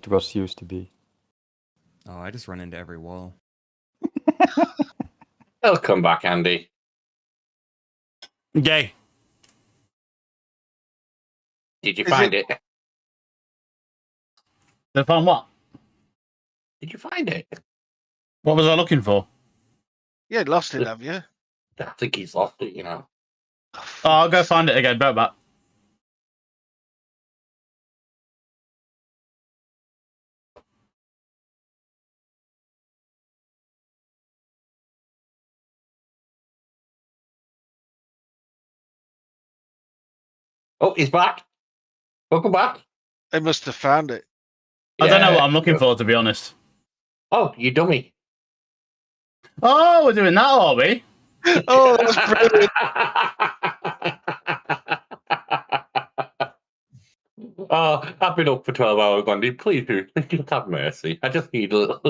was used to be. Oh, I just run into every wall. They'll come back, Andy. Gay. Did you find it? They found what? Did you find it? What was I looking for? Yeah, lost it, have you? I think he's lost it, you know. Oh, I'll go find it again. Bet back. Oh, he's back. Welcome back. They must have found it. I don't know Yeah. what I'm looking for, to be honest. Oh, you dummy. Oh, we're doing that, are we? Oh, that's brilliant. Oh, I've been up for 12 hours, Gandhi. Please do. Just have mercy. I just need a little.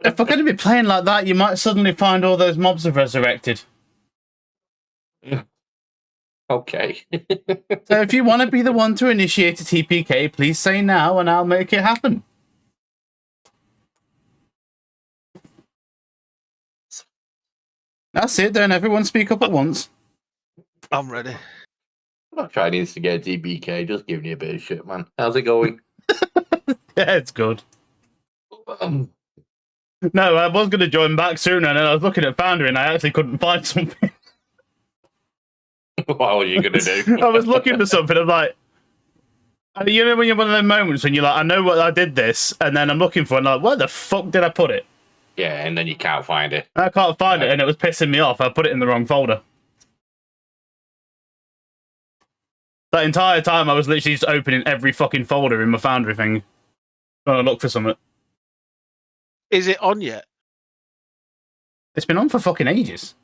If we're going to be playing like that, you might suddenly find all those mobs have resurrected. Okay. So if you want to be the one to initiate a TPK, please say now and I'll make it happen. That's it, don't everyone speak up at once. I'm ready. I'm not trying to instigate DBK, just giving you a bit of shit, man. How's it going? Yeah, it's good. No, I was going to join back sooner, and then I was looking at Foundry, and I actually couldn't find something. What were you going to do? I was looking for something. I'm like, you know, when you're one of those moments when you're like, I know what I did this, and then I'm looking for it, and I'm like, where the fuck did I put it? Yeah, and then you can't find it. I can't find it, and it was pissing me off. I put it in the wrong folder. That entire time, I was literally just opening every fucking folder in my Foundry thing, trying to look for something. Is it on yet? It's been on for fucking ages.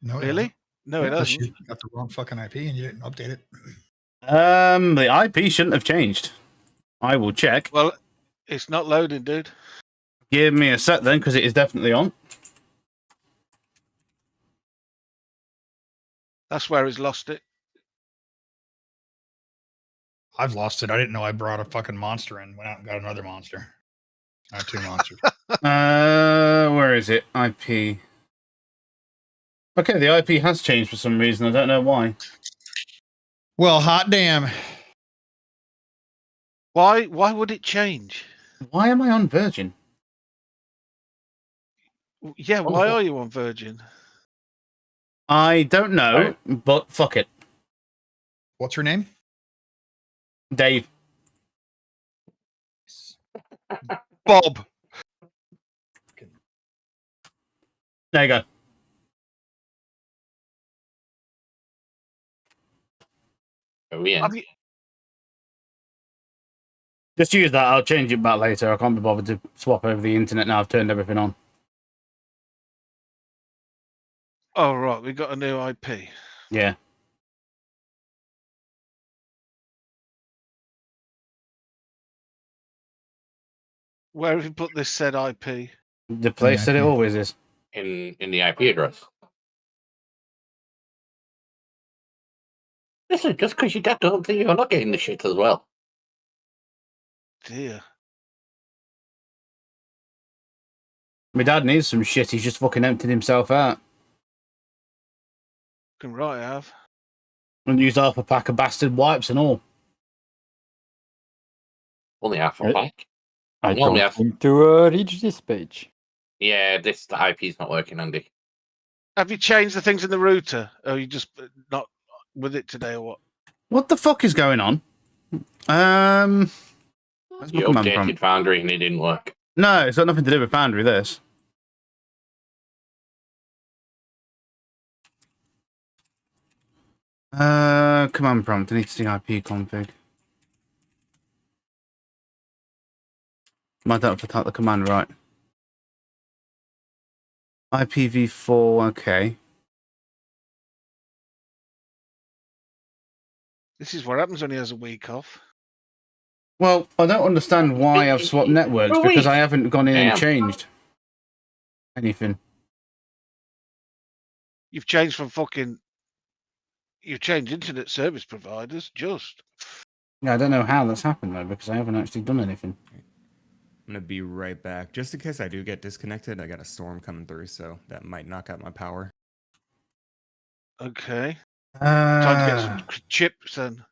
No, Really? No, it Unless hasn't. you got the wrong fucking IP and you didn't update it. The IP shouldn't have changed. I will check. Well, it's not loading, dude. Give me a sec then, because it is definitely on. That's where he's lost it. I've lost it. I didn't know I brought a fucking monster in. Went out and got another monster. I have 2 monsters. Where is it? IP. Okay, the IP has changed for some reason. I don't know why. Well, hot damn. Why would it change? Why am I on Virgin? Yeah, why are you on Virgin? I don't know, but fuck it. What's her name? Dave. Bob. There you go. Oh, yeah. Have you, Just use that. I'll change it back later. I can't be bothered to swap over the internet now. I've turned everything on. oh, right. We got a new IP. Yeah. Where have you put this said IP? The place that it always is. In the IP address. Listen, just because you get don't think you're not getting the shit as well. Dear. My dad needs some shit. He's just fucking emptied himself out. Fucking right, I have. And used half a pack of bastard wipes and all. Only half a Yeah. pack. I Well, don't yeah. seem to reach this page. Yeah, the IP's not working, Andy. Have you changed the things in the router? Or are you just not with it today or what? What the fuck is going on? Where's my You command updated prompt? Foundry and it didn't work. No, it's got nothing to do with Foundry, this. Command prompt. I need to see IP config. Might not have typed the command right. IPv4, okay. This is what happens when he has a week off. Well, I don't understand why I've swapped networks because I haven't gone in and Damn. changed anything. You've changed from fucking... You've changed internet service providers, just. Yeah, I don't know how that's happened though, because I haven't actually done anything. I'm gonna be right back. Just in case I do get disconnected, I got a storm coming through, so that might knock out my power. Okay. Time to get some Ah, chips then.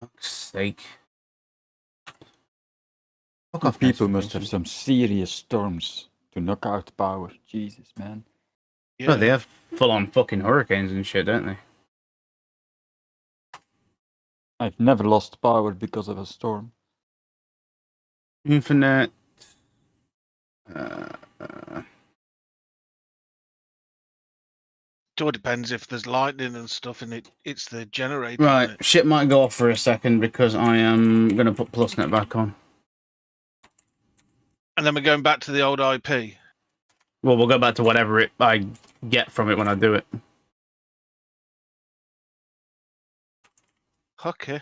fuck's sake. Fuck You off, people must have notification. some serious storms to knock out power. Jesus, man. Yeah. Oh, they have full-on fucking hurricanes and shit, don't they? I've never lost power because of a storm. Infinite. Uh, It all depends if there's lightning and stuff, and it's the generator. right, Isn't it? shit might go off for a second because I am going to put PlusNet back on. And then we're going back to the old IP. Well, we'll go back to whatever I get from it when I do it. Okay.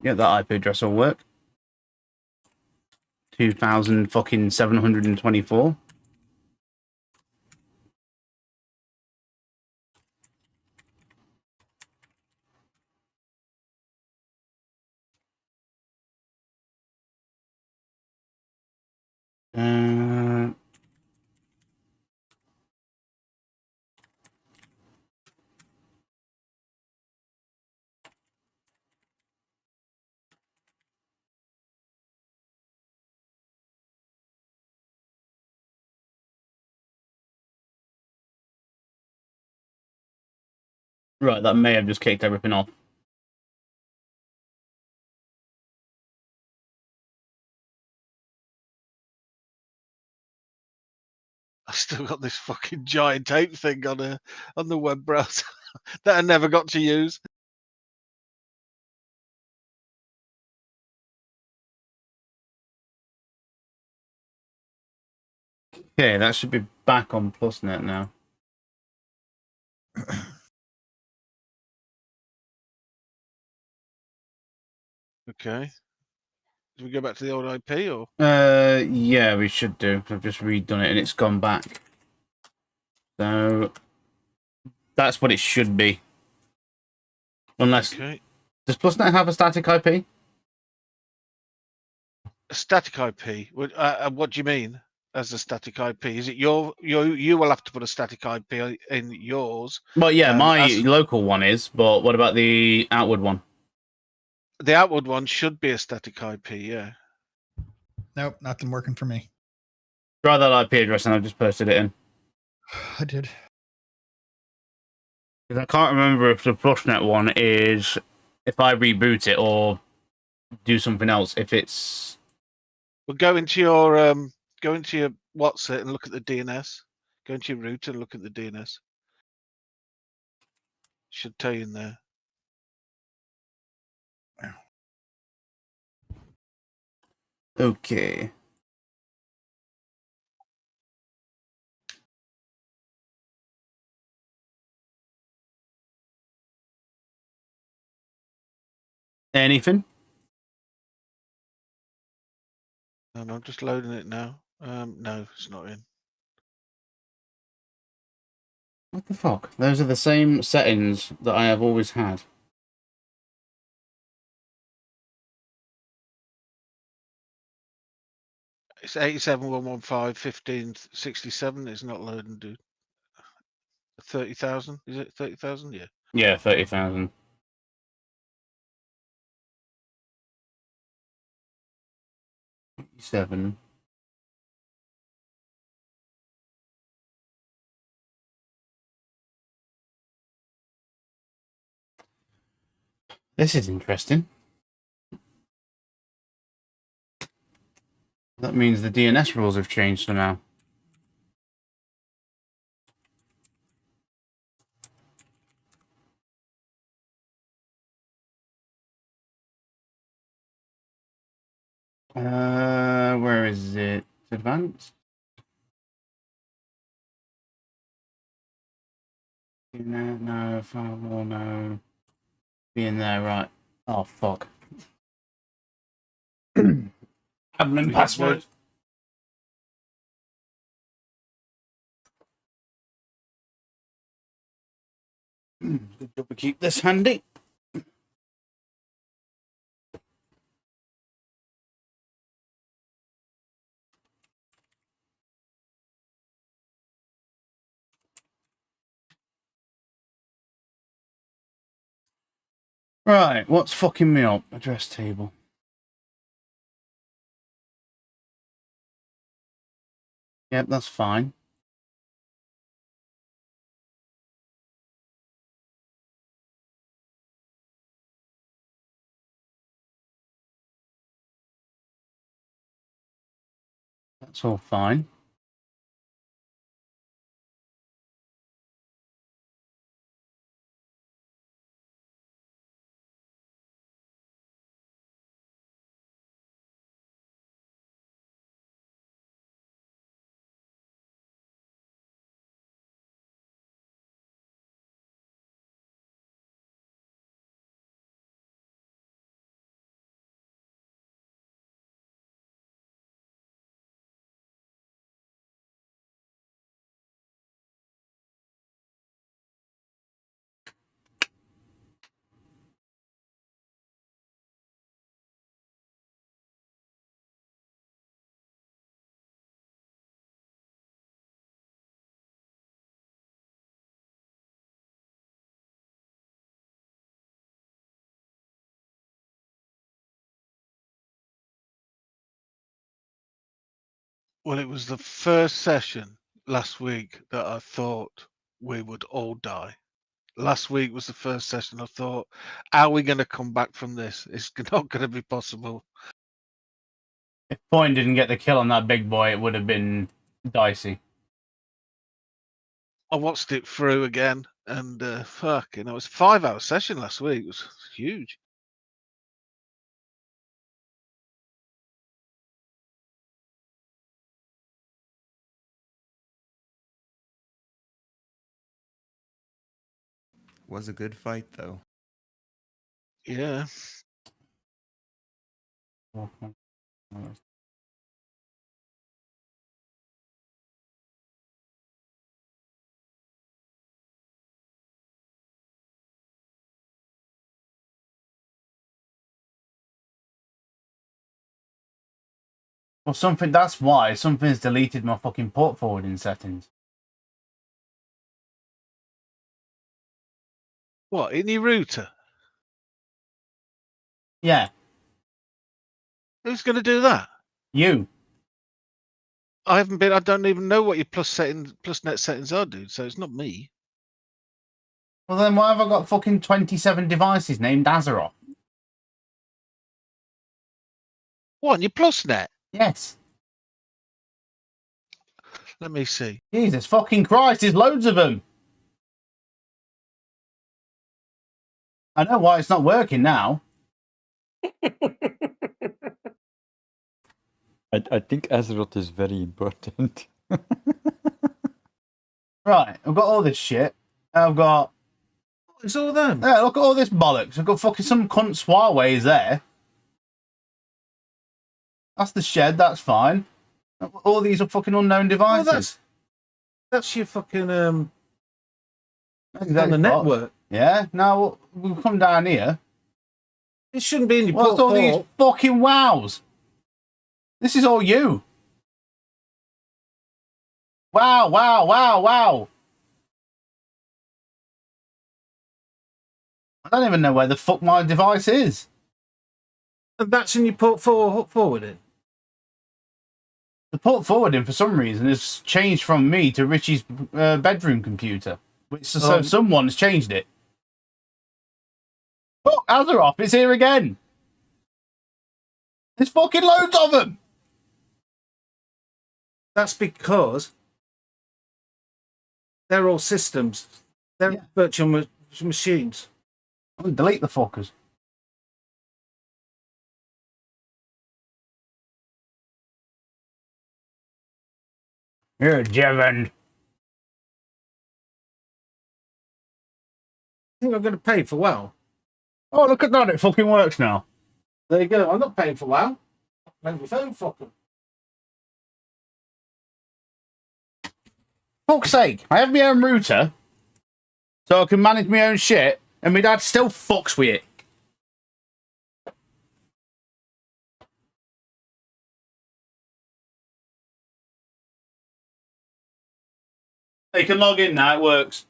Yeah, that IP address will work. 2,000 fucking 724. Uh, right, that may have just kicked everything off. I still got this fucking giant tape thing on the web browser that I never got to use. Okay, that should be back on PlusNet now. Okay. Do we go back to the old IP or? Yeah, we should do. I've just redone it and it's gone back. So that's what it should be. Unless Okay. does PlusNet have a static IP? A static IP. What do you mean as a static IP? Is it you will have to put a static IP in yours? Well, yeah, my As local one is, but what about the outward one? the outward one should be a static IP. Yeah. Nope, nothing working for me. Try that IP address and I've just posted it in. I did. Because I can't remember if the PlusNet one is if I reboot it or do something else. If it's Well, go into your what's it and look at the DNS. Go into your root and look at the DNS. Should tell you in there. okay. Anything? I'm just loading it now. No, it's not in. What the fuck? Those are the same settings that I have always had. It's 87.115.15.67. It's not loading, dude. 30,000? Is it 30,000? Yeah. Yeah, 30,000. Seven. This is interesting. That means the DNS rules have changed somehow. Where is it? Advanced? In there? No, firewall, no. Be in there, right. Oh, fuck. Admin password. Good job we keep this handy. Right, what's fucking me up? Address table. Yep, that's fine. That's all fine. Well, it was the first session last week that I thought we would all die. Last week was the first session I thought, how are we going to come back from this? It's not going to be possible. If Point didn't get the kill on that big boy, it would have been dicey. I watched it through again, and fuck, it was a 5-hour session last week. It was huge. Was a good fight though. Yeah. Well, that's why something's deleted my fucking port forwarding settings. What, in your router? Yeah, Who's going to do that? you. I don't even know what your plus net settings are, dude. So it's not me. Well, then why have I got fucking 27 devices named Azeroth? What, on your plus net? Yes. Let me see. Jesus fucking Christ, there's loads of them. I know why it's not working now. I think Azeroth is very important. Right, I've got all this shit. I've got... It's all them. Yeah, look at all this bollocks. I've got fucking some cunt Huawei's there. That's the shed, that's fine. All these are fucking unknown Oh, devices. that's your fucking That's on exactly the what- network. Yeah, now we'll come down here. It shouldn't be in your What's port all these four. fucking wows? This is all you. Wow, wow, wow, wow. I don't even know where the fuck my device is. And that's in your port four forwarding. The port forwarding, for some reason, has changed from me to Richie's bedroom computer. So someone's changed it. Oh, Azeroth, it's here again. There's fucking loads of them. That's because they're all systems. They're Yeah. virtual machines. I'll delete the fuckers. Here, Jevon. I think I'm going to pay for WoW. Oh, look at that. It fucking works now. There you go. I'm not paying for WoW. I'm paying my phone, fucker. Fuck's sake. I have my own router. so I can manage my own shit, and my dad still fucks with it. You can log in now, it works.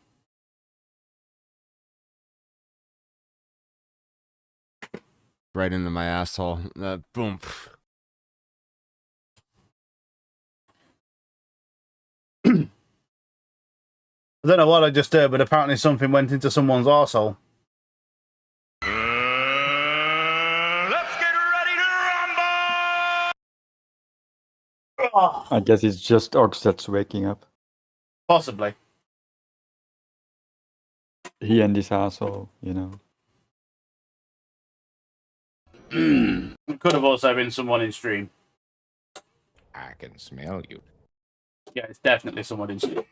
Right into my asshole. Boom. I don't know what I just heard, but apparently something went into someone's arsehole. Let's get ready to rumble! Oh, I guess it's just Ox that's waking up. possibly. He and his asshole, you know. It could have also been someone in stream. I can smell you. Yeah, it's definitely someone in stream.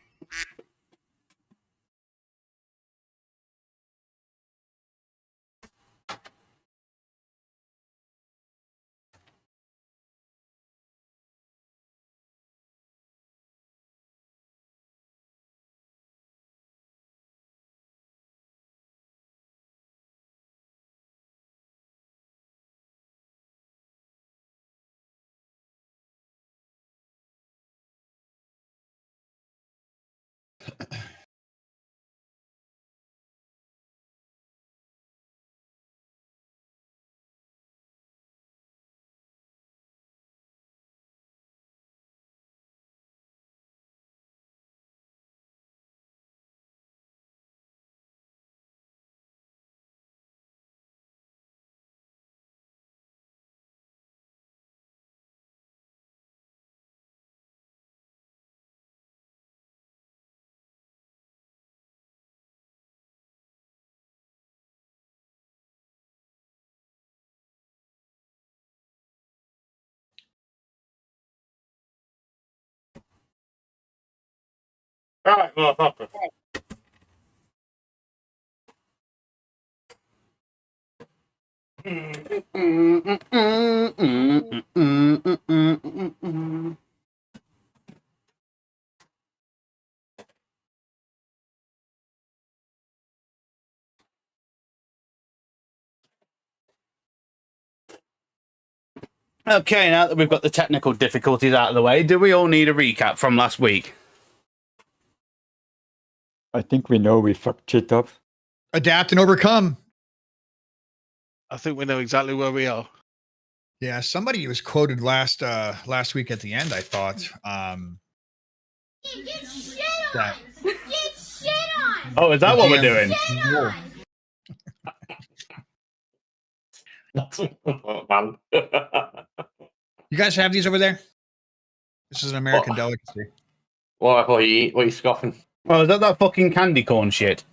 Alright, motherfucker. Okay, now that we've got the technical difficulties out of the way, do we all need a recap from last week? I think we know we fucked shit up. Adapt and overcome. I think we know exactly where we are. Yeah, somebody was quoted last week at the end, I thought. Get shit That- on! Get shit on! Oh, is that what we're doing? Shit on! Man. You guys have these over there? This is an American delicacy. What are you scoffing? Oh, is that fucking candy corn shit?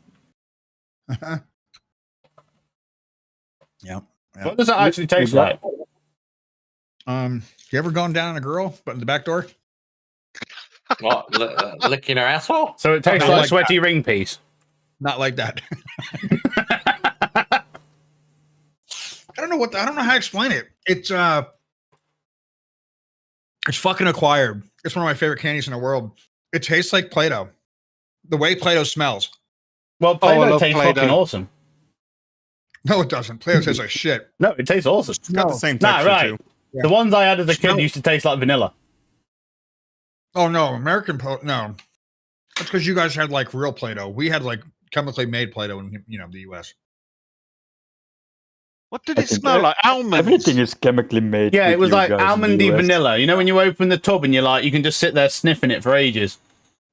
Yeah. What does that actually taste like? You ever gone down on a girl, but in the back door? What? Licking her asshole? So it tastes Not like like sweaty ring piece. Not like that. I don't know how to explain it. It's fucking acquired. It's one of my favorite candies in the world. It tastes like Play-Doh. The way Play-Doh smells. Well, I Play-Doh love tastes Play-Doh. fucking awesome. No, it doesn't. Play-Doh tastes like shit. No, it tastes awesome. It's got the same Nah, texture right. too. Yeah. The ones I had as a kid Smell. used to taste like vanilla. Oh no, no. That's because you guys had like real Play-Doh. We had like chemically made Play-Doh in the US. What did I it think smell like? Almonds. Everything is chemically made. Yeah, it with was you like guys in the almondy US. vanilla. You know when you open the tub and you're like, you can just sit there sniffing it for ages.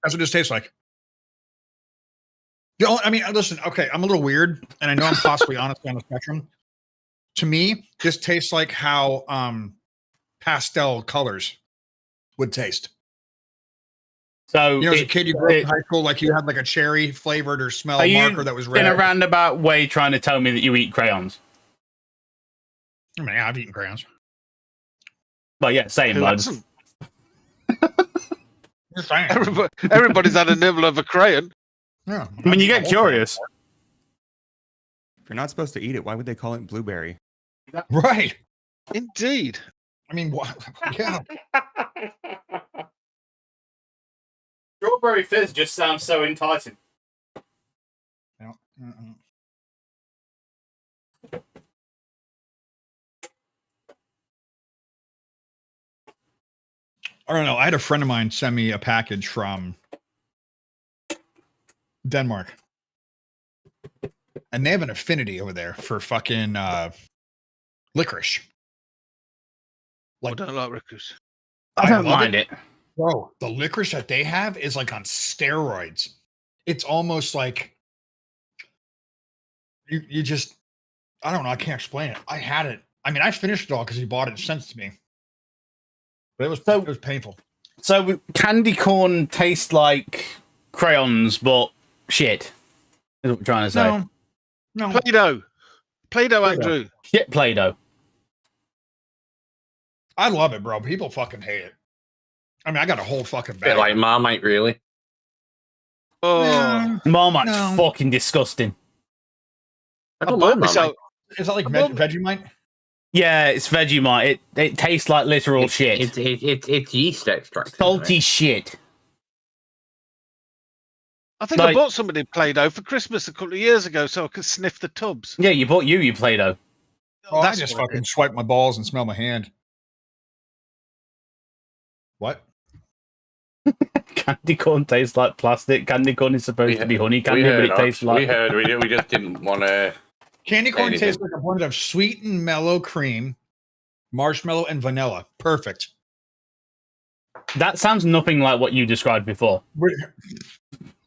That's what this tastes like. Listen, okay, I'm a little weird, and I know I'm possibly honestly on the spectrum. To me, this tastes like how pastel colors would taste. So You know, as a kid, you grew up in high school, like you had like a cherry flavored or smell are you marker that was red. in a roundabout way trying to tell me that you eat crayons? I mean, I've eaten crayons. Well, yeah, same, Who bud. hasn't? Just saying. Everybody's had a nibble of a crayon. Yeah, I mean, you get curious. If you're not supposed to eat it, why would they call it blueberry? Right. Indeed. I mean, what? Yeah. Strawberry fizz just sounds so enticing. Mm-mm. I don't know. I had a friend of mine send me a package from Denmark, and they have an affinity over there for fucking licorice. I don't like Rickers. I don't love mind it. Bro, the licorice that they have is like on steroids. It's almost like you just, I don't know. I can't explain it. I had it. I mean, I finished it all because he bought it and sent it to me. But it was painful. So candy corn tastes like crayons, but shit. Is what we're trying to say. No. Play-Doh. Play-Doh, Play-Doh. Andrew. Shit Play-Doh. I love it, bro. People fucking hate it. I mean, I got a whole fucking Bit bag. like Marmite, really. Oh, Marmite's No. fucking disgusting. I I don't bought mind myself. Marmite. Is that like Well- Vegemite? Yeah, it's Vegemite. It tastes like literal shit. It's yeast extract. isn't Salty it? shit. I think Like- I bought somebody Play-Doh for Christmas a couple of years ago so I could sniff the tubs. Yeah, you bought you Play-Doh. Oh, I That's just what I fucking did. swipe my balls and smell my hand. What? Candy corn tastes like plastic. Candy corn is supposed to be honey candy, but it tastes like... We heard. We just didn't want to. Candy corn Anything. tastes like a blend of sweet and mellow cream, marshmallow, and vanilla. Perfect. That sounds nothing like what you described before.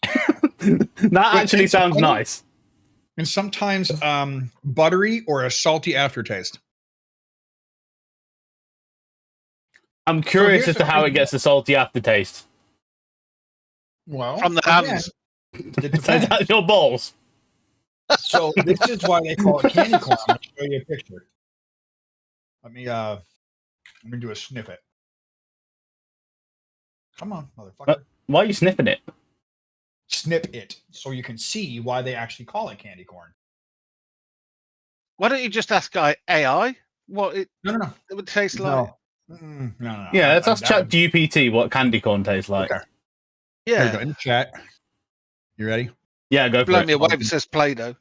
That Wait, actually it's sounds funny. nice. And sometimes buttery or a salty aftertaste. I'm curious here's as to the how thing. it gets the salty aftertaste. Well, From the again, hands. it So depends. that's your balls. So this is why they call it candy corn. I'll show you a picture. Let me do a snippet. Come on, motherfucker. Why are you sniffing it? Snip it so you can see why they actually call it candy corn. Why don't you just ask AI what it No. would taste like? No. Yeah, let's ask that- ChatGPT what candy corn tastes like. Okay. There you Yeah. go. In the chat. You ready? Yeah, go for Blow it. me away if it says Play-Doh.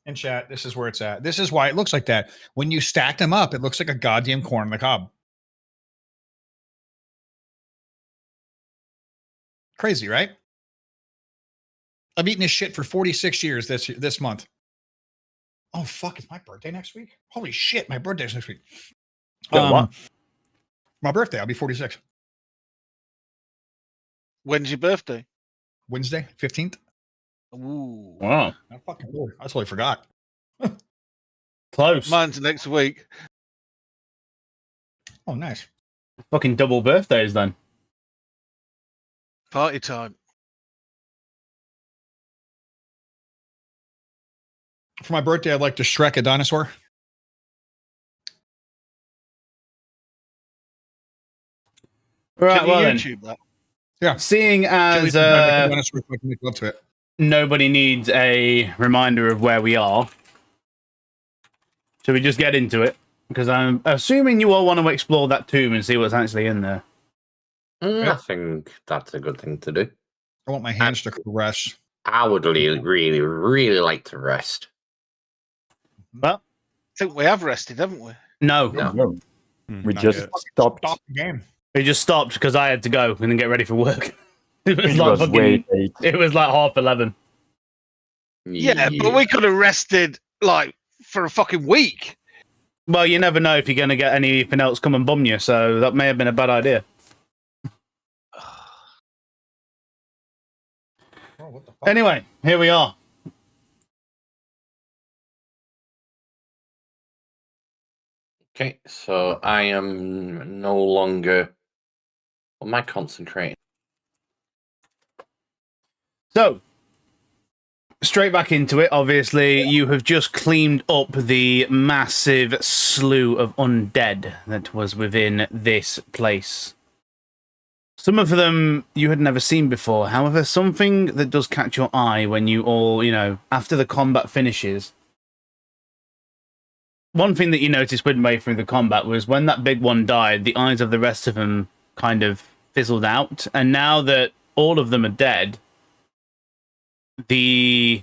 In chat, this is where it's at. This is why it looks like that. When you stack them up, it looks like a goddamn corn on the cob. Crazy, right? I've eaten this shit for 46 years this month. Oh fuck, it's my birthday next week? Holy shit, my birthday's next week. What? My birthday, I'll be 46. When's your birthday? Wednesday, 15th. Ooh. Wow, I fucking cool. I totally forgot. close. Mine's next week. Oh, nice. Fucking double birthdays then. Party time. For my birthday, I'd like to Shrek a dinosaur. Right, Can you well then. YouTube that? Yeah. Seeing Chili as some dinosaur so I can make love to it. nobody needs a reminder of where we are, should we just get into it? Because I'm assuming you all want to explore that tomb and see what's actually in there. I think that's a good thing to do. I want my hands to caress. I would really like to rest. I think we have rested, haven't we? No, No. We Not just yet. stopped. Stop the game. we just stopped because I had to go and then get ready for work. It was It like was fucking, way late. it was like 11:30. Yeah, but we could have rested like for a fucking week. Well, you never know if you're going to get anything else come and bum you, so that may have been a bad idea. Oh, what the fuck? Anyway, here we are. Okay, so I am no longer. What am I concentrating? So, straight back into it. Obviously, you have just cleaned up the massive slew of undead that was within this place. Some of them you had never seen before. However, something that does catch your eye when you all, after the combat finishes. One thing that you noticed midway through the combat was when that big one died, the eyes of the rest of them kind of fizzled out. And now that all of them are dead, the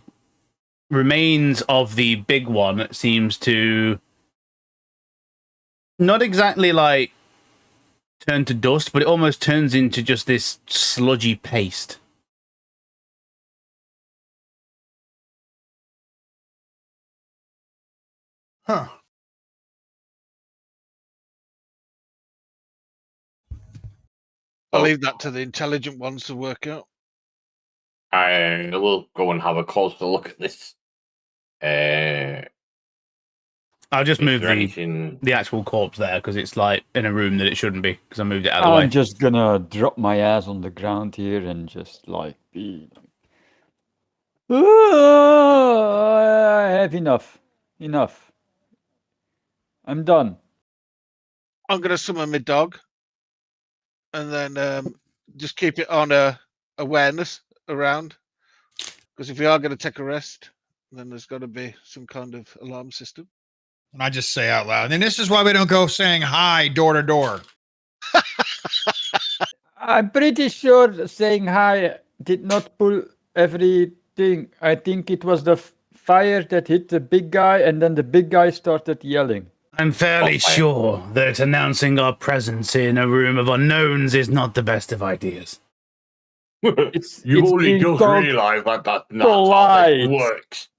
remains of the big one seems to not exactly like turn to dust, but it almost turns into just this sludgy paste. Huh. I'll Oh. leave that to the intelligent ones to work out. I will go and have a closer look at this. I'll just Is move there the anything? actual corpse there because it's like in a room that it shouldn't be because I moved it out of the way. I'm just gonna drop my ass on the ground here and just like be like, I have enough. Enough. I'm done. I'm gonna summon my dog, and then just keep it on awareness around. Because if we are going to take a rest, then there's got to be some kind of alarm system. And I just say out loud. And this is why we don't go saying hi door to door. I'm pretty sure saying hi did not pull everything. I think it was the fire that hit the big guy, and then the big guy started yelling. I'm fairly Oh, fire. sure that announcing our presence in a room of unknowns is not the best of ideas. It's You it's only being just called realize that that's not how polite. it works.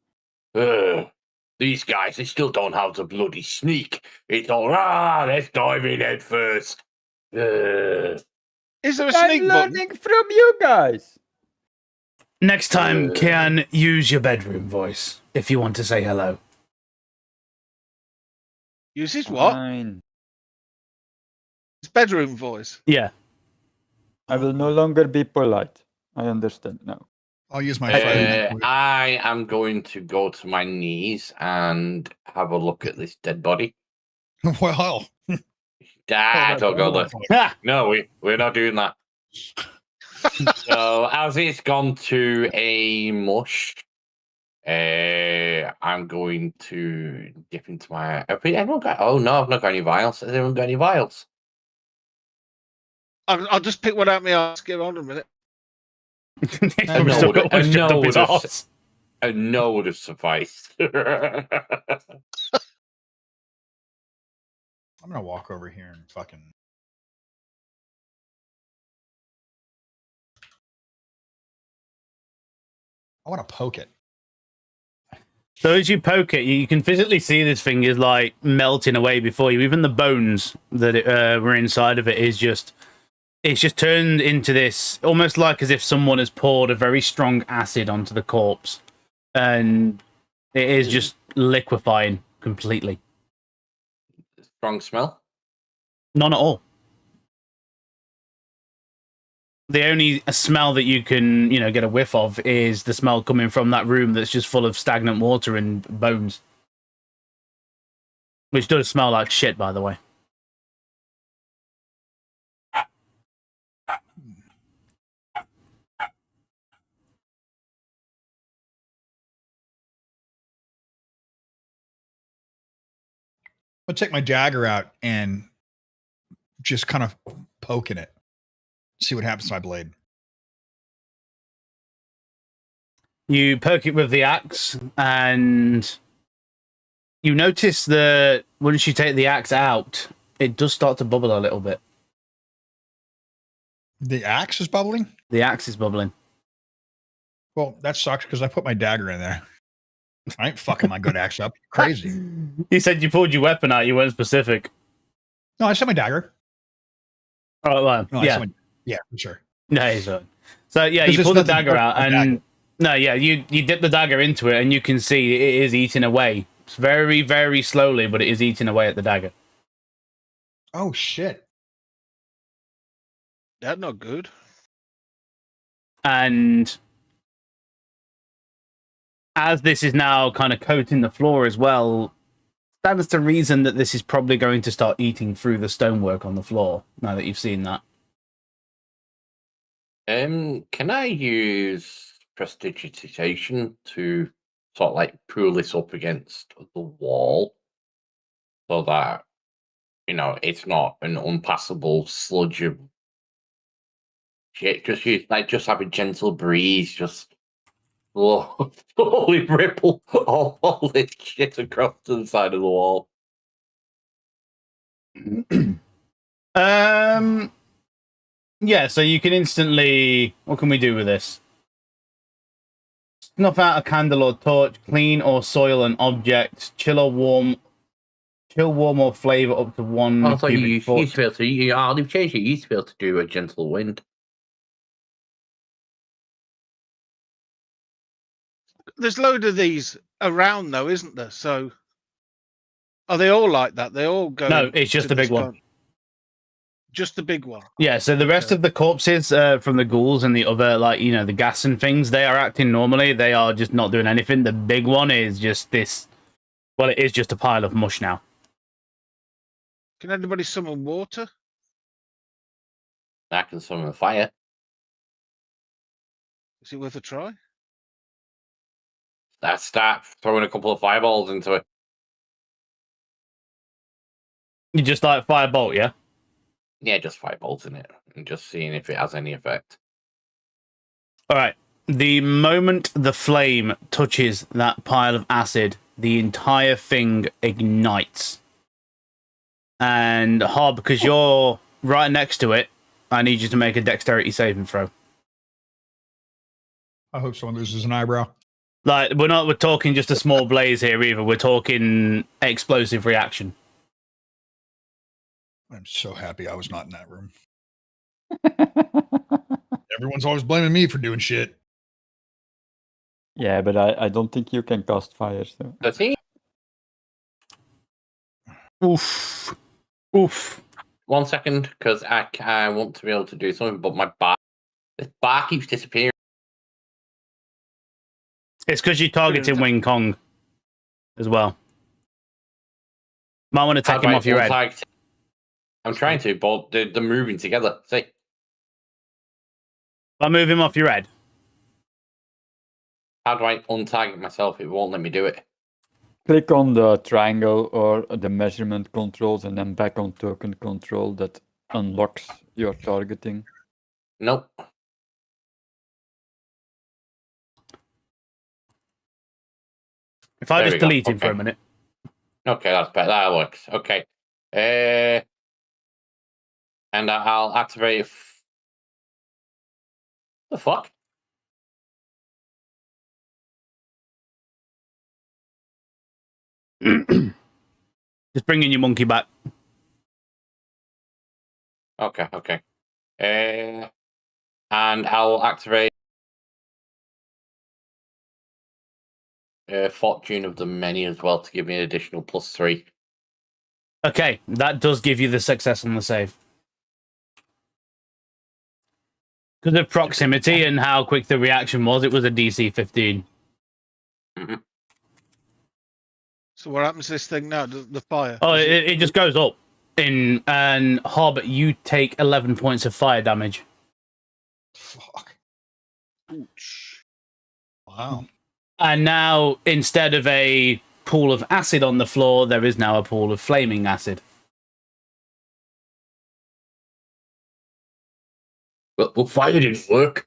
These guys, they still don't have the bloody sneak. It's all, let's dive in head first. Is there a I'm sneak button? learning from you guys. Next time, Kian, use your bedroom voice if you want to say hello. Use his what? Fine. His bedroom voice. Yeah. I will no longer be polite. I understand now. I'll use my fire. I am going to go to my knees and have a look at this dead body. Well, Don't go there. Ha! No, we're not doing that. So as it's gone to a mush, I'm going to dip into my. Oh no, I've not got any vials. Has anyone got any vials? I'll just pick one out of my ass. Give on a minute. A no Still would- got one a shoved no up his would have arse. A no would have sufficed. I'm gonna walk over here and fucking. I want to poke it. So as you poke it, you can physically see this thing is like melting away before you. Even the bones that were inside of it is just, it's just turned into this, almost like as if someone has poured a very strong acid onto the corpse, and it is just liquefying completely. Strong smell. None at all. The only smell that you can, get a whiff of is the smell coming from that room that's just full of stagnant water and bones. Which does smell like shit, by the way. I'll take my dagger out and just kind of poke in it. See what happens to my blade. You poke it with the axe, and you notice that once you take the axe out, it does start to bubble a little bit. The axe is bubbling? The axe is bubbling. Well, that sucks because I put my dagger in there. I ain't fucking my good axe up. Crazy. You said you pulled your weapon out, you weren't specific. No, I said my dagger. Oh, well, No, yeah. Yeah, for sure. No, he's right. So, yeah, 'Cause you there's pull the nothing dagger worth out, my and dagger. no, yeah, you dip the dagger into it, and you can see it is eating away. It's very, very slowly, but it is eating away at the dagger. Oh, shit. That's not good. And as this is now kind of coating the floor as well, that is the reason that this is probably going to start eating through the stonework on the floor, now that you've seen that. Can I use prestidigitation to sort of like pull this up against the wall so that it's not an unpassable sludge of shit? Just have a gentle breeze, just Whoa, holy ripple all this shit across to the side of the wall. Yeah, so you can instantly... What can we do with this? Snuff out a candle or torch, clean or soil an object, chill, warm or flavor up to 1 I thought you cubic used foot. to be able to. They've changed it. You used to be able to do a gentle wind. There's load of these around though, isn't there? So are they all like that? They all go. No, it's just to the big this one. kind- Just the big one. Yeah, so the rest Okay. of the corpses from the ghouls and the other, like, you know, the gas and things, they are acting normally. They are just not doing anything. The big one is just this... Well, it is just a pile of mush now. Can anybody summon water? I can summon fire. Is it worth a try? Let's start throwing a couple of fireballs into it. You just like firebolt, yeah? Yeah, just fireballs in it. And just seeing if it has any effect. All right. The moment the flame touches that pile of acid, the entire thing ignites. And Hob, because you're right next to it, I need you to make a dexterity saving throw. I hope someone loses an eyebrow. Like, we're talking just a small blaze here either. We're talking explosive reaction. I'm so happy I was not in that room. Everyone's always blaming me for doing shit. Yeah, but I don't think you can cast fire. So. Does he? Oof. Oof. 1 second, because I want to be able to do something, but this bar keeps disappearing. It's because you're targeting Wing Kong as well. Might want to take him off your head. I'm trying to, but they're moving together. See? If I move him off your head. How do I untarget myself? It won't let me do it. Click on the triangle or the measurement controls and then back on token control. That unlocks your targeting. Nope. If I There just we go. delete him for a Okay. minute. Okay, that's better. That works. Okay. And I'll activate. The fuck? Just bringing your monkey back. Okay, okay. And I'll activate Fortune of the Many as well to give me an additional +3. Okay, that does give you the success on the save. Because of proximity and how quick the reaction was, it was a DC 15. Mm-hmm. So what happens to this thing now? The fire? Oh, it just goes up. And Hob, you take 11 points of fire damage. Fuck. Ouch. Wow. And now, instead of a pool of acid on the floor, there is now a pool of flaming acid. Well, fire didn't work.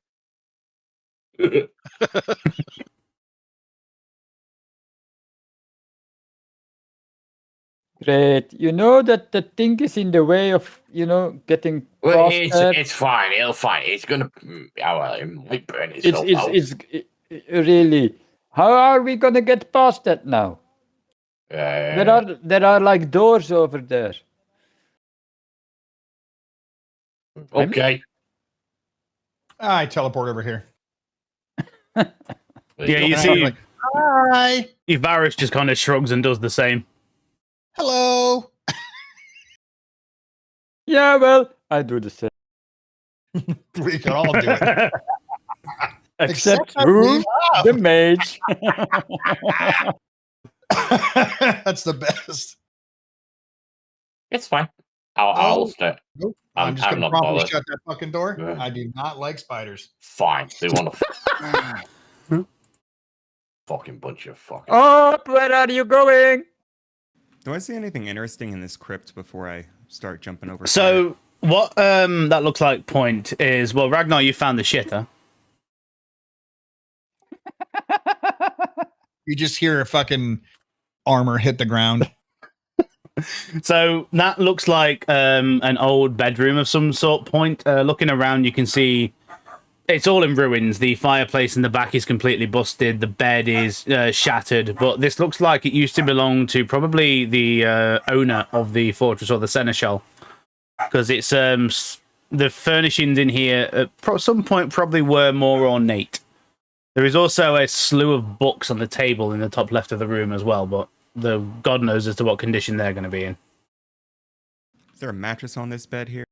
Great. You know that the thing is in the way of, getting Well, past that. it's fine. It'll fine. It's gonna. Oh, well, it might burn It's, itself out. really. How are we gonna get past that now? There are like doors over there. Okay. I teleport over here. Yeah, you And see, I'm like, hi. Ivaris just kind of shrugs and does the same. Hello. Yeah, well, I do the same. We can all do it. Except I who? believe The mage. That's the best. It's fine. I'll stay. Nope. I'm I'm just gonna not promptly bothered. shut that fucking door. Yeah. I do not like spiders. Fine. They want to. Fucking bunch of fucking. Oh, where are you going? Do I see anything interesting in this crypt before I start jumping over? So, what that looks like, point, is, well, Ragnar, you found the shitter. You just hear a fucking armor hit the ground. So that looks like an old bedroom of some sort. Looking around, you can see it's all in ruins. The fireplace in the back is completely busted. The bed is shattered. But this looks like it used to belong to probably the owner of the fortress or the seneschal, because it's the furnishings in here at some point probably were more ornate. There is also a slew of books on the table in the top left of the room as well, but God knows as to what condition they're going to be in. Is there a mattress on this bed here?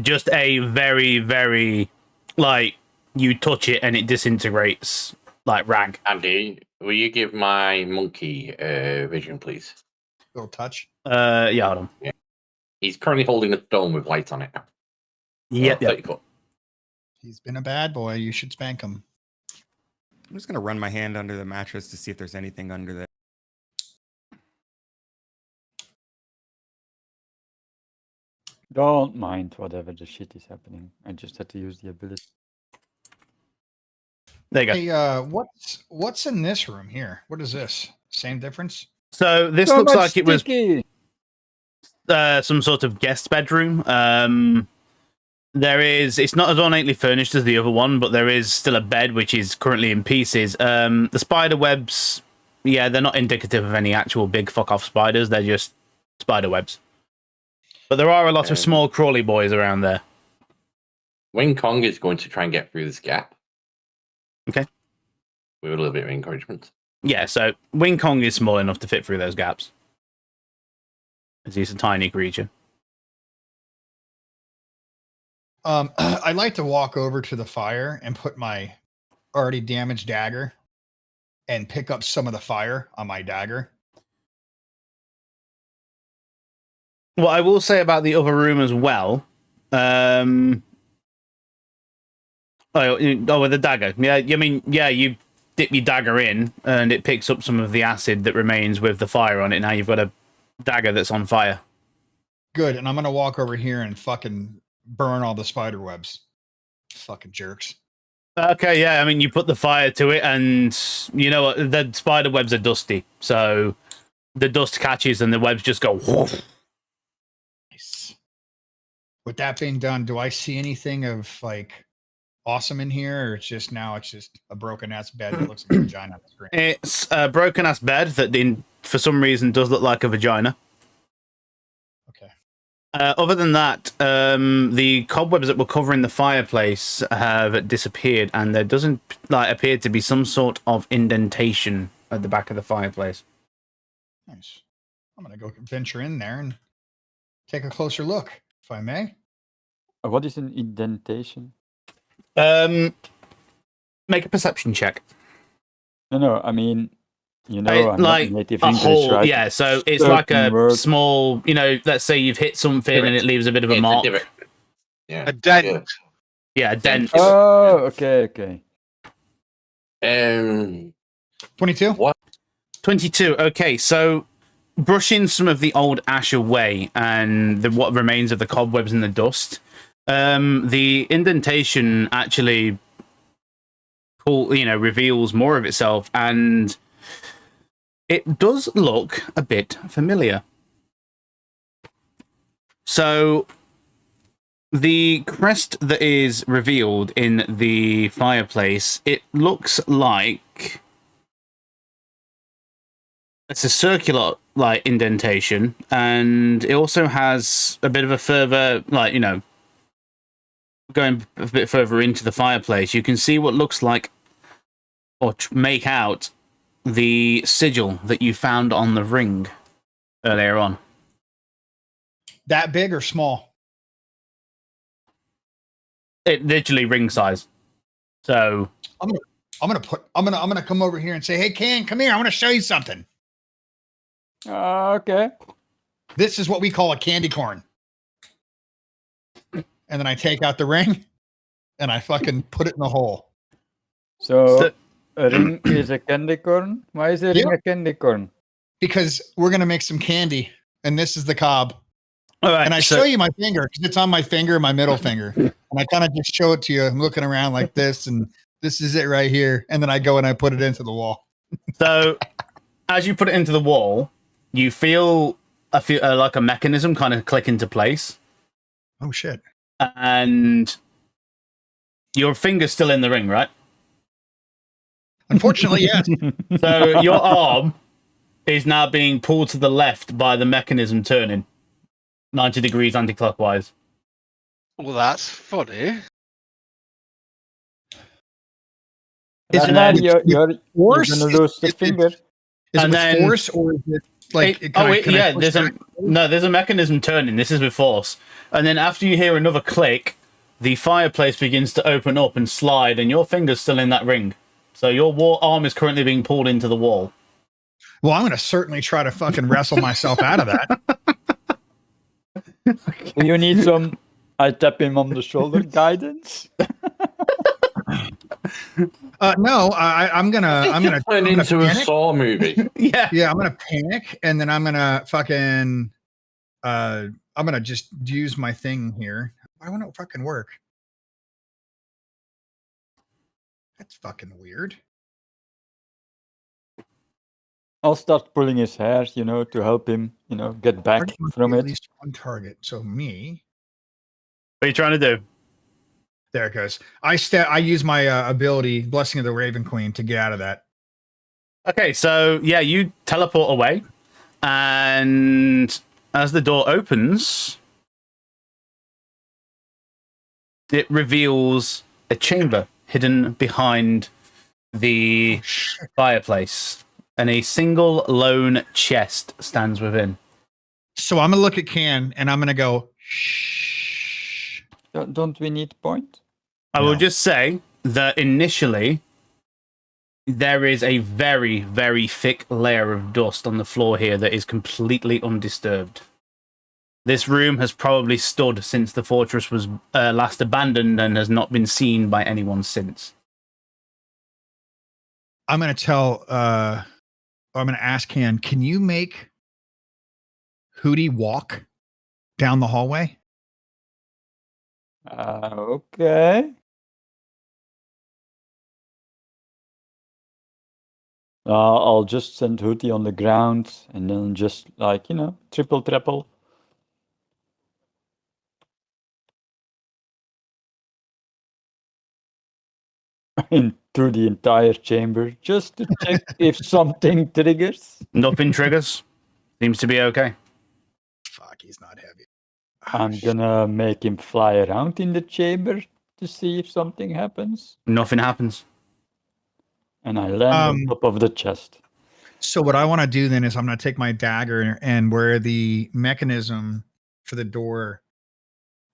Just a very, very, like, you touch it and it disintegrates, like rag. Andy, will you give my monkey vision, please? Little touch. Yeah, hold on. Yeah. He's currently holding a stone with light on it. Yep. 30 foot. He's been a bad boy. You should spank him. I'm just gonna run my hand under the mattress to see if there's anything under there. Don't mind whatever the shit is happening. I just had to use the ability. There you go. Hey, what's in this room here? What is this? Same difference? So this So looks much like it was sticky. some sort of guest bedroom. It's not as ornately furnished as the other one, but there is still a bed which is currently in pieces. The spider webs, yeah, they're not indicative of any actual big fuck off spiders. They're just spider webs. But there are a lot of small crawly boys around there. Wing Kong is going to try and get through this gap. Okay. With a little bit of encouragement. Yeah, so Wing Kong is small enough to fit through those gaps. As he's a tiny creature. I like to walk over to the fire and put my already damaged dagger and pick up some of the fire on my dagger. What I will say about the other room as well. With the dagger. Yeah, I mean, yeah, you dip your dagger in and it picks up some of the acid that remains with the fire on it. Now you've got a dagger that's on fire. Good, and I'm gonna walk over here and fucking burn all the spider webs. Fucking jerks. Okay, yeah, I mean, you put the fire to it and you know what, the spider webs are dusty. So the dust catches and the webs just go whoosh. Nice. With that being done, do I see anything of like awesome in here, or it's just a broken ass bed that looks like a vagina on the screen? It's a broken ass bed that for some reason does look like a vagina. Okay. Other than that, the cobwebs that were covering the fireplace have disappeared, and there doesn't appear to be some sort of indentation at the back of the fireplace. Nice. I'm gonna go venture in there and take a closer look, if I may. What is an indentation? Make a perception check. No, I mean, I'm not like native a English, hole, right? yeah. So it's like a word. small, let's say you've hit something and it leaves a bit of a mark. Yeah. A dent. Yeah, a dent. Oh, okay. 22. What? 22. Okay, so brushing some of the old ash away and what remains of the cobwebs and the dust, the indentation actually reveals more of itself, and it does look a bit familiar. So the crest that is revealed in the fireplace, it looks like it's a circular indentation, and it also has a bit of a further going a bit further into the fireplace. You can see what looks like or make out the sigil that you found on the ring earlier on. That big or small? It literally ring size. So I'm gonna come over here and say, hey, Ken, come here. I want to show you something. Okay. This is what we call a candy corn. And then I take out the ring and I fucking put it in the hole. So a ring is a candy corn? Why is a ring a candy corn? Because we're gonna make some candy, and this is the cob. all right, And I show you my finger because it's on my finger, my middle finger. And I kind of just show it to you. I'm looking around like this, and this is it right here. And then I go and I put it into the wall. So, as you put it into the wall, you feel like a mechanism kind of click into place, Oh shit. and your finger's still in the ring, right? Unfortunately, yes. So your arm is now being pulled to the left by the mechanism turning 90 degrees anti-clockwise. Well, that's funny. Is And it then with you're force? gonna lose the finger. Is it And with then- force or is it like? There's a mechanism turning. This is with force, and then after you hear another click, the fireplace begins to open up and slide, and your finger's still in that ring. So your arm is currently being pulled into the wall. Well, I'm going to certainly try to fucking wrestle myself out of that. Do you need some? I tap him on the shoulder guidance. No, I'm gonna turn into a Saw movie. Yeah. I'm gonna panic, and then I'm gonna fucking I'm gonna just use my thing here. Why won't it fucking work? That's fucking weird. I'll start pulling his hair, to help him, get back Target must from be it. At least one target. So me. What are you trying to do? There it goes. I use my ability, Blessing of the Raven Queen, to get out of that. Okay, so yeah, you teleport away, and as the door opens, it reveals a chamber hidden behind the fireplace, and a single lone chest stands within. So I'm gonna look at Can, and I'm gonna go. Shh. Don't we need point? I will No. just say that initially there is a very, very thick layer of dust on the floor here that is completely undisturbed. This room has probably stood since the fortress was last abandoned and has not been seen by anyone since. I'm gonna tell. I'm gonna ask Can you make Hootie walk down the hallway? Okay. I'll just send Hootie on the ground and then just triple. Into the entire chamber just to check if something triggers. Nothing triggers. Seems to be okay. Fuck, he's not heavy. I'm gonna make him fly around in the chamber to see if something happens. Nothing happens. And I land on top of the chest. So what I want to do then is I'm going to take my dagger and where the mechanism for the door,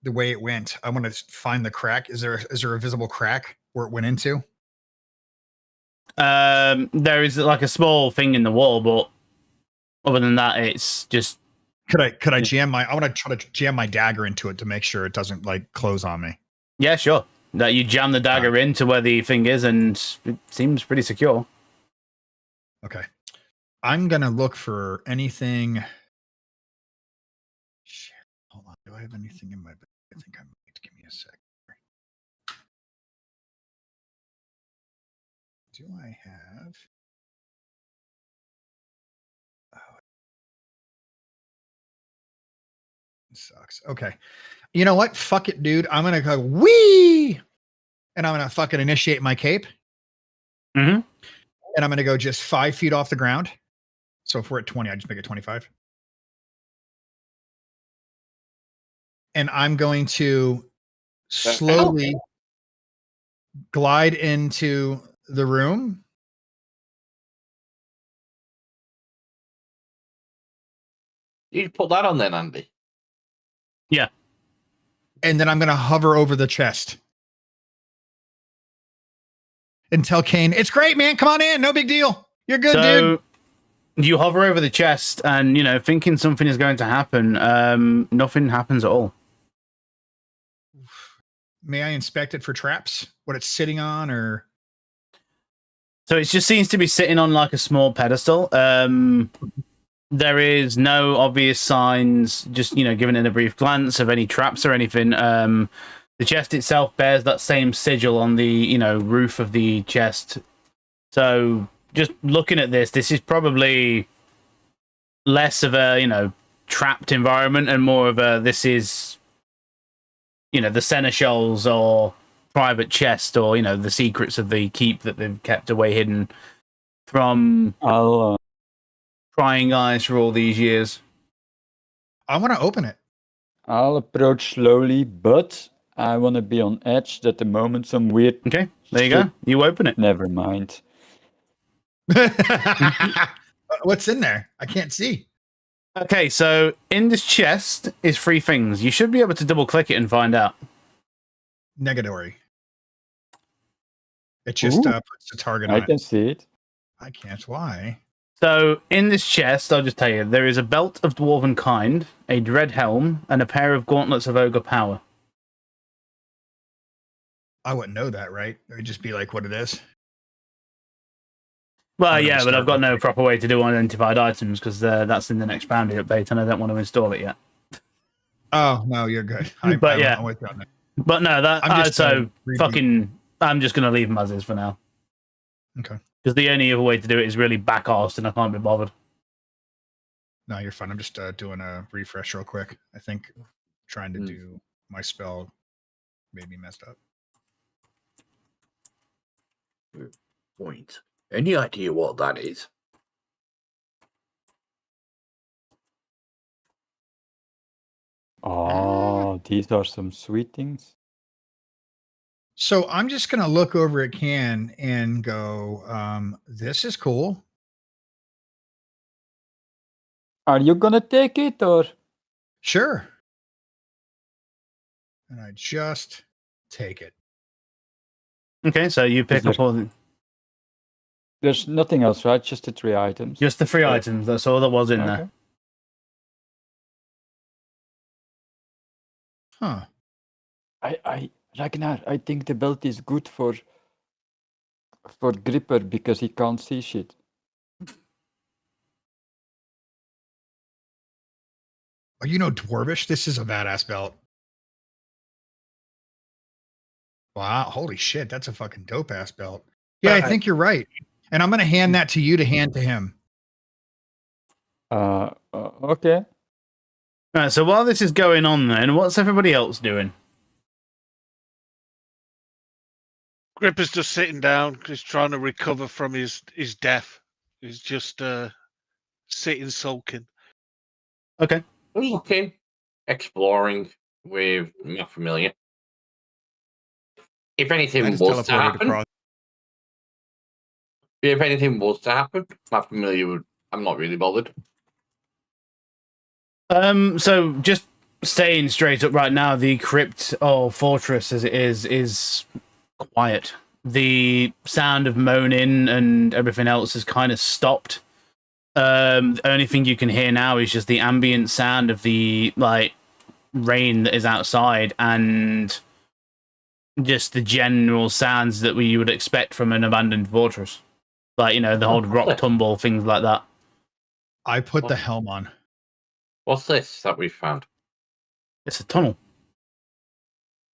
the way it went, I want to find the crack. Is there a visible crack where it went into? There is like a small thing in the wall, but other than that, it's just. Could I jam I want to try to jam my dagger into it to make sure it doesn't like close on me. Yeah, sure. That you jam the dagger into where the thing is, and it seems pretty secure. Okay. I'm going to look for anything. Shit. Hold on. Do I have anything in my bag? I think I might. Give me a sec. Do I have? Oh, it sucks. Okay. You know what? Fuck it, dude. I'm going to go wee, and I'm going to fucking initiate my cape. Mm-hmm. And I'm going to go just 5 feet off the ground. So if we're at 20, I just make it 25. And I'm going to slowly glide into the room. You put that on then, Andy. Yeah. And then I'm going to hover over the chest. And tell Kane, it's great, man. Come on in. No big deal. You're good, dude. You hover over the chest and, thinking something is going to happen. Nothing happens at all. May I inspect it for traps? What it's sitting on or? So it just seems to be sitting on like a small pedestal. There is no obvious signs, just, given it a brief glance, of any traps or anything. The chest itself bears that same sigil on the, roof of the chest. So just looking at this, this is probably less of a, trapped environment and more of a, this is, the seneschals or private chest or, the secrets of the keep that they've kept away hidden from I'll prying eyes for all these years. I want to open it. I'll approach slowly, but I want to be on edge at the moment. Some weird. Okay, there you go. You open it. Never mind. What's in there? I can't see. Okay, so in this chest is 3 things. You should be able to double click it and find out. Negatory. It just Ooh. puts the target I on it. can see it. I can't. Why? So in this chest, I'll just tell you, there is a belt of dwarven kind, a dread helm, and a pair of gauntlets of ogre power. I wouldn't know that, right? It would just be like what it is. Well, I'm gonna yeah, but start I've got no looking. proper way to do unidentified items because that's in the next Bounty update, and I don't want to install it yet. Oh no, you're good. But yeah. I'm with you on that. But no, that I'm just, I'm just gonna leave them as is for now. Okay. Because the only other way to do it is really back-arsed, and I can't be bothered. No, you're fine. I'm just doing a refresh real quick. I think trying to do my spell made me messed up. Point. Any idea what that is? Oh, these are some sweet things. So I'm just gonna look over at Can and go, this is cool. Are you gonna take it or? Sure. And I just take it. Okay, so you pick there- up all the, There's nothing else, right? Just the 3 items. just the 3 Yeah. items. That's all that was in there. Okay. Huh. Ragnar, I think the belt is good for Gripper because he can't see shit. Oh, you know Dwarvish? This is a badass belt. Wow, holy shit, that's a fucking dope ass belt. Yeah, I think you're right. And I'm gonna hand that to you to hand to him. Okay. Right, so while this is going on then, what's everybody else doing? Gripper's just sitting down, just trying to recover from his death. He's just sitting sulking. Okay. Looking, exploring with my familiar. If anything I was just to teleported happen, across. if anything was to happen, my familiar would. I'm not really bothered. So just staying straight up right now, the crypt or fortress as it is quiet. The sound of moaning and everything else has kind of stopped. The only thing you can hear now is just the ambient sound of the rain that is outside and just the general sounds that you would expect from an abandoned fortress. Like, the whole rock tumble, things like that. I put the helm on. What's this that we found? It's a tunnel.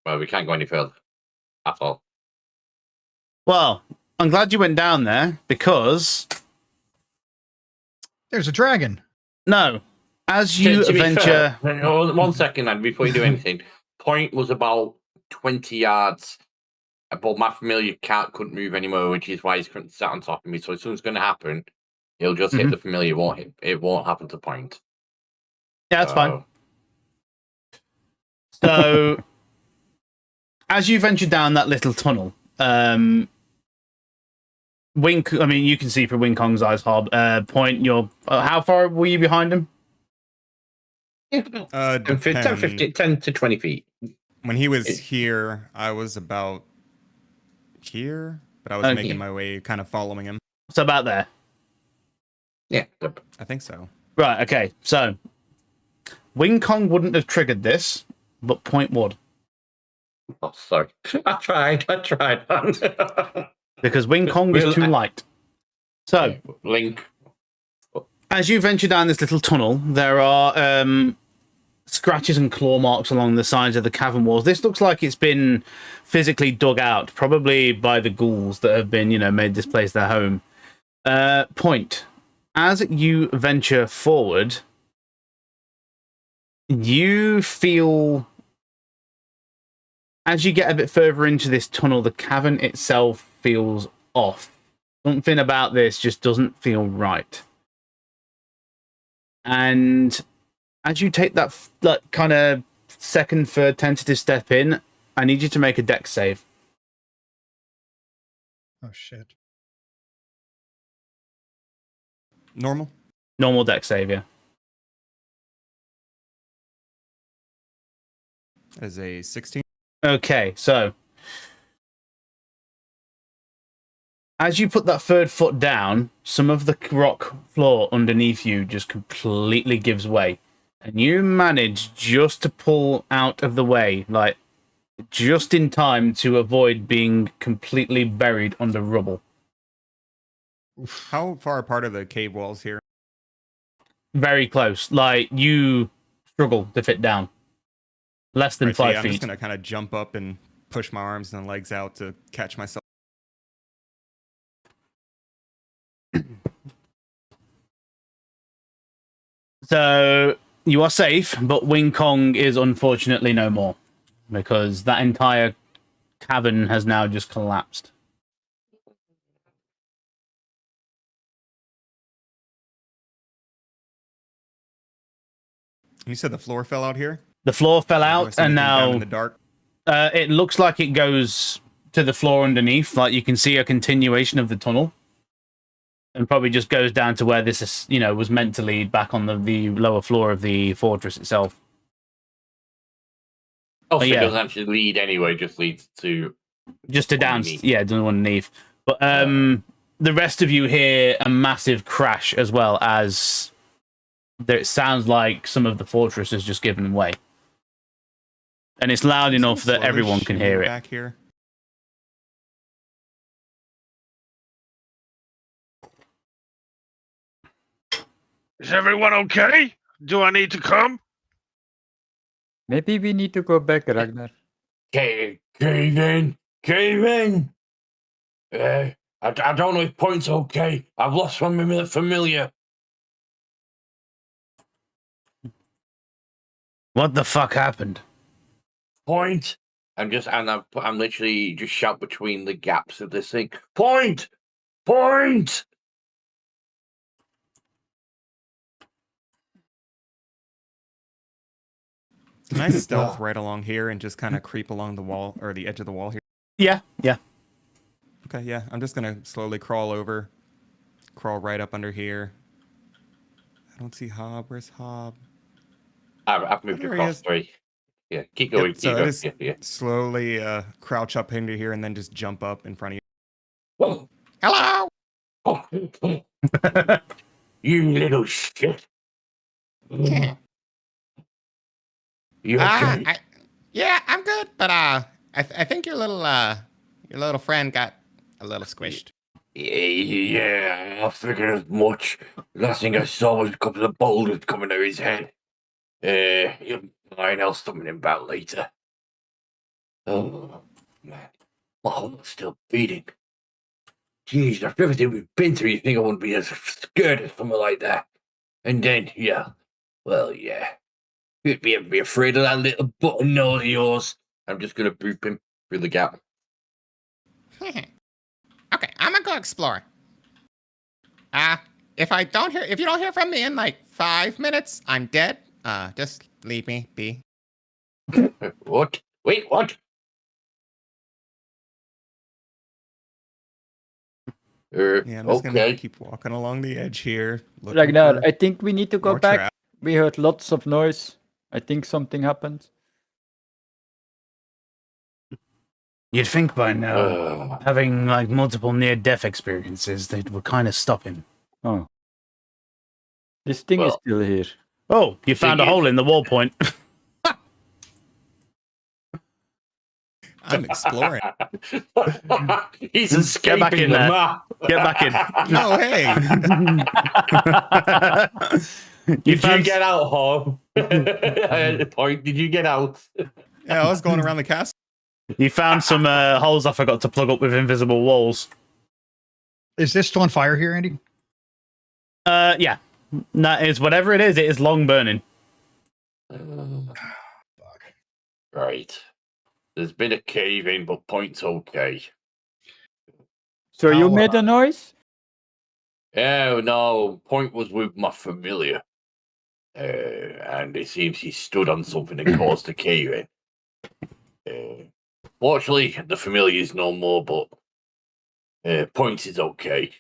Well, we can't go any further at all. Well, I'm glad you went down there because There's a dragon. no, as you To be venture, fair, hold on 1 second, man, before you do anything. Point was about 20 yards, but my familiar couldn't move anymore, which is why he's currently sat on top of me. So as soon as it's going to happen, he'll just hit the familiar. It won't happen to Point. yeah, that's fine. So, as you venture down that little tunnel, Wink. I mean, you can see through Wing Kong's eyes. Hob. Point. You're. How far were you behind him? 10 to 20 feet. When he was here, I was about here, but I was Okay. making my way, kind of following him. So about there. Yeah. I think so. Right. Okay. So, Wing Kong wouldn't have triggered this, but Point would. Oh, sorry. I tried. Because Wing Kong is too light. So, Link. as you venture down this little tunnel, there are scratches and claw marks along the sides of the cavern walls. This looks like it's been physically dug out, probably by the ghouls that have been, made this place their home. Point. As you venture forward, you feel, as you get a bit further into this tunnel, the cavern itself feels off. Something about this just doesn't feel right. And as you take that kind of second, third tentative step in, I need you to make a dex save. Oh shit. Normal. Normal dex save, yeah. As a 16. Okay, so as you put that third foot down, some of the rock floor underneath you just completely gives way. And you manage just to pull out of the way, like just in time to avoid being completely buried under rubble. How far apart are the cave walls here? Very close. Like, you struggle to fit down. Less than Right, so 5 yeah, I'm feet. just going to kind of jump up and push my arms and legs out to catch myself. So you are safe, but Wing Kong is unfortunately no more because that entire cavern has now just collapsed. You said the floor fell out here? The floor fell Do I out, see and anything down now in the dark? it looks like it goes to the floor underneath. Like, you can see a continuation of the tunnel, and probably just goes down to where this is, was meant to lead back on the lower floor of the fortress itself. Also, yeah. it doesn't actually lead anyway, just leads to Just to down, underneath. yeah, doesn't want to leave. But the rest of you hear a massive crash as well as it sounds like some of the fortress has just given way, and it's loud enough that Slowly everyone can shimmy hear it. back here. Is everyone okay? Do I need to come? Maybe we need to go back, Ragnar. Cave in! Cave in! I don't know if Point's okay. I've lost one of my familiar. What the fuck happened? Point! I'm literally just shout between the gaps of this thing. Point! Point! Can I stealth right along here and just kind of creep along the wall or the edge of the wall here? Yeah. Okay, yeah. I'm just going to slowly crawl right up under here. I don't see Hob. Where's Hob? I've moved There he across is. 3. Yeah, keep going. Yep, so I keep just going. Yeah. slowly crouch up into here and then just jump up in front of you. Whoa. Hello. Oh. You little shit. Yeah. You okay? Yeah, I'm good, but I think your little friend got a little squished. Yeah, I figured as much. Last thing I saw was a couple of boulders coming out of his head. He'll be fine. I'll summon him back later. Oh, man. My heart's still beating. Jeez, after everything we've been through, you think I wouldn't be as scared of something like that. And then, yeah. You'd be afraid of that little button nose of yours. I'm just going to boop him through the gap. Okay, I'm gonna go explore. If you don't hear from me in like 5 minutes, I'm dead. Just leave me be. What? Wait, what? Yeah, I'm just going Okay. to keep walking along the edge here. looking Ragnar, for I think we need to go more back. traps. We heard lots of noise. I think something happened. You'd think by now, having like multiple near-death experiences, they would kind of stop him. Oh. This thing is Well- still here. Oh, you found a hole in the wall point. I'm exploring. He's escaping back in the there. map. Get back in. No, hey. You Did you found get out, Hob? Point, did you get out? Yeah, I was going around the castle. some holes I forgot to plug up with invisible walls. Is this still on fire here, Andy? Yeah. That is whatever it is long burning. Fuck. Right. There's been a cave in, but Point's okay. So you How, made a noise? Oh no, Point was with my familiar. And it seems he stood on something and caused a cave in. Fortunately, the familiar is no more, but Point is okay.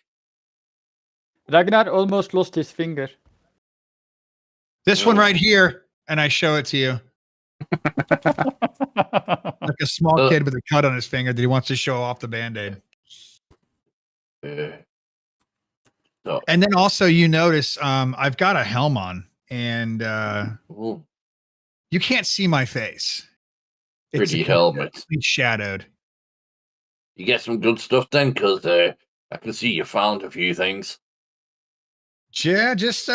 Ragnar almost lost his finger. this one right here, and I show it to you. Like a small kid with a cut on his finger that he wants to show off the Band-Aid. So, And then also you notice I've got a helm on, and you can't see my face. pretty helmet. completely shadowed. You get some good stuff then, because I can see you found a few things. Yeah, just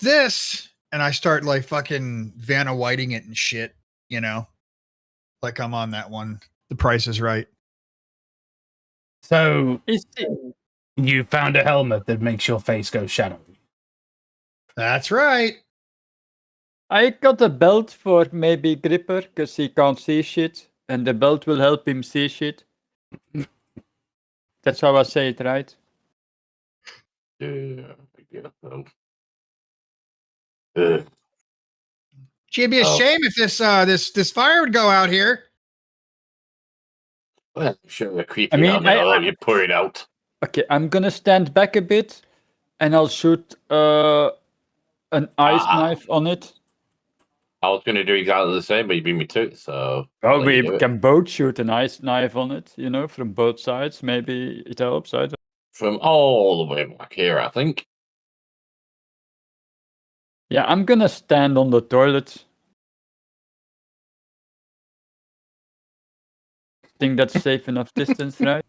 this. And I start like fucking Vanna Whiting it and shit, you know? Like I'm on that one. The Price is Right. So Is you found a helmet that makes your face go shadowy. That's right. I got a belt for maybe Gripper because he can't see shit, and the belt will help him see shit. That's how I say it, right? Yeah, I guess so. Gee, it'd be a shame if this fire would go out here. Well, sure, the creepy I mean, helmet, I'll let you pour it out. Okay, I'm gonna stand back a bit, and I'll shoot an ice knife on it. I was going to do exactly the same, but you beat me to it, so... Oh, I'll let you we do it. can both shoot an ice knife on it, you know, from both sides. Maybe it helps. I don't... From all the way back here, I think. Yeah, I'm gonna stand on the toilet. Think that's safe enough distance, right?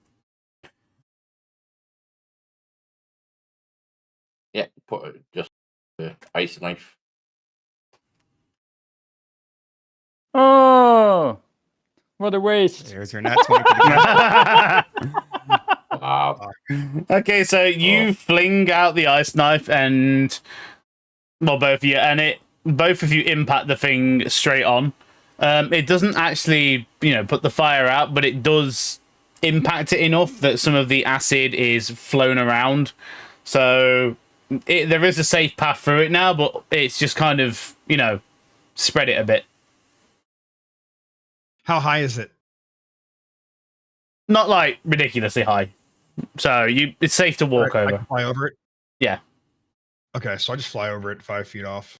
Yeah, put just the ice knife. Oh, what a waste! There's your nat 20 for the Wow. Okay, so you fling out the ice knife, and well, both of you impact the thing straight on. It doesn't actually, put the fire out, but it does impact it enough that some of the acid is flown around. So there is a safe path through it now, but it's just kind of, spread it a bit. How high is it? Not like ridiculously high. So it's safe to walk I over. can fly over it? Yeah. Okay, so I just fly over it 5 feet off.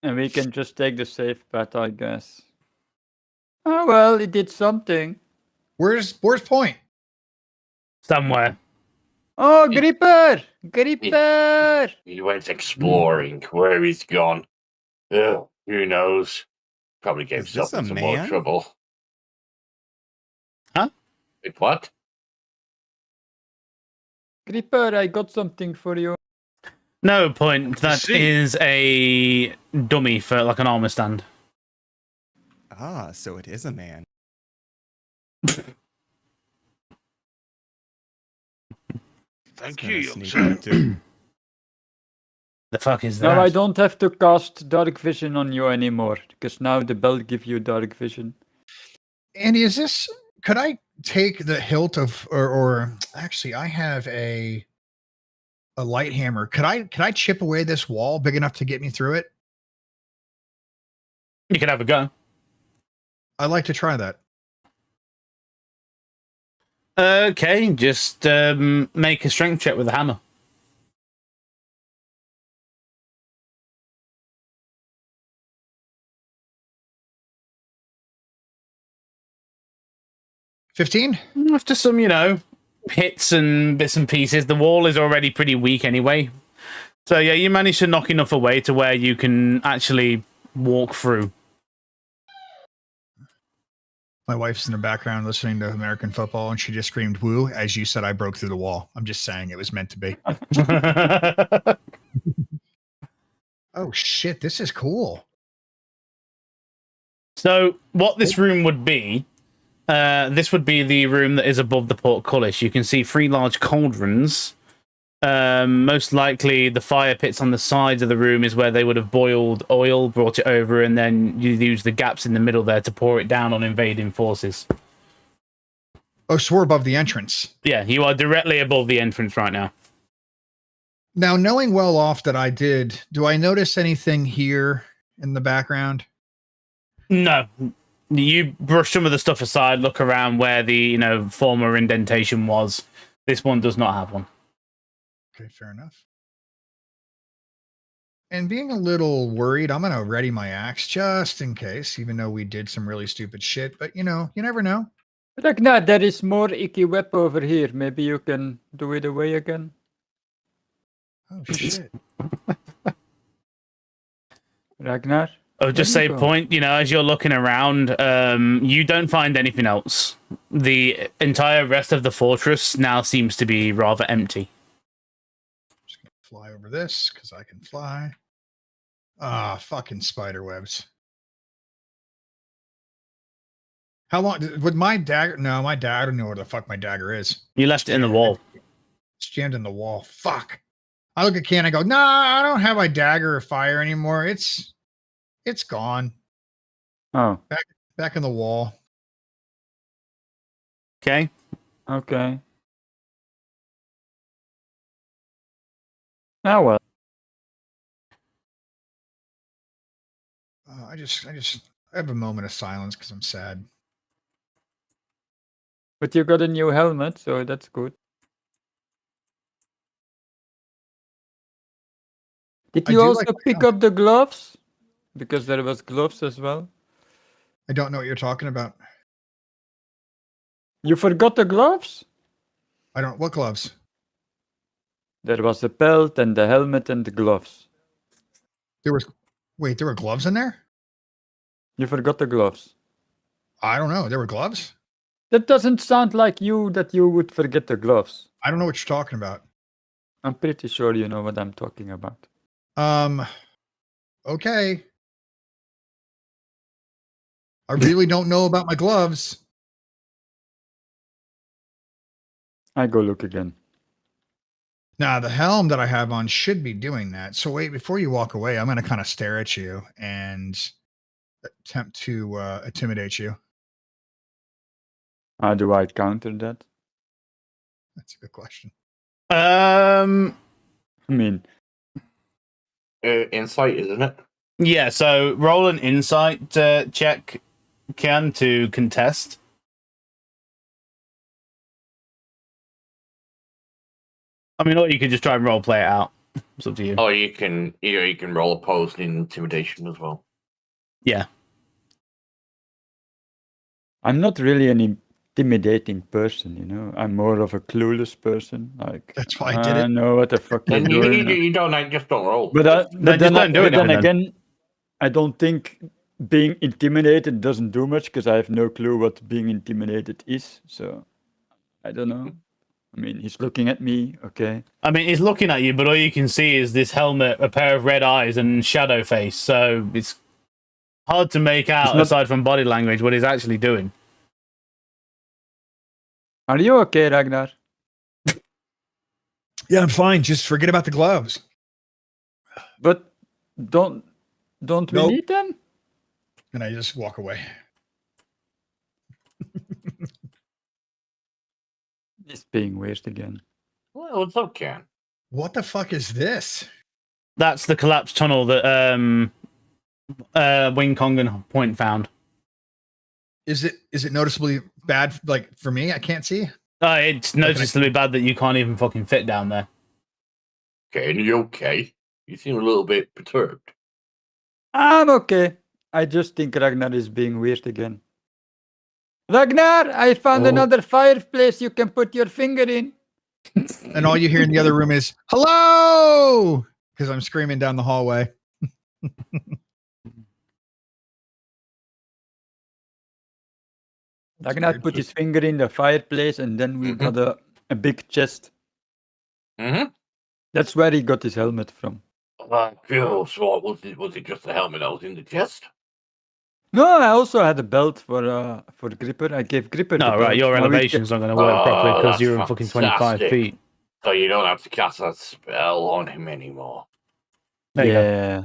And we can just take the safe path, I guess. Oh well, it did something. Where's Point? Somewhere. Oh, Gripper! Gripper! He went exploring. Where he's gone. Who knows? Probably gave Is this himself a some more man? trouble. Huh? Wait, what? Gripper, I got something for you. No, Point. That See. is a dummy for like an armor stand. Ah, so it is a man. Thank Gonna you, young sneak sir. up to- The fuck is that? Now I don't have to cast dark vision on you anymore, because now the belt gives you dark vision. Andy, could I take the hilt of or actually I have a light hammer. Could I chip away this wall big enough to get me through it? You can have a go. I'd like to try that. Okay, just make a strength check with a hammer. $15? After some, hits and bits and pieces, the wall is already pretty weak anyway. So yeah, you manage to knock enough away to where you can actually walk through. My wife's in the background listening to American football, and she just screamed "woo" as you said I broke through the wall. I'm just saying it was meant to be. Oh shit, this is cool. So what this room would be This would be the room that is above the portcullis. You can see 3 large cauldrons. Most likely, the fire pits on the sides of the room is where they would have boiled oil, brought it over, and then you use the gaps in the middle there to pour it down on invading forces. Oh, so we're above the entrance. Yeah, you are directly above the entrance right now. Now, knowing well off that I did, do I notice anything here in the background? No. You brush some of the stuff aside, look around where the former indentation was. This one does not have one. Okay, fair enough. And being a little worried, I'm going to ready my axe just in case, even though we did some really stupid shit. But, you never know. Ragnar, there is more icky web over here. Maybe you can do it away again. Oh, shit. Ragnar? I'll just say, point, as you're looking around, you don't find anything else. The entire rest of the fortress now seems to be rather empty. Just going to fly over this because I can fly. Ah, fucking spider webs. How long would my dagger? No, my dagger. I don't know where the fuck my dagger is. You left it in the wall. It's jammed in the wall. Fuck. I look at Ken. I go, nah, I don't have my dagger or fire anymore. It's gone. Oh. Back in the wall. Okay. Okay. Ah, well. I have a moment of silence because I'm sad. But you got a new helmet, so that's good. Did I you do also like my pick up the gloves? Because there was gloves as well. I don't know what you're talking about. You forgot the gloves? What gloves? There was the belt and the helmet and the gloves. There were gloves in there? You forgot the gloves. I don't know. There were gloves? That doesn't sound like you that you would forget the gloves. I don't know what you're talking about. I'm pretty sure you know what I'm talking about. Okay. I really don't know about my gloves. I go look again. Now, the helm that I have on should be doing that. So wait, before you walk away, I'm going to kind of stare at you and attempt to intimidate you. How do I counter that? That's a good question. I mean, insight, isn't it? Yeah, so roll an insight check, Ken, to contest. I mean, or you could just try and role play it out. It's up to you. Or you can roll opposed in intimidation as well. Yeah. I'm not really an intimidating person, I'm more of a clueless person. Like That's why I did it. know what the fuck you're And doing. you don't just don't roll. But then anything again, I don't think being intimidated doesn't do much because I have no clue what being intimidated is. So I don't know. I mean, he's looking at me. Okay. I mean, he's looking at you, but all you can see is this helmet, a pair of red eyes, and shadow face. So it's hard to make out, aside from body language, what he's actually doing. Are you okay, Ragnar? Yeah, I'm fine. Just forget about the gloves. But don't we need them? And I just walk away. He's being weird again. Well, it's okay. What the fuck is this? That's the collapsed tunnel that Wing Kong and Point found. Is it noticeably bad, like, for me? I can't see. It's noticeably bad that you can't even fucking fit down there. Okay, are you okay? You seem a little bit perturbed. I'm okay. I just think Ragnar is being weird again. Ragnar, I found another fireplace you can put your finger in. And all you hear in the other room is, hello! Because I'm screaming down the hallway. Ragnar put his finger in the fireplace and then we got a big chest. Mm-hmm. That's where he got his helmet from. So was it just the helmet that was in the chest? No, I also had a belt for Gripper. I gave Gripper the No, right. belt. Your Now he elevation's not going to work properly Oh, because that's you're in fucking 25 fantastic. feet. So you don't have to cast that spell on him anymore. There you go. Yeah.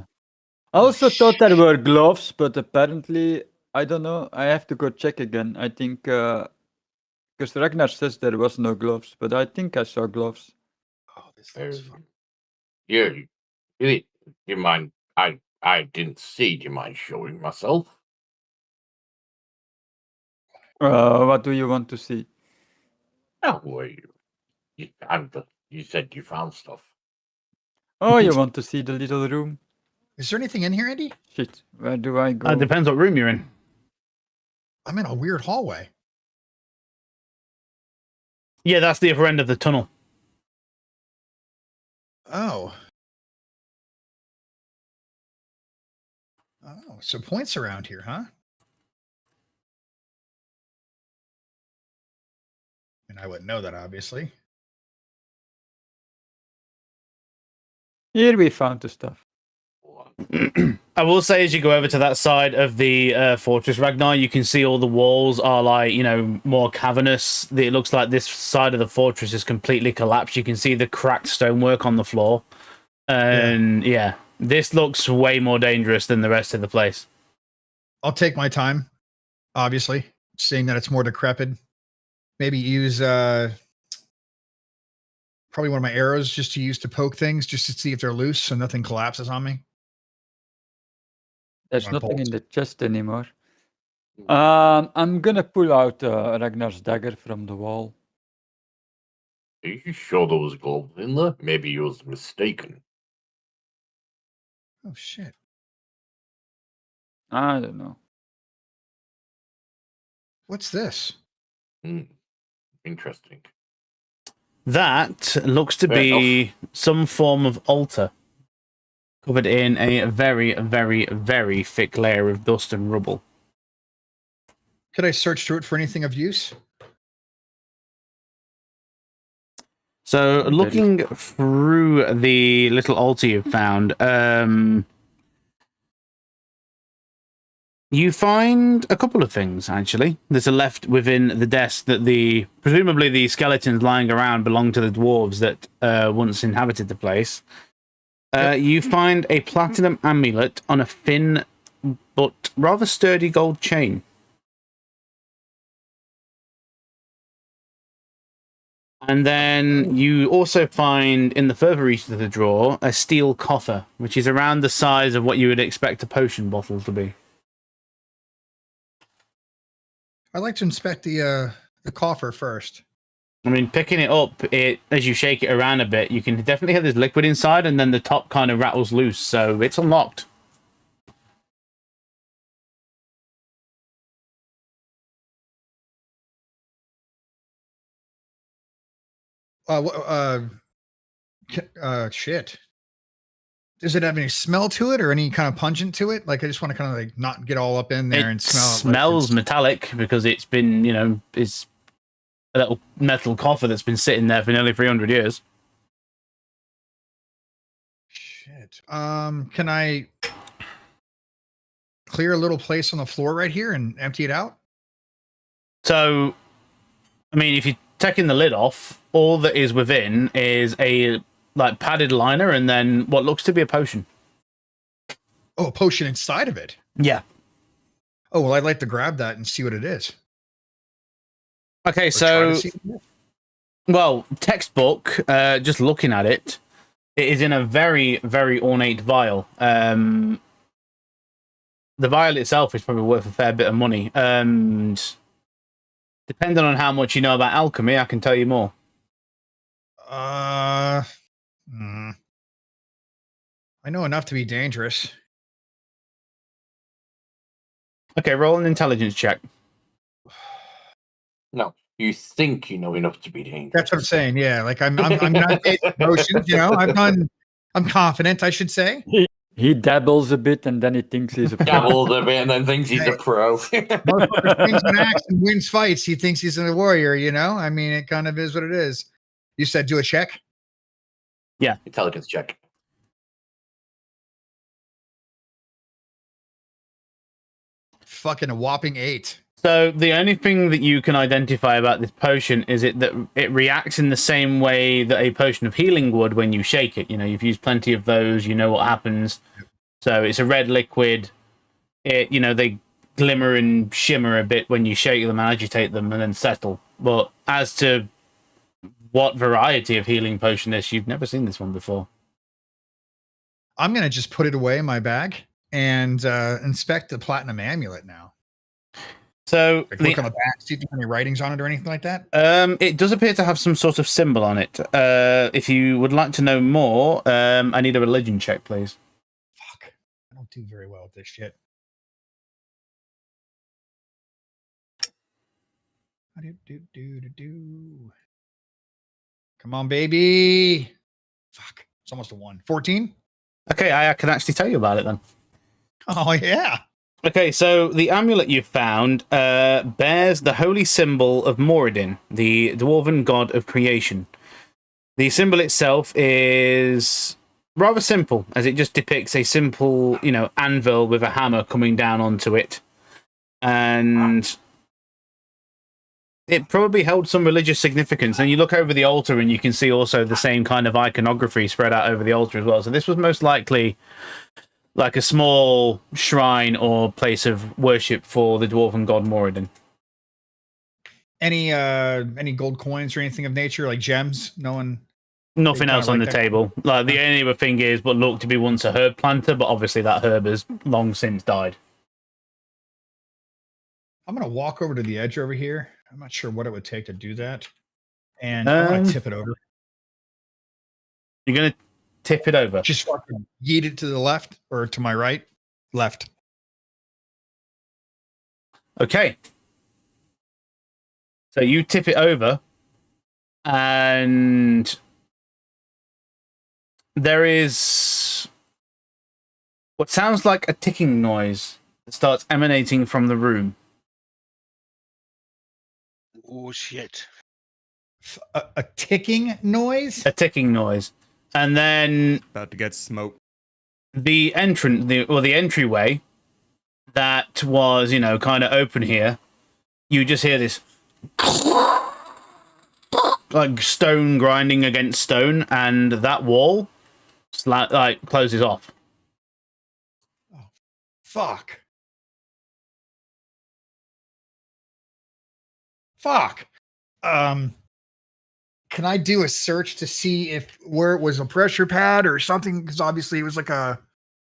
I also thought there were gloves, but apparently, I don't know. I have to go check again. I think because Ragnar says there was no gloves, but I think I saw gloves. Oh, this looks fun. You mind? I didn't see. Do you mind showing myself? What do you want to see? Oh, well, you said you found stuff. Oh, you want to see the little room? Is there anything in here, Andy? Shit, where do I go? It depends what room you're in. I'm in a weird hallway. Yeah, that's the upper end of the tunnel. Oh. Oh, so points around here, huh? And I wouldn't know that, obviously. Here we found the stuff. I will say, as you go over to that side of the fortress, Ragnar, you can see all the walls are like, more cavernous. It looks like this side of the fortress is completely collapsed. You can see the cracked stonework on the floor. And yeah, this looks way more dangerous than the rest of the place. I'll take my time, obviously, seeing that it's more decrepit. Maybe use probably one of my arrows just to use to poke things, just to see if they're loose so nothing collapses on me. There's My nothing in bolt. the chest anymore. I'm gonna pull out Ragnar's dagger from the wall. Are you sure there was gloves in there? Maybe you was mistaken. Oh shit! I don't know. What's this? Interesting. That looks to be some form of altar covered in a very, very, very thick layer of dust and rubble. Could I search through it for anything of use? So, looking through the little altar you've found, you find a couple of things, actually. There's a left within the desk that presumably the skeletons lying around belong to the dwarves that once inhabited the place. You find a platinum amulet on a thin but rather sturdy gold chain. And then you also find in the further reach of the drawer a steel coffer, which is around the size of what you would expect a potion bottle to be. I'd like to inspect the coffer first. I mean, picking it up, as you shake it around a bit, you can definitely have this liquid inside, and then the top kind of rattles loose, so it's unlocked. Shit. Does it have any smell to it or any kind of pungent to it? Like, I just want to kind of like not get all up in there and smell it. Smells metallic because it's been, it's a little metal coffer that's been sitting there for nearly 300 years. Shit. Can I clear a little place on the floor right here and empty it out? So, I mean, if you're taking the lid off, all that is within is a padded liner and then what looks to be a potion. Oh, a potion inside of it? Yeah. Oh, well, I'd like to grab that and see what it is. Okay, so, well, textbook, just looking at it, it is in a very, very ornate vial. The vial itself is probably worth a fair bit of money. And depending on how much you know about alchemy, I can tell you more. I know enough to be dangerous. Okay, roll an intelligence check. No, you think you know enough to be dangerous. That's what I'm saying. Yeah, like I'm not emotions. I'm confident. I should say. He dabbles a bit and then he thinks he's a pro. Dabbles a bit and then thinks he's a pro. Motherfucker swings an axe and wins fights. He thinks he's a warrior. I mean, it kind of is what it is. You said do a check. Yeah, intelligence check. fucking whopping 8. So the only thing that you can identify about this potion is that it reacts in the same way that a potion of healing would when you shake it. You know, you've used plenty of those. You know what happens. So it's a red liquid. They glimmer and shimmer a bit when you shake them and agitate them and then settle. But as to what variety of healing potion this, you've never seen this one before. I'm going to just put it away in my bag and inspect the platinum amulet now. So Look on the back, see if there's any writings on it or anything like that. It does appear to have some sort of symbol on it. If you would like to know more, I need a religion check, please. Fuck. I don't do very well with this shit. Come on, baby. Fuck. It's almost a 1. 14? Okay, I can actually tell you about it then. Oh, yeah. Okay, so the amulet you've found bears the holy symbol of Moradin, the dwarven god of creation. The symbol itself is rather simple, as it just depicts a simple, anvil with a hammer coming down onto it. And it probably held some religious significance. And you look over the altar and you can see also the same kind of iconography spread out over the altar as well. So this was most likely like a small shrine or place of worship for the dwarven god Moradin. Any gold coins or anything of nature, like gems? Nothing else on the table. Like the only other thing is what looked to be once a herb planter, but obviously that herb has long since died. I'm gonna walk over to the edge over here. I'm not sure what it would take to do that, and I'm gonna tip it over. You're gonna tip it over? Just fucking yeet it to the left or to my right? Left. Okay. So you tip it over, and there is what sounds like a ticking noise that starts emanating from the room. Oh, shit. A ticking noise? A ticking noise. And then About to get smoked. the entryway that was, kind of open here, you just hear this like stone grinding against stone, and that wall closes off. Oh, fuck. Can I do a search to see where it was a pressure pad or something? Because obviously it was like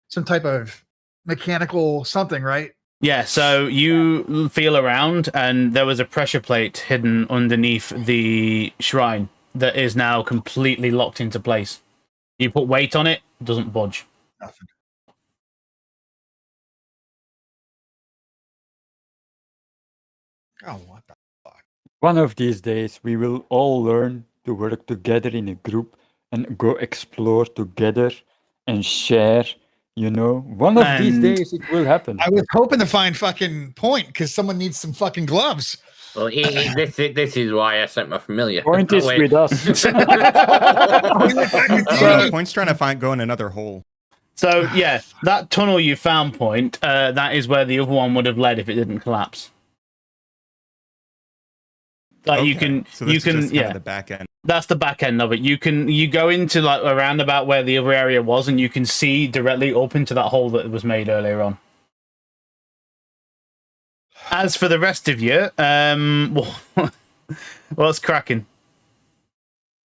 some type of mechanical something, right? Yeah, so you feel around, and there was a pressure plate hidden underneath the shrine that is now completely locked into place. You put weight on it, it doesn't budge. Nothing. Oh, what the fuck? One of these days, we will all learn to work together in a group and go explore together and share. One of these days it will happen. I was hoping to find fucking Point because someone needs some fucking gloves. Well, this is why I sent my familiar. Point is with us. Point's trying to go in another hole. So, yeah, that tunnel you found, Point, that is where the other one would have led if it didn't collapse. Like Okay. So this is just kind of the back end. That's the back end of it. You go into like a roundabout where the other area was, and you can see directly up into that hole that was made earlier on. As for the rest of you, what's cracking?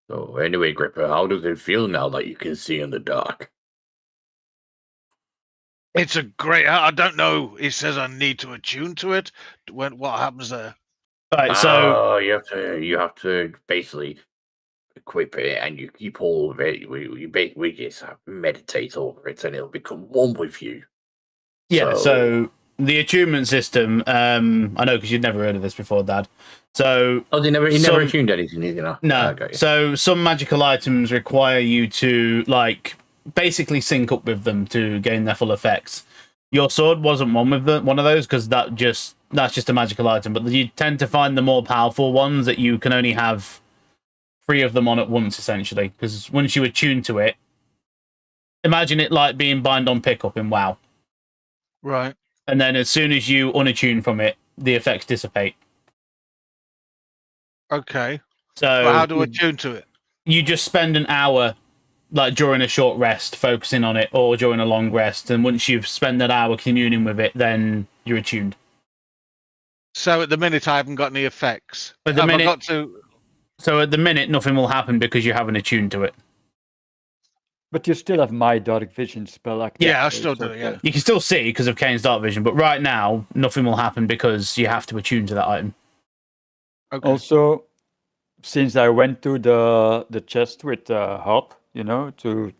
So anyway, Gripper, how does it feel now that you can see in the dark? It's a great. I don't know. It says I need to attune to it. What happens there? Right, so you have to basically equip it, and you keep all of it. We just meditate over it, and it'll become one with you. Yeah. So the attunement system. I know because you'd never heard of this before, Dad. So he never attuned anything, No. Okay. So some magical items require you to basically sync up with them to gain their full effects. Your sword wasn't one of those because that's just a magical item. But you tend to find the more powerful ones that you can only have 3 of them on at once, essentially. Because once you attune to it, imagine it like being bind on pickup in WoW. Right. And then as soon as you unattune from it, the effects dissipate. Okay. So But how do I tune to it? you just spend an hour, like during a short rest, focusing on it, or during a long rest. And once you've spent that hour communing with it, then you're attuned. So at the minute, I haven't got any effects. At the Have I minute, got to? so at the minute, nothing will happen because you haven't attuned to it. But you still have my dark vision spell active. Yeah, I so still it's do. okay. Yeah. You can still see because of Kane's dark vision, but right now, nothing will happen because you have to attune to that item. Okay. Also, since I went to the chest with Hop, you know, to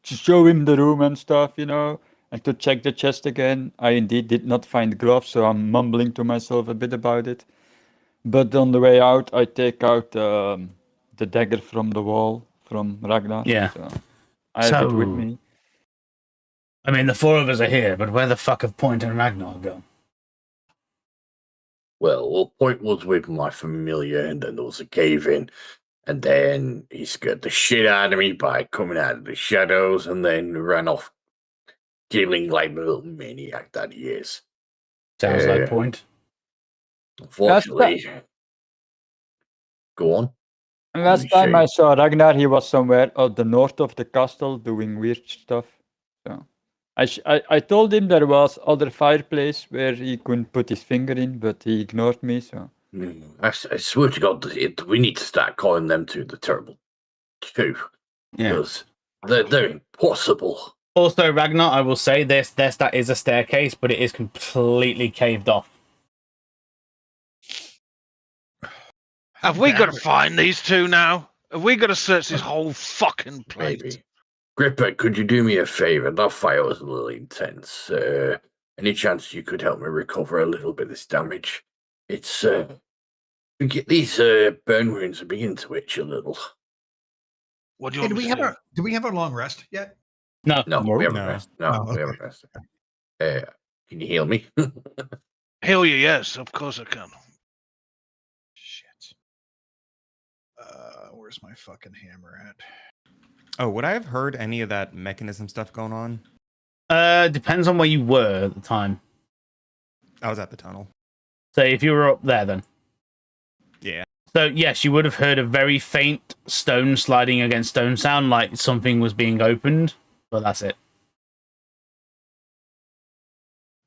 show him the room and stuff, you know, and to check the chest again, I indeed did not find gloves, so I'm mumbling to myself a bit about it. But on the way out, I take out the dagger from the wall from Ragnar. Yeah. So I have it with So- me. I mean, the four of us are here, but where the fuck have Point and Ragnar gone? Well, Point was with my familiar, and then there was a cave in, and then he scared the shit out of me by coming out of the shadows, and then ran off, killing like the little maniac that he is. Sounds like Point. Unfortunately, go on. Last time I saw Ragnar, he was somewhere at the north of the castle doing weird stuff. So I told him there was other fireplace where he couldn't put his finger in, but he ignored me. So I swear to God, we need to start calling them two the Terrible Two. Yeah. Because they're impossible. Also, Ragnar, I will say this: that is a staircase, but it is completely caved off. Have we got to find these two now? Have we got to search this whole fucking place? Maybe. Gripper, could you do me a favor? That fire was a little intense. Any chance you could help me recover a little bit of this damage? It's these burn wounds are beginning to itch a little. What do you Hey, want me to do? do we have a long rest yet? No, No, we haven't No. rested. No, Oh, we haven't rested. Can you heal me? Heal you? Yes, of course I can. Shit. Where's my fucking hammer at? Oh, would I have heard any of that mechanism stuff going on? Depends on where you were at the time. I was at the tunnel. So if you were up there, then. Yeah. So yes, you would have heard a very faint stone sliding against stone sound, like something was being opened, but that's it.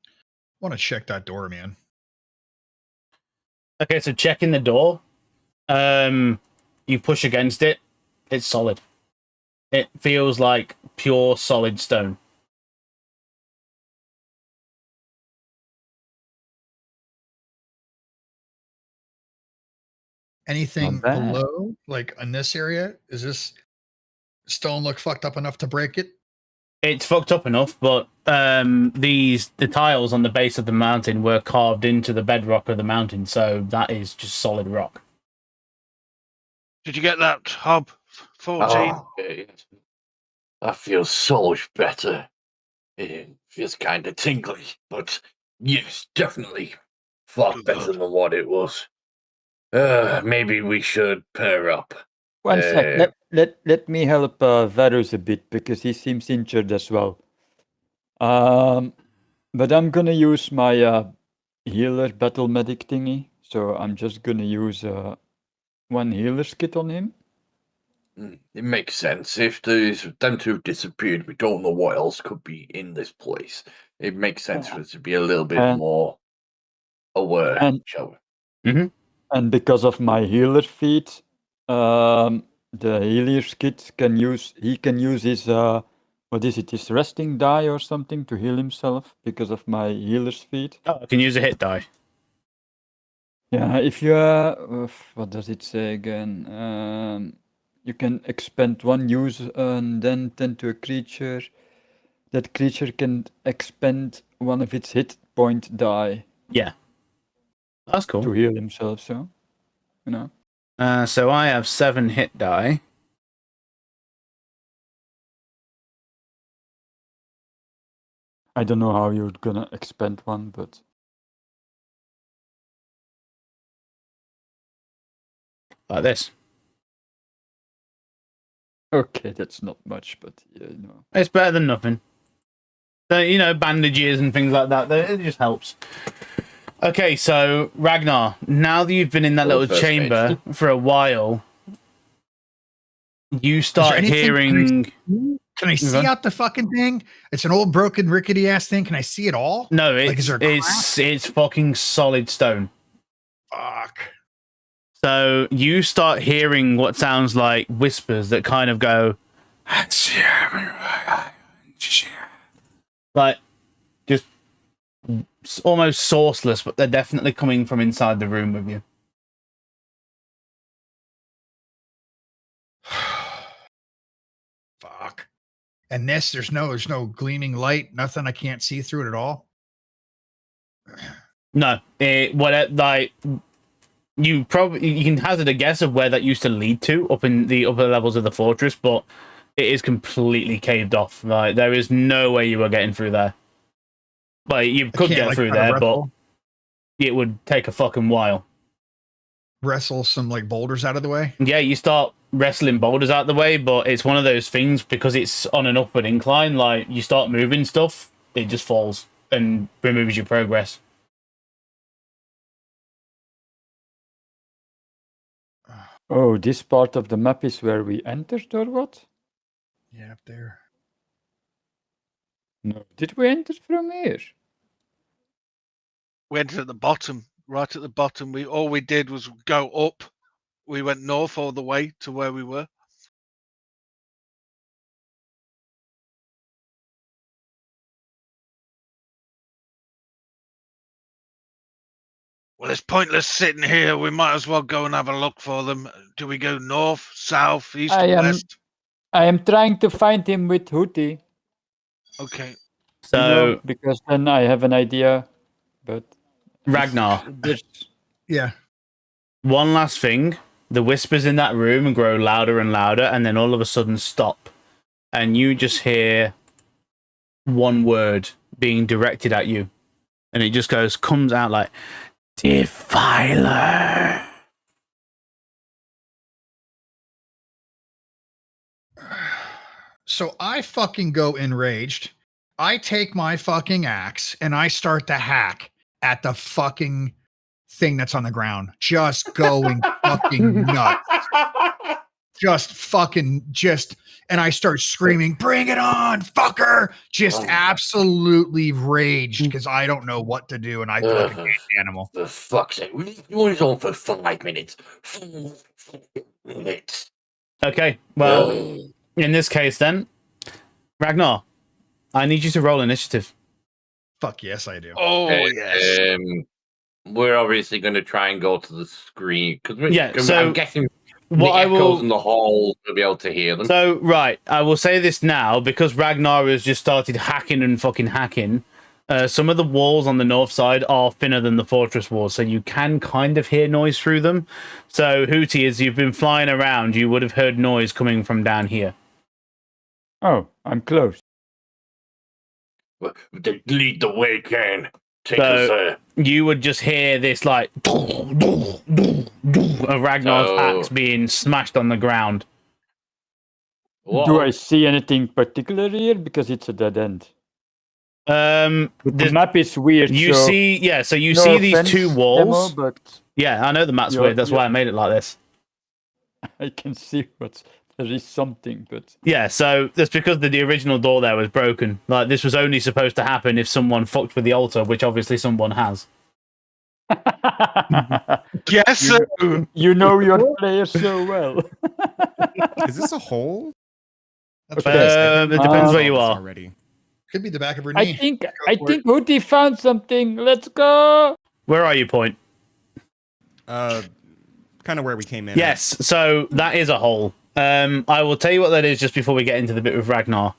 I want to check that door, man. Okay, so checking the door. You push against it. It's solid. It feels like pure solid stone. Anything Not bad. below, like in this area? Is this stone look fucked up enough to break it? It's fucked up enough, but the tiles on the base of the mountain were carved into the bedrock of the mountain, so that is just solid rock. Did you get that, Hub? 14? Oh, that feels so much better. It feels kind of tingly, but yes, definitely far Good better God. than what it was. Maybe we should pair up. one sec, let me help Varus a bit because he seems injured as well. But I'm gonna use my healer battle medic thingy, so I'm just gonna use one healer's kit on him. It makes sense. If them two have disappeared, we don't know what else could be in this place. It makes sense for us to be a little bit And- more aware, and- shall we? And because of my healer feat, the healer's kit can use his what is it, his resting die or something to heal himself because of my healer's feat. Oh, I can use a hit die. Yeah, if you what does it say again? You can expend one use and then tend to a creature. That creature can expend one of its hit point die Yeah. That's to cool. heal himself. So, you know. So I have 7 hit die. I don't know how you're gonna expend one, but Like this. okay, that's not much, but yeah, you know. It's better than nothing. Bandages and things like that. It just helps. Okay, so Ragnar, now that you've been in that Well, little first chamber for a while, you start anything- hearing. Can I see out the fucking thing? It's an old broken rickety ass thing. Can I see it all? No, Like, is there a crack? it's fucking solid stone. Fuck. So you start hearing what sounds like whispers that kind of go, like, just almost sourceless, but they're definitely coming from inside the room with you. Fuck. And there's no gleaming light, nothing. I can't see through it at all. No, you can hazard a guess of where that used to lead to up in the upper levels of the fortress, but it is completely caved off. Like, there is no way you were getting through there. Like, you could get through there, but it would take a fucking while. Wrestle some like boulders out of the way. Yeah, you start wrestling boulders out the way, but it's one of those things because it's on an upward incline. Like, you start moving stuff, it just falls and removes your progress. Oh, this part of the map is where we entered, or what? Yeah, up there. No, did we enter from here? We entered at the bottom, right at the bottom. All we did was go up. We went north all the way to where we were. Well, it's pointless sitting here. We might as well go and have a look for them. Do we go north, south, east, or west? I am trying to find him with Hootie. Okay. So, because then I have an idea. But Ragnar, yeah. One last thing. The whispers in that room grow louder and louder, and then all of a sudden stop. And you just hear one word being directed at you. And it just comes out like, Defiler. So I fucking go enraged. I take my fucking axe and I start to hack at the fucking thing that's on the ground. Just going fucking nuts. And I start screaming, bring it on, fucker. Just absolutely raged because I don't know what to do and I feel like a caged animal. For fuck's sake, we've been on for 5 minutes. 5 minutes. Okay, well, in this case then, Ragnar, I need you to roll initiative. Fuck yes, I do. Oh, yes. We're obviously going to try and go to the screen because so I'm guessing what the I echoes will in the halls will be able to hear them. So right, I will say this now because Ragnar has just started hacking and fucking hacking. Some of the walls on the north side are thinner than the fortress walls, so you can kind of hear noise through them. So Hootie, as you've been flying around, you would have heard noise coming from down here. Oh, I'm close. Lead the way, Ken. Take us there. You would just hear this like of Ragnar's axe being smashed on the ground. Do I see anything particular here? Because it's a dead end. The map is weird. You so see, yeah. So you no see these offense, two walls. Demo, but yeah, I know the map's weird. That's why I made it like this. I can see there is something, but yeah. So that's because the original door there was broken. Like this was only supposed to happen if someone fucked with the altar, which obviously someone has. Yes, you know your players so well. Is this a hole? That's it depends where you are. Already. Could be the back of her knee. I think Hootie found something. Let's go. Where are you, Point? Kind of where we came in. Yes. So that is a hole. I will tell you what that is just before we get into the bit with Ragnar.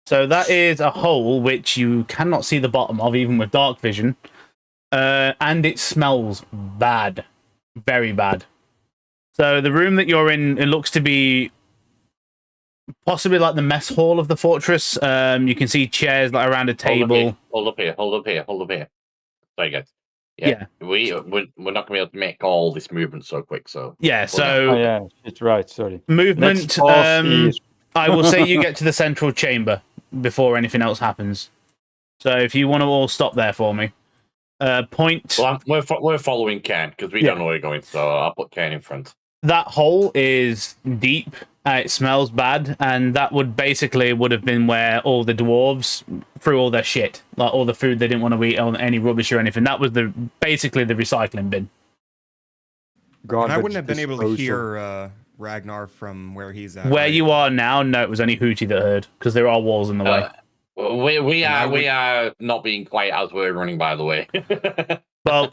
So that is a hole which you cannot see the bottom of, even with dark vision. And it smells bad. Very bad. So the room that you're in, it looks to be possibly like the mess hall of the fortress. You can see chairs like around a table. Hold up here. Sorry, guys. Yeah. We're not gonna be able to make all this movement so quick. So yeah. So yeah, it's right. Sorry. Movement. I will say you get to the central chamber before anything else happens. So if you want to all stop there for me. Point. Well, we're following Ken because we don't know where we're going, so I'll put Ken in front. That hole is deep. It smells bad, and that would have been where all the dwarves threw all their shit, like all the food they didn't want to eat, or any rubbish or anything. That was basically the recycling bin. And I wouldn't have been able to hear Ragnar from where he's at. Where right? you are now, no, it was only Hootie that heard because there are walls in the way. We are not being quiet as we're running, by the way. Well,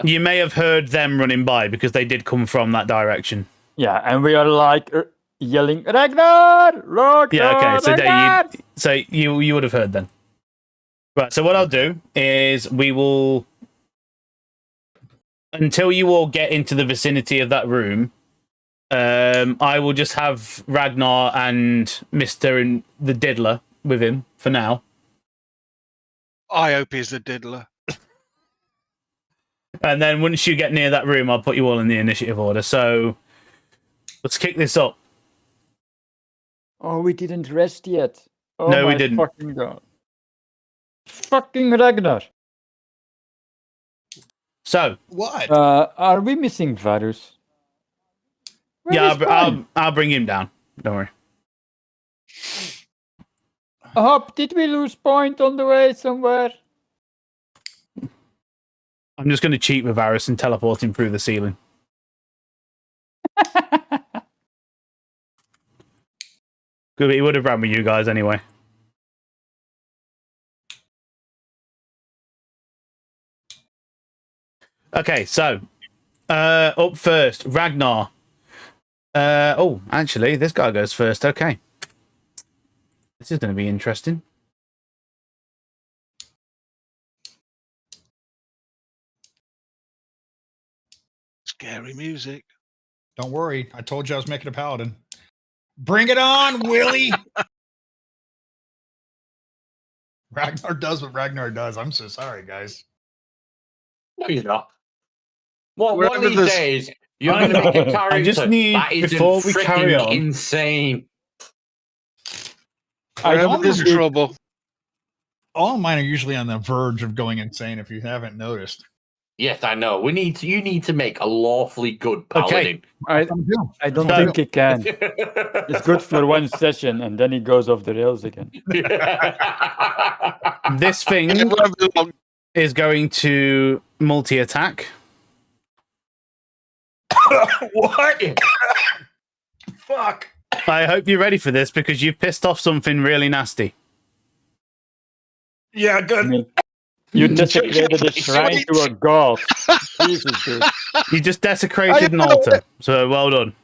you may have heard them running by because they did come from that direction. Yeah, and we are like yelling, Ragnar! Ragnar! Yeah, okay, Ragnar! so you would have heard then. Right, so what I'll do is we will, until you all get into the vicinity of that room, I will just have Ragnar and Mr. and the Diddler with him for now. I hope he's a diddler. And then once you get near that room, I'll put you all in the initiative order. So let's kick this up. Oh, we didn't rest yet. Oh, No, we my didn't. Fucking God. Fucking Ragnar. So what? Are we missing Varus? I'll bring him down. Don't worry. Did we lose point on the way somewhere? I'm just going to cheat with Varus and teleport him through the ceiling. Good, he would have ran with you guys anyway. Okay, so up first, Ragnar. Actually, this guy goes first. Okay, this is going to be interesting. Scary music. Don't worry. I told you I was making a paladin. Bring it on, Willie. Ragnar does what Ragnar does. I'm so sorry, guys. No, you're not. One of these days, you're going to make a character I just need, that is before we carry on, insane. Wherever there's trouble. All mine are usually on the verge of going insane, if you haven't noticed. Yes, I know. You need to make a lawfully good paladin. I don't think he can. It's good for one session, and then he goes off the rails again. This thing is going to multi-attack. What? Fuck. I hope you're ready for this because you've pissed off something really nasty. Yeah, good. I mean, you desecrated a shrine to a god. Jesus, dude. You just desecrated an altar. So well done.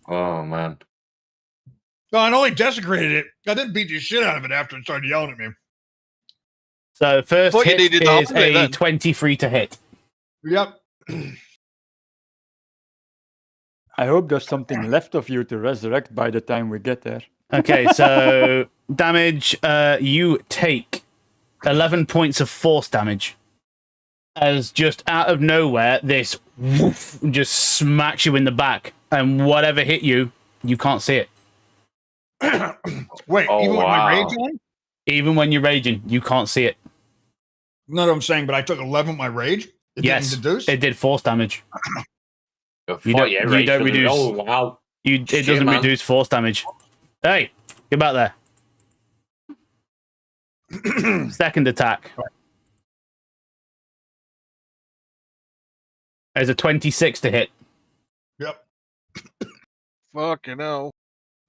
Oh, man. No, I only desecrated it. I didn't beat the shit out of it after it started yelling at me. So first Thought you hit needed the is opposite a then. 23 to hit. Yep. I hope there's something left of you to resurrect by the time we get there. Okay, so damage, you take 11 points of force damage. As just out of nowhere, this woof just smacks you in the back. And whatever hit you, you can't see it. Wait, Oh, even with my wow. rage on? Even when you're raging, you can't see it. Not what I'm saying, but I took 11 with my rage. It Yes, didn't deduce? it did force damage. You don't reduce. Oh, wow. It Shit, doesn't man. reduce force damage. Hey, get back there. Second attack. There's a 26 to hit. Yep. Fucking hell.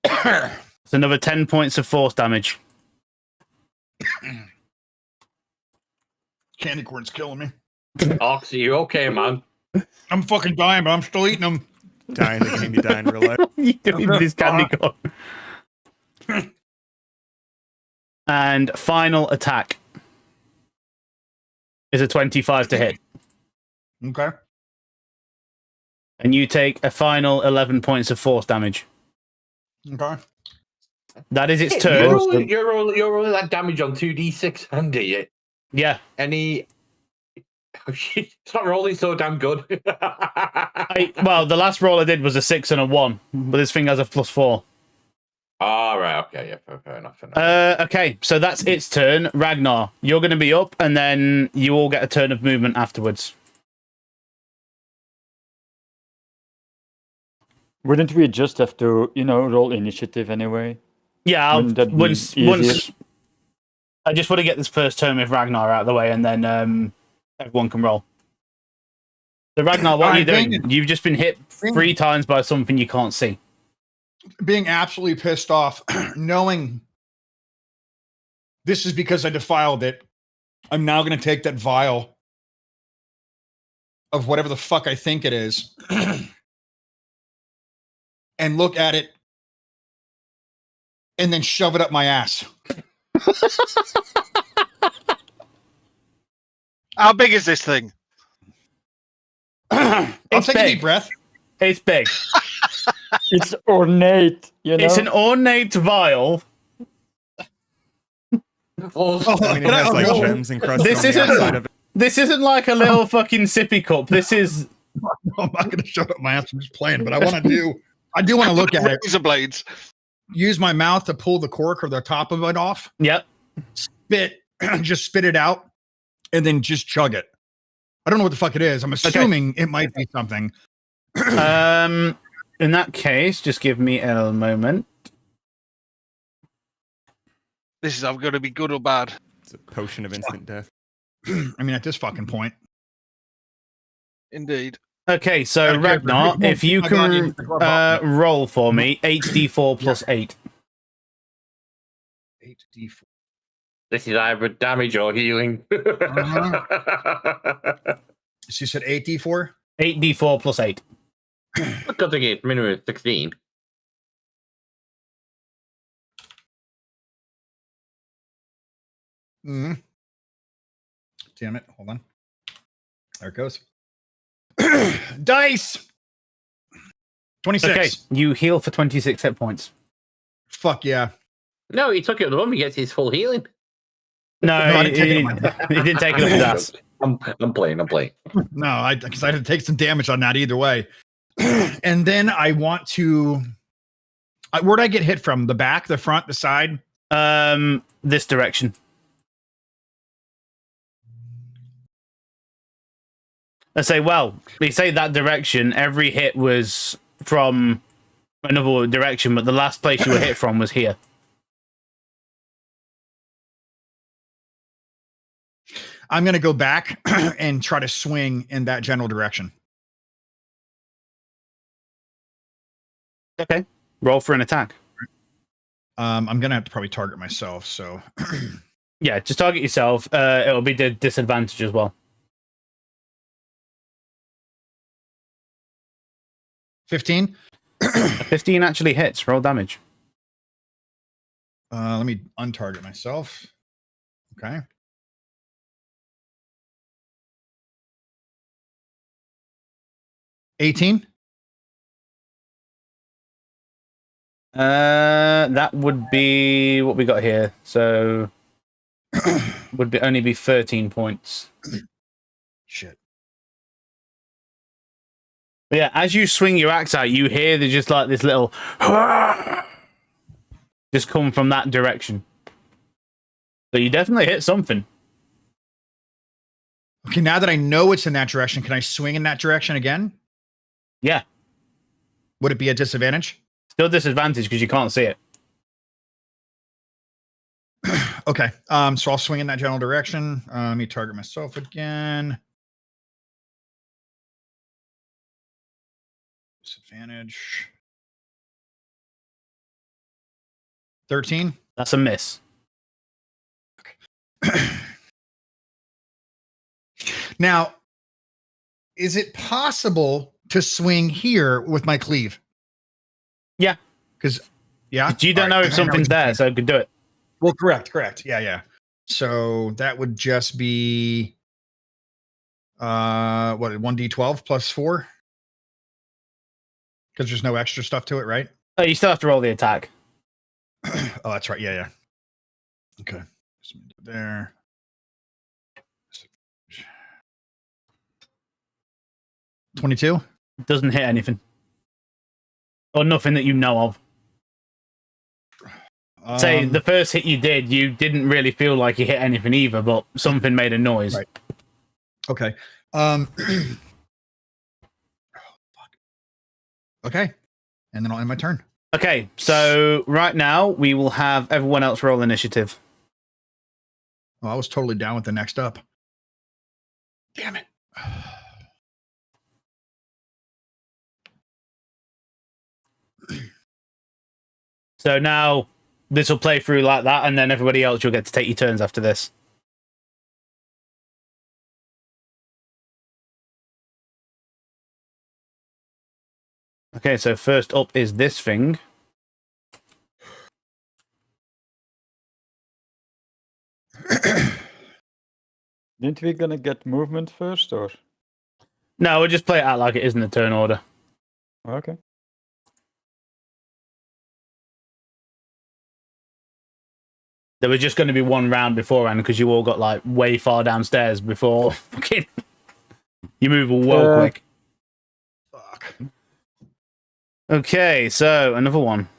It's another 10 points of force damage. Candy corn's killing me. Oxy, you okay, man? I'm fucking dying, but I'm still eating them. Dying the game, you die in real life. You doing this candy corn. And final attack is a 25 to hit. Okay. And you take a final 11 points of force damage. Okay. That is its Hey, turn. You're rolling that damage on 2d6, Andy. Yeah. Any... It's not rolling so damn good. Well, the last roll I did was a 6 and a 1, but this thing has a +4. All right. Okay. Yeah. Fair enough. Fair enough. Okay, so that's its turn. Ragnar, you're going to be up, and then you all get a turn of movement afterwards. Wouldn't we just have to, roll initiative anyway? Yeah, Wouldn't that be once easier? I just want to get this first turn with Ragnar out of the way, and then everyone can roll. So Ragnar, what are you doing? You've just been hit 3 times by something you can't see. Being absolutely pissed off, knowing this is because I defiled it. I'm now going to take that vial of whatever the fuck I think it is and look at it and then shove it up my ass. How big is this thing? I'll take a deep breath. It's big. It's ornate, It's an ornate vial. I mean, it has like gems encrusted on the outside of it. This isn't like a little fucking sippy cup. This is. I'm not going to shove up my ass. I'm just playing, but I want to do. I do want to look at it. Razor blades. Use my mouth to pull the cork or the top of it off. Yep. Just spit it out, and then just chug it. I don't know what the fuck it is. I'm assuming it might be something. In that case, just give me a moment. This is either going to be good or bad. It's a potion of instant death. I mean, at this fucking point. Indeed. Okay, so Ragnar, if you can roll for me, 8d4 plus 8. 8d4. This is either damage or healing. She said 8d4? 8d4 plus 8. Good thing it's minimum 16. Mm. Damn it. Hold on. There it goes. Dice! 26. Okay, you heal for 26 hit points. Fuck yeah. No, he took it at the moment. He gets his full healing. No, he didn't take it up his ass. I'm playing. No, because I had to take some damage on that either way. And then I want to. Where'd I get hit from? The back, the front, the side? This direction. I say, well, they say that direction. Every hit was from another direction, but the last place you were hit from was here. I'm going to go back and try to swing in that general direction. Okay. Roll for an attack. I'm going to have to probably target myself, so. Yeah, just target yourself. It'll be the disadvantage as well. 15? 15 actually hits. Roll damage. Let me untarget myself. Okay. $18? That would be what we got here. So would only be 13 points. Shit. But yeah, as you swing your axe out, you hear there's just like this little just come from that direction. So you definitely hit something. Okay, now that I know it's in that direction, can I swing in that direction again? Yeah. Would it be a disadvantage? Still disadvantage because you can't see it. Okay. So I'll swing in that general direction. Let me target myself again. Disadvantage. 13. That's a miss. Now, is it possible to swing here with my cleave? Yeah. Because, yeah. You don't know if something's there, so you could do it. Well, correct. Yeah. So that would just be, 1d12 plus 4? Because there's no extra stuff to it, right? Oh, you still have to roll the attack. Oh, that's right. Yeah. Okay. There. 22? Doesn't hit anything. Or nothing that you know of. Say the first hit you didn't really feel like you hit anything either, but something made a noise. Right. Okay. Okay. And then I'll end my turn. Okay, so right now we will have everyone else roll initiative. Well, I was totally down with the next up. Damn it. So now this will play through like that, and then everybody else, you'll get to take your turns after this. Okay, so first up is this thing. Didn't we gonna get movement first, or? No, we'll just play it out like it is in the turn order. Okay. There was just going to be one round beforehand because you all got like way far downstairs before fucking you move well quick. Fuck. Okay, so another one.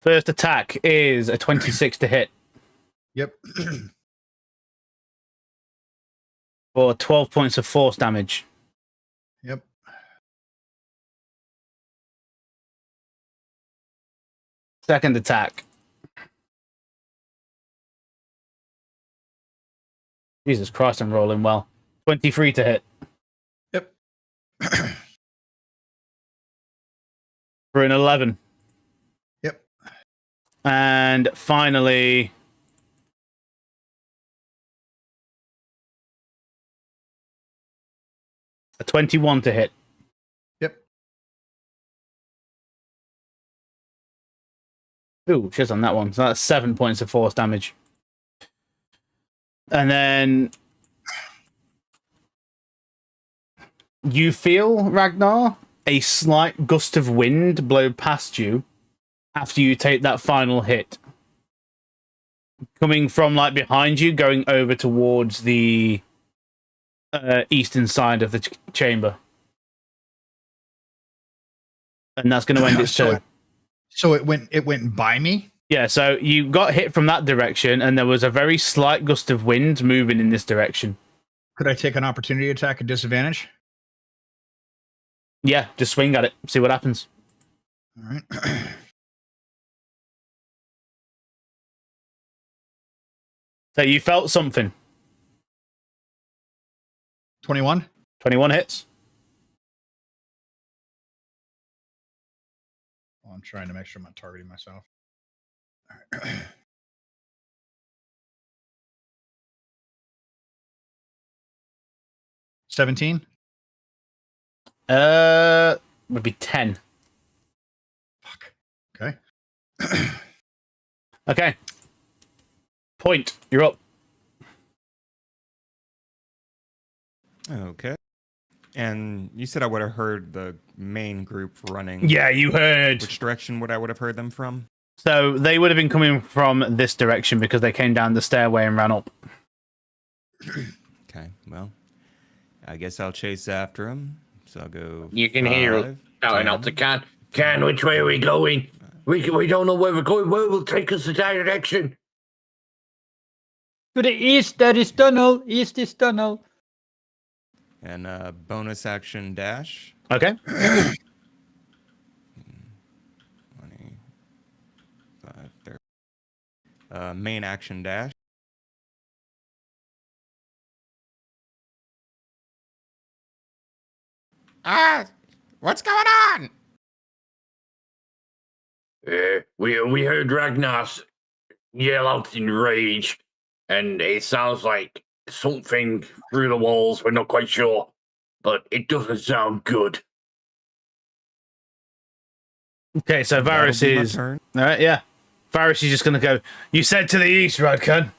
First attack is a 26 to hit Yep. for 12 points of force damage. Yep. Second attack. Jesus Christ, I'm rolling well. 23 to hit. Yep. For an 11. Yep. And finally, a 21 to hit. Yep. Ooh, shit on that one. So that's 7 points of force damage. And then you feel, Ragnar, a slight gust of wind blow past you after you take that final hit. Coming from like behind you, going over towards the eastern side of the chamber. And that's going to end its turn. So it went by me? Yeah, so you got hit from that direction, and there was a very slight gust of wind moving in this direction. Could I take an opportunity attack at disadvantage? Yeah, just swing at it, see what happens. All right. So you felt something. 21? 21 hits. Well, I'm trying to make sure I'm not targeting myself. All right. 17? Would be 10. Fuck. Okay. Okay. Point, you're up. Okay. And you said I would have heard the main group running. Yeah, you heard. Which direction would I have heard them from? So they would have been coming from this direction because they came down the stairway and ran up. Okay, well, I guess I'll chase after him. So I'll go. You can hear 5, shouting 10. out to Can. Can, which way are we going? We don't know where we're going. Where will take us the direction? To the east, there is tunnel. East is tunnel. And bonus action dash. Okay. 20, 5, 30. Main action dash. What's going on? We heard Ragnar's yell out in rage, and it sounds like something through the walls. We're not quite sure, but it doesn't sound good. Okay, so Varys That'll be my is... turn. All right, yeah. Varys is just going to go, you said to the east, Radkan.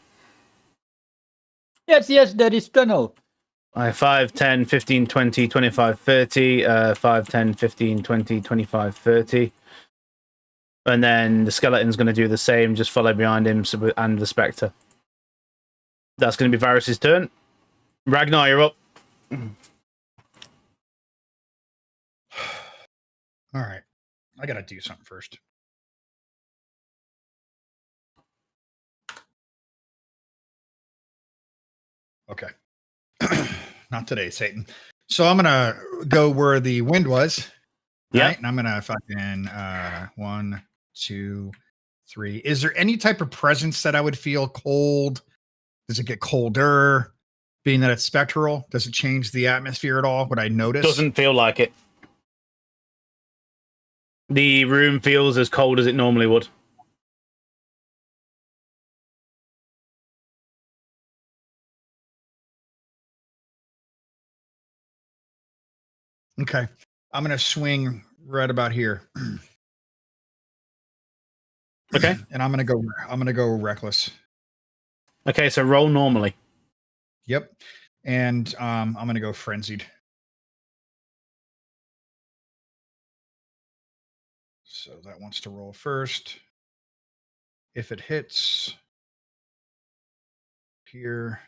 Yes, there is tunnel. 5, 10, 15, 20, 25, 30. 5, 10, 15, 20, 25, 30. And then the skeleton's going to do the same, just follow behind him, and the spectre. That's going to be Varus's turn. Ragnar, you're up. All right. I got to do something first. Okay. Not today, Satan. So I'm going to go where the wind was. Yeah. Right? And I'm going to fucking 1, 2, 3. Is there any type of presence that I would feel cold? Does it get colder? Being that it's spectral, does it change the atmosphere at all? Would I notice? Doesn't feel like it. The room feels as cold as it normally would. Okay. I'm going to swing right about here. Okay. And I'm going to go reckless. Okay, so roll normally. Yep. And I'm going to go frenzied. So that wants to roll first. If it hits here.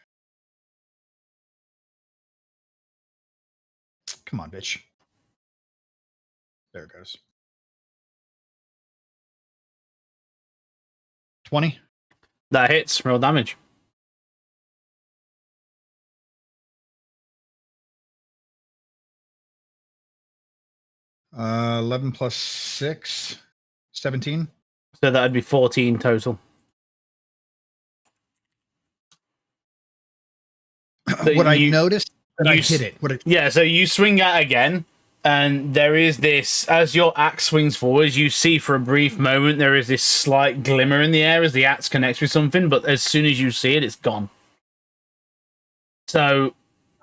Come on, bitch. There it goes. 20. That hits. Roll damage. Uh, 11 plus 6. 17. So that'd be 14 total. What I noticed that I hit it. Yeah, so you swing out again, and there is this, as your axe swings forwards, you see for a brief moment there is this slight glimmer in the air as the axe connects with something, but as soon as you see it, it's gone. So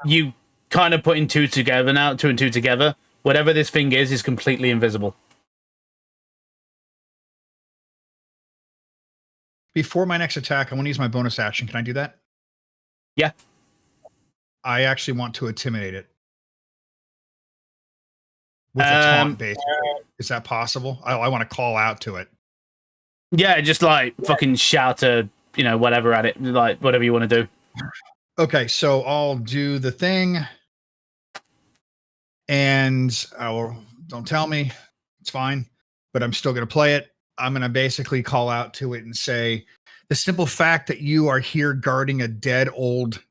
you kind of putting two together now, 2 and 2 together. Whatever this thing is completely invisible. Before my next attack, I want to use my bonus action. Can I do that? Yeah. I actually want to intimidate it. With a taunt base. Is that possible? I want to call out to it. Yeah, just like fucking shout whatever at it, like whatever you want to do. Okay, so I'll do the thing. And don't tell me. It's fine. But I'm still going to play it. I'm going to basically call out to it and say, the simple fact that you are here guarding a dead old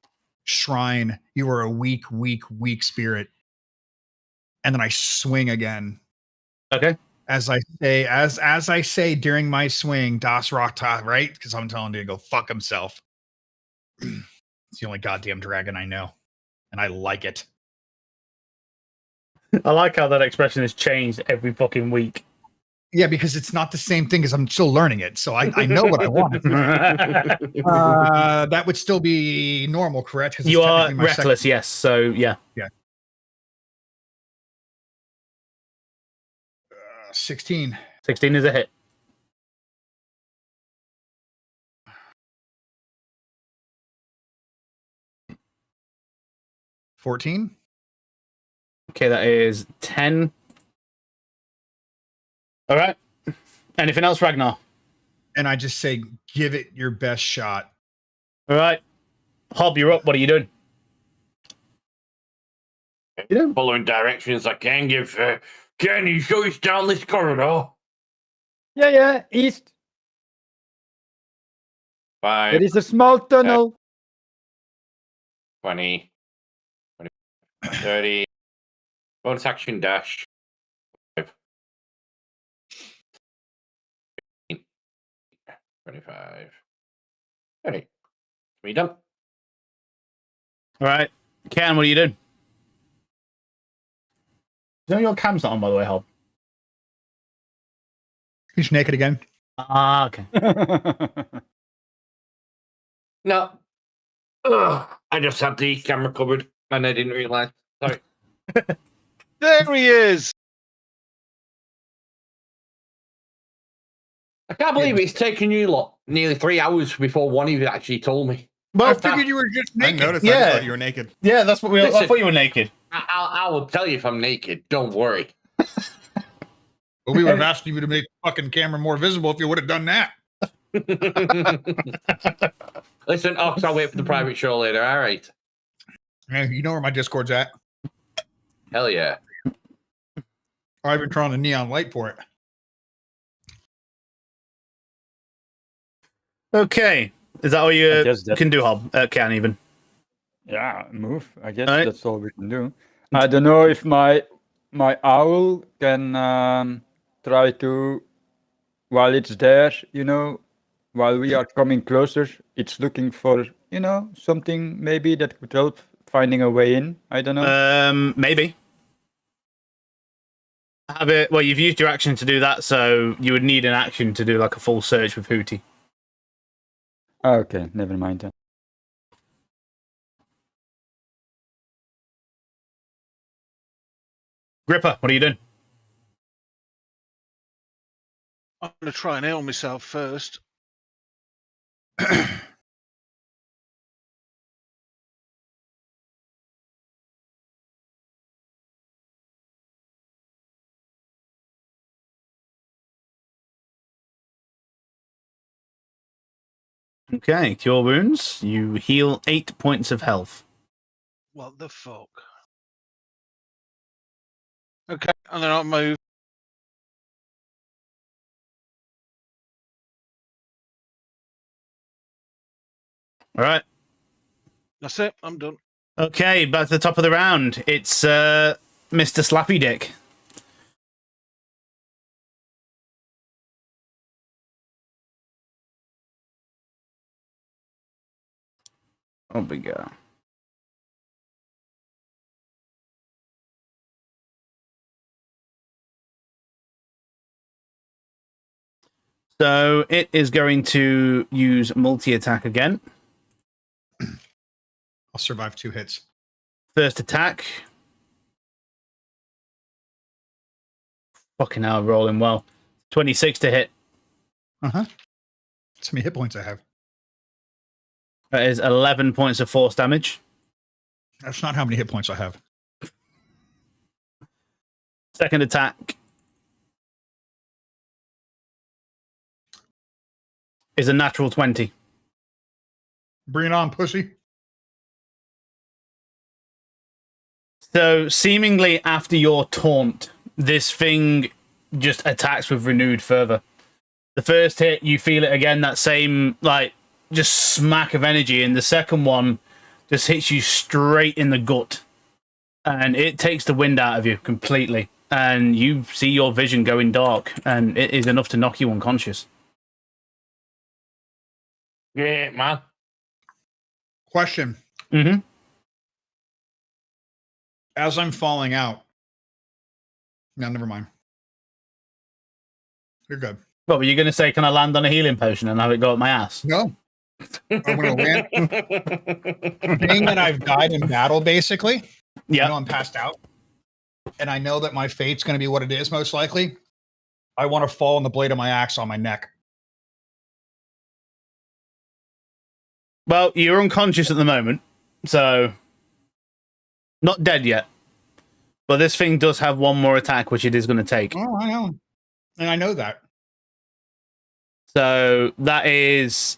shrine, you are a weak, weak, weak spirit. And then I swing again. Okay. As I say during my swing, Das Rakta, right? Because I'm telling you to go fuck himself. It's the only goddamn dragon I know. And I like it. I like how that expression has changed every fucking week. Yeah, because it's not the same thing as I'm still learning it. So I know what I want. That would still be normal, correct? You are reckless, yes. So, yeah. Yeah. 16. 16 is a hit. $14. Okay, that is 10. All right. Anything else, Ragnar? And I just say, give it your best shot. All right. Hob, you're up. What are you doing? Following directions I can give. Can you show us down this corridor? Yeah, east. 5, There is a small tunnel. 20, 30. Bonus action dash. 5, 25. 30. We done. All right. Cam, what are you doing? You know your cam's not on, by the way, Hob. He's naked again. Ah, okay. No. Ugh, I just had the camera covered and I didn't realise. Sorry. There he is. I can't believe it's taken you lot nearly 3 hours before one of you actually told me. Well, I figured you were just I naked. noticed. I just thought you were naked. Yeah, that's what we. I Listen. thought you were naked. I will tell you if I'm naked. Don't worry. But we would have asked you to make the fucking camera more visible if you would have done that. Listen, Ox, I'll wait for the private show later. All right. Man, you know where my Discord's at. Hell yeah. I've been trying a neon light for it. Okay. Is that all I you guess that, can do, Hob? Can't even. yeah, move. I guess Alright. that's all we can do. I don't know if my owl can try to, while it's there, while we are coming closer, it's looking for, something maybe that could help finding a way in. I don't know. Maybe. Have it. Well, you've used your action to do that, so you would need an action to do like a full search with Hootie. Okay, never mind then. Gripper, what are you doing? I'm going to try and heal myself first. Okay, cure wounds. You heal 8 points of health. What the fuck? Okay, and then I'll move. All right. That's it. I'm done. Okay, back to the top of the round. It's Mr. Slappy Dick. Oh, we go. So it is going to use multi-attack again. I'll survive 2 hits. First attack. Fucking hell, rolling well. 26 to hit. Uh-huh. That's how many hit points I have. That is 11 points of force damage. That's not how many hit points I have. Second attack is a natural 20. Bring it on, pussy. So, seemingly after your taunt, this thing just attacks with renewed fervor. The first hit, you feel it again, that same, like, just smack of energy, and the second one just hits you straight in the gut. And it takes the wind out of you completely. And you see your vision going dark, and it is enough to knock you unconscious. Yeah, man. Question. Mm-hmm. As I'm falling out. No, never mind. You're good. What were you going to say? Can I land on a healing potion and have it go up my ass? No. I'm going to land. Being that I've died in battle, basically. Yeah. I know I'm passed out. And I know that my fate's going to be what it is, most likely. I want to fall on the blade of my axe on my neck. Well, you're unconscious at the moment, so not dead yet. But this thing does have one more attack, which it is going to take. Oh, I know. And I know that. So that is...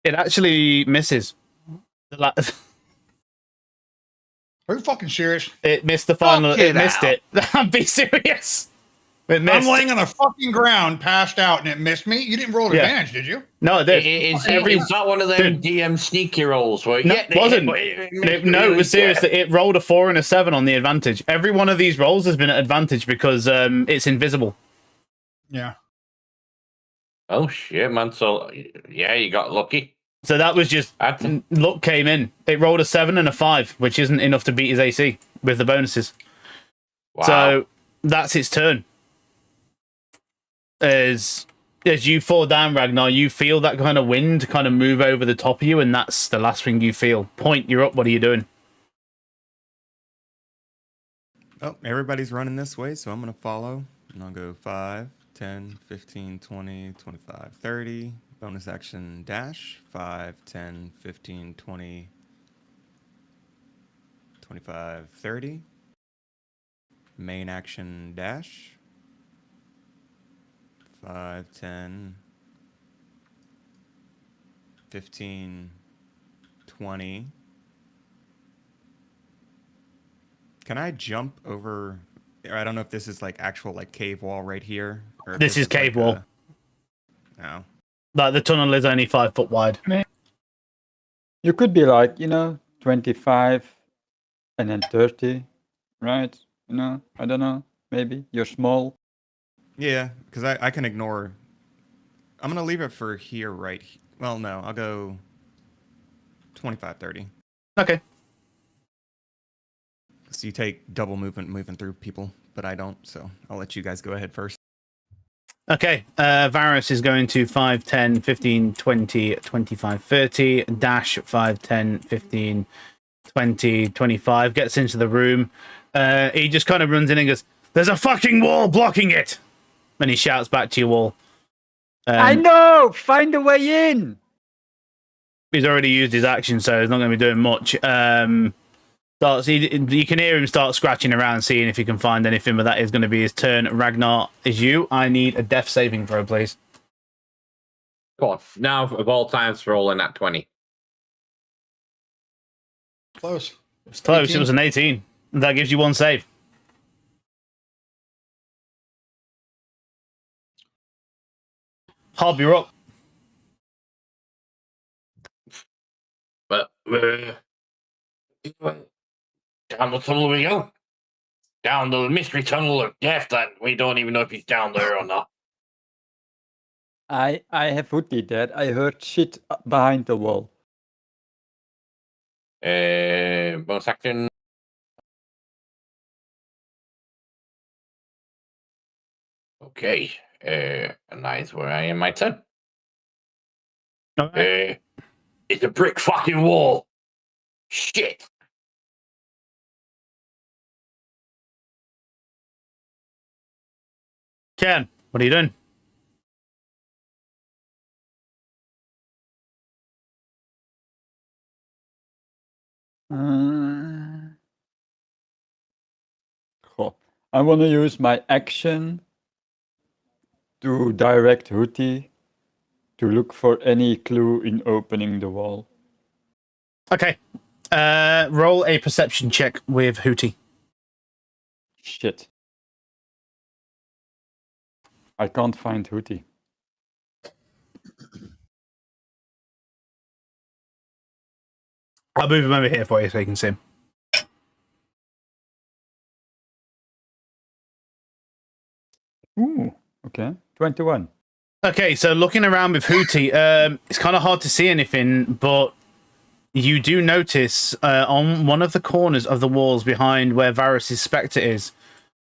It actually misses. Are you fucking serious? It missed the final... Fuck It it missed out. it. Be serious. It missed. I'm laying on the fucking ground, passed out, and it missed me? You didn't roll Yeah. advantage, did you? No, it did. Is that one of them DM sneaky rolls? Where, No, yeah, it wasn't. no, No, it was serious. It rolled a 4 and a 7 on the advantage. Every one of these rolls has been at advantage because it's invisible. Yeah. Oh shit, man! So yeah, you got lucky. So that was just luck came in. It rolled a 7 and a 5, which isn't enough to beat his AC with the bonuses. Wow. So that's its turn. As you fall down, Ragnar, you feel that kind of wind kind of move over the top of you, and that's the last thing you feel. Point, you're up. What are you doing? Oh, everybody's running this way, so I'm going to follow. And I'll go 5, 10, 15, 20, 25, 30. Bonus action dash. 5, 10, 15, 20, 25, 30. Main action dash. 5, 10, 15, 20. Can I jump over? I don't know if this is like actual like cave wall right here, or if This is cave like wall. No. Like the tunnel is only 5 foot wide. You could be like, 25 and then 30, right? I don't know. Maybe you're small. Yeah, because I can ignore. I'm gonna leave it for here, right? Well, no, I'll go 25, 30. Okay. So you take double movement moving through people, but I don't. So I'll let you guys go ahead first. Okay, Varus is going to 5, 10, 15, 20, 25, 30, dash 5, 10, 15, 20, 25, gets into the room. He just kind of runs in and goes, "There's a fucking wall blocking it!" And he shouts back to you all. I know! Find a way in! He's already used his action, so he's not going to be doing much. You can hear him start scratching around, seeing if he can find anything, but that is going to be his turn. Ragnar, is you. I need a death saving throw, please. Go on. Now, of all times, rolling at 20. Close. It was close. 18. It was an 18. That gives you 1 save. Hob, you're up. But down the tunnel we go. Down the mystery tunnel of death that we don't even know if he's down there or not. I have Hootie dead. I heard shit behind the wall. Bonus action. Okay. And that is where I am my turn. All right. It's a brick fucking wall. Shit. Ken, what are you doing? Cool. I want to use my action to direct Hootie to look for any clue in opening the wall. Okay. Roll a perception check with Hootie. Shit. I can't find Hootie. I'll move him over here for you so you can see him. Ooh, okay. 21. Okay, so looking around with Hootie, it's kind of hard to see anything, but you do notice on one of the corners of the walls behind where Varus's Spectre is,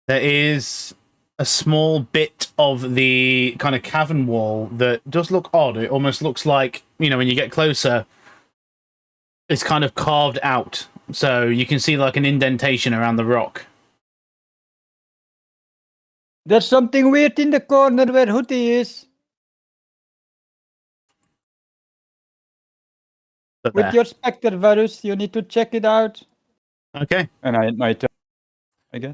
there is a small bit of the kind of cavern wall that does look odd. It almost looks like, when you get closer, it's kind of carved out. So you can see like an indentation around the rock. There's something weird in the corner where Hootie is. But With there. your Spectre virus, you need to check it out. Okay. And I my turn again.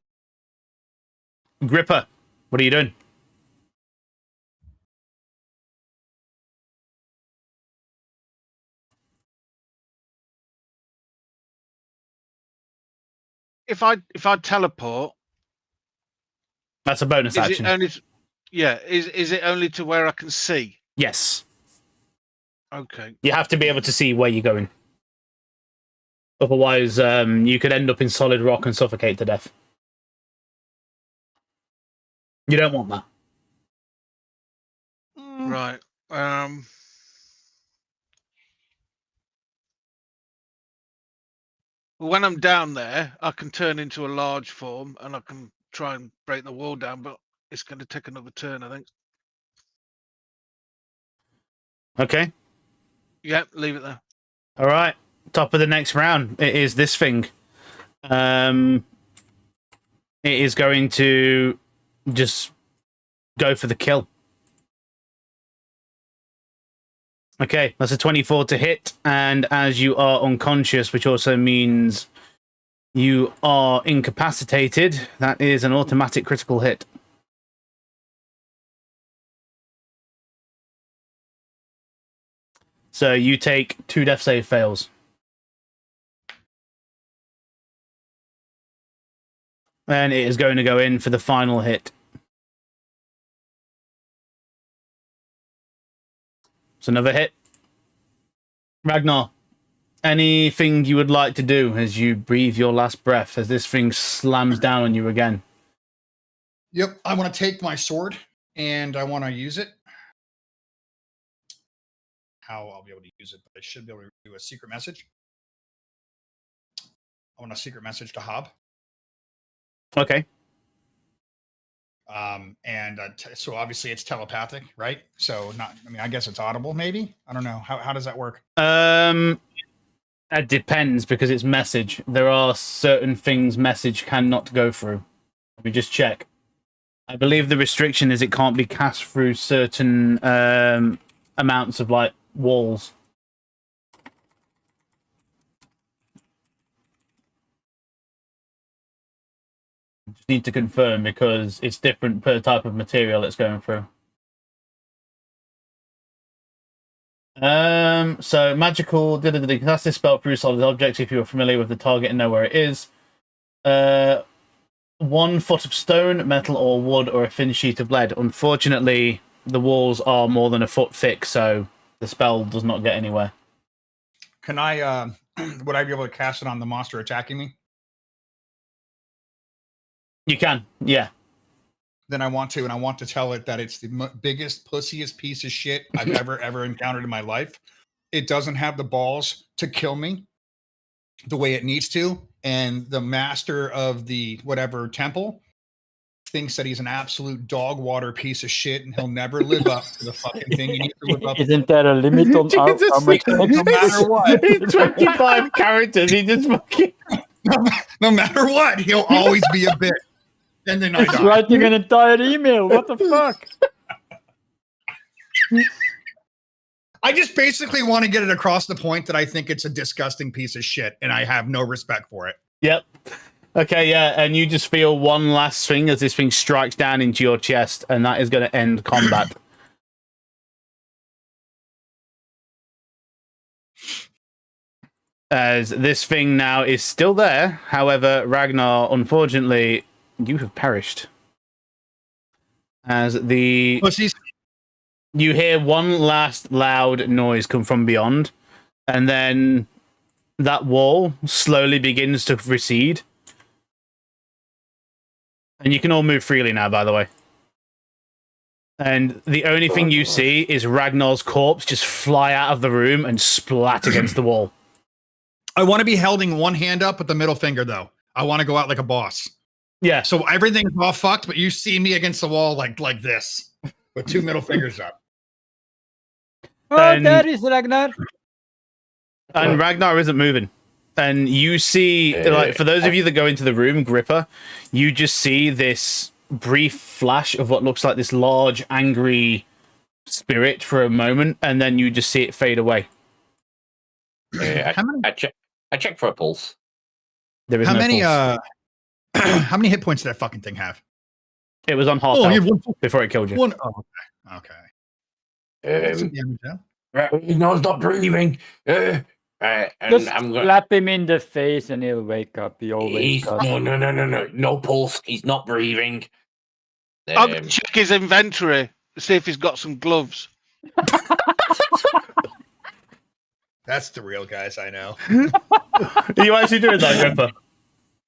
Gripper, what are you doing? If I teleport, That's a bonus is action. it only? Is it only to where I can see? Yes. Okay. You have to be able to see where you're going. Otherwise, you could end up in solid rock and suffocate to death. You don't want that. Right. When I'm down there, I can turn into a large form and I can try and break the wall down, but it's going to take another turn, I think. Okay. Yep, leave it there. All right. Top of the next round. It is this thing. It is going to just go for the kill. Okay, that's a 24 to hit, and as you are unconscious, which also means you are incapacitated, that is an automatic critical hit. So you take 2 death save fails. And it is going to go in for the final hit. It's another hit. Ragnar, anything you would like to do as you breathe your last breath as this thing slams down on you again? Yep, I want to take my sword and I want to use it. How I'll be able to use it, but I should be able to do a secret message. I want a secret message to Hob. Okay. So obviously it's telepathic, right? So not, I mean, I guess it's audible, maybe. I don't know. How does that work? It depends because it's message. There are certain things message cannot go through. Let me just check. I believe the restriction is it can't be cast through certain amounts of like walls. Just need to confirm because it's different per type of material it's going through. So magical. Cast this spell through solid objects if you are familiar with the target and know where it is. 1 foot of stone, metal, or wood, or a thin sheet of lead. Unfortunately, the walls are more than a foot thick, so the spell does not get anywhere. Can I? Would I be able to cast it on the monster attacking me? You can, yeah. Then I want to, and I want to tell it that it's the biggest, pussiest piece of shit I've ever encountered in my life. It doesn't have the balls to kill me the way it needs to, and the master of the whatever temple thinks that he's an absolute dog water piece of shit, and he'll never live up to the fucking thing he needs to live up to. Isn't there a limit on how much? No matter what, It's 25 characters. He just fucking. No matter what, he'll always be a bitch. And then I It's die. writing an entire email. What the fuck? I just basically want to get it across the point that I think it's a disgusting piece of shit, and I have no respect for it. Yep. Okay, yeah, and you just feel one last swing as this thing strikes down into your chest, and that is going to end combat. As this thing now is still there. However, Ragnar, unfortunately, you have perished. As the Pussies. you hear one last loud noise come from beyond, and then that wall slowly begins to recede. And you can all move freely now, by the way. And the only thing you see is Ragnar's corpse just fly out of the room and splat against the wall. I want to be holding one hand up with the middle finger, though. I want to go out like a boss. Yeah. So everything's all fucked, but you see me against the wall like this, with 2 middle fingers up. Oh, And- there is Ragnar. And Ragnar isn't moving. And you see, like, for those of you that go into the room, Gripper, you just see this brief flash of what looks like this large, angry spirit for a moment, and then you just see it fade away. I check for a pulse. There is How no many pulse. how many hit points did that fucking thing have? It was on half Oh, you health have one, before it killed you. one. Oh, okay. That's some Um, damage, yeah. no, stop breathing. And Just I'm gonna. slap him in the face and he'll wake up. He always He's does. no pulse. He's not breathing. I'm going to check his inventory, see if he's got some gloves. That's the real guys I know. Are you actually doing that, Gripper?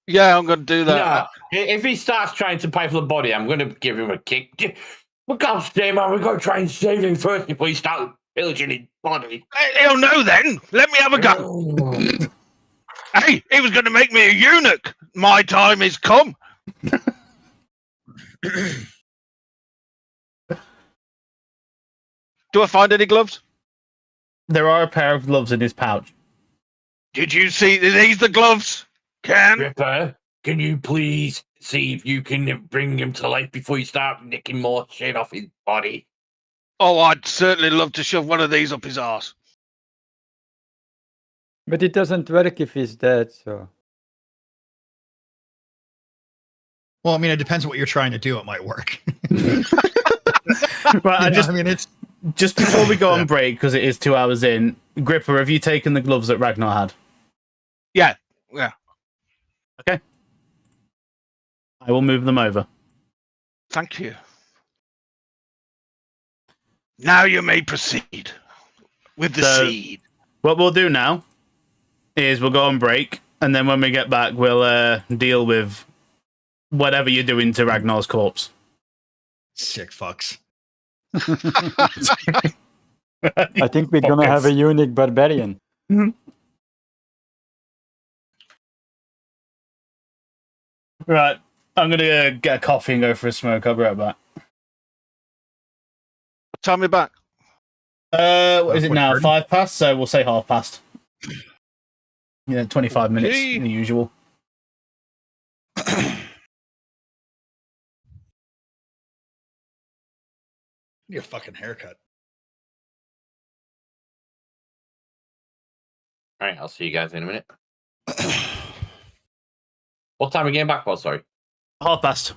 Yeah, I'm going to do that. No, if he starts trying to pay for the body, I'm going to give him a kick. For God's sake, man, we've got to try and save him first before he starts pillaging his body. He'll know then. Let me have a go. Hey, he was going to make me a eunuch. My time is come. Do I find any gloves? There are a pair of gloves in his pouch. Did you see these the gloves? Can? Ripper, can you please see if you can bring him to life before you start nicking more shit off his body? Oh, I'd certainly love to shove one of these up his arse. But it doesn't work if he's dead, so. Well, I mean, it depends what you're trying to do. It might work. Well, I mean, it's just before we go on break, because it is 2 hours in, Gripper, have you taken the gloves that Ragnar had? Yeah. Okay. I will move them over. Thank you. Now you may proceed with the So- seed. What we'll do now is we'll go on break, and then when we get back, we'll deal with whatever you're doing to Ragnar's corpse. Sick fucks. I think we're gonna have a unique barbarian. Right. I'm going to get a coffee and go for a smoke. I'll be right back. Tell me back. What is it now? 1:30? 5 past? So we'll say half past. 25 minutes, Okay. the usual. Get a fucking haircut. All right, I'll see you guys in a minute. What time are we getting back for? Sorry. Half past.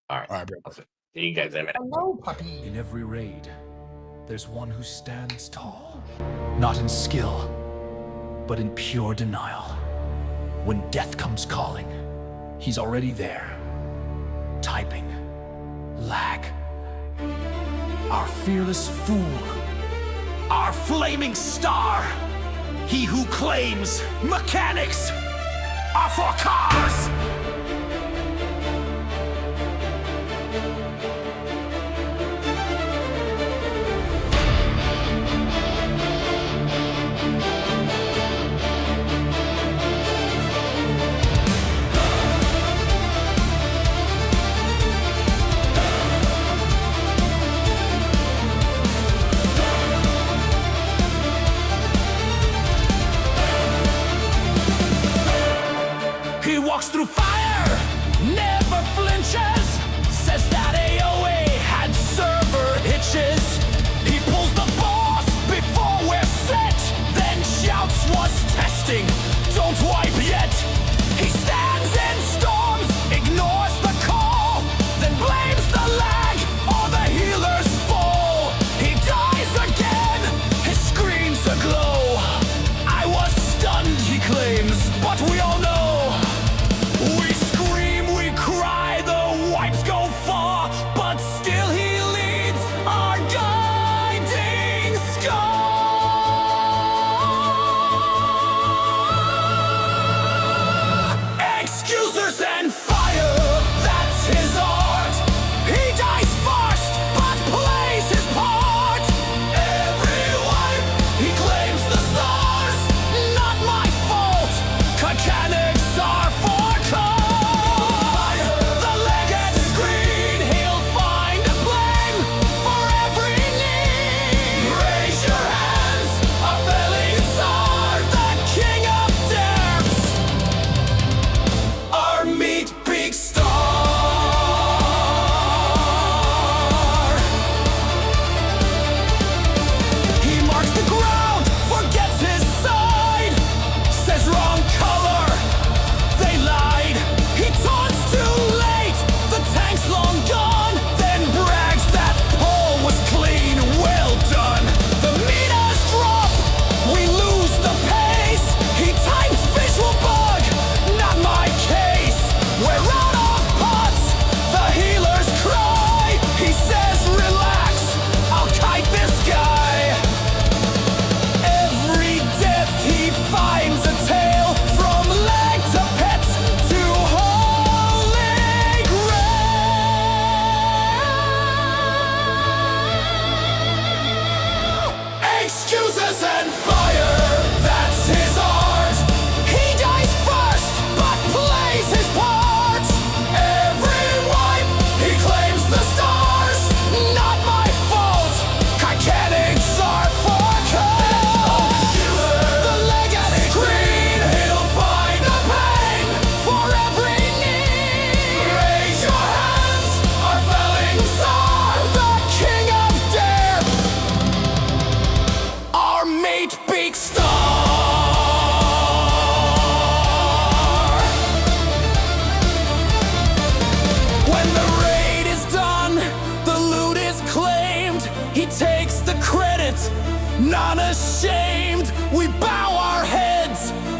All right. All right, bro. I'll see you guys in a minute. Hello, puppy. In every raid, there's one who stands tall, not in skill, but in pure denial. When death comes calling, he's already there, typing, lag. Our fearless fool, our flaming star, he who claims mechanics are for cars. He walks through fire, never flinches. Says that AOA had server hitches. He pulls the boss before we're set, then shouts what's testing, don't wipe yet. He stands in storms, ignores the call, then blames the lag or the healer's fall. He dies again, his screen's aglow. I was stunned, he claims, but we all know. We scream, we cry, the wipes go far, but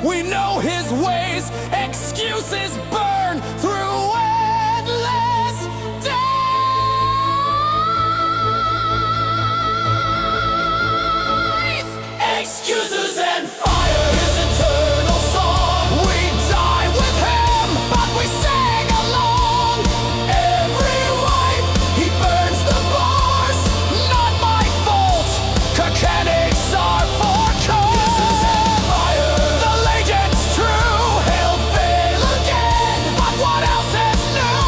We know his ways. Excuses burn through endless days. Excuses and fire, his eternal song. We die with him, but we sing along. Every wipe, he burns the bars. Not my fault. Mechanics are for cause. The legend's true. He'll fail again. But what else is new?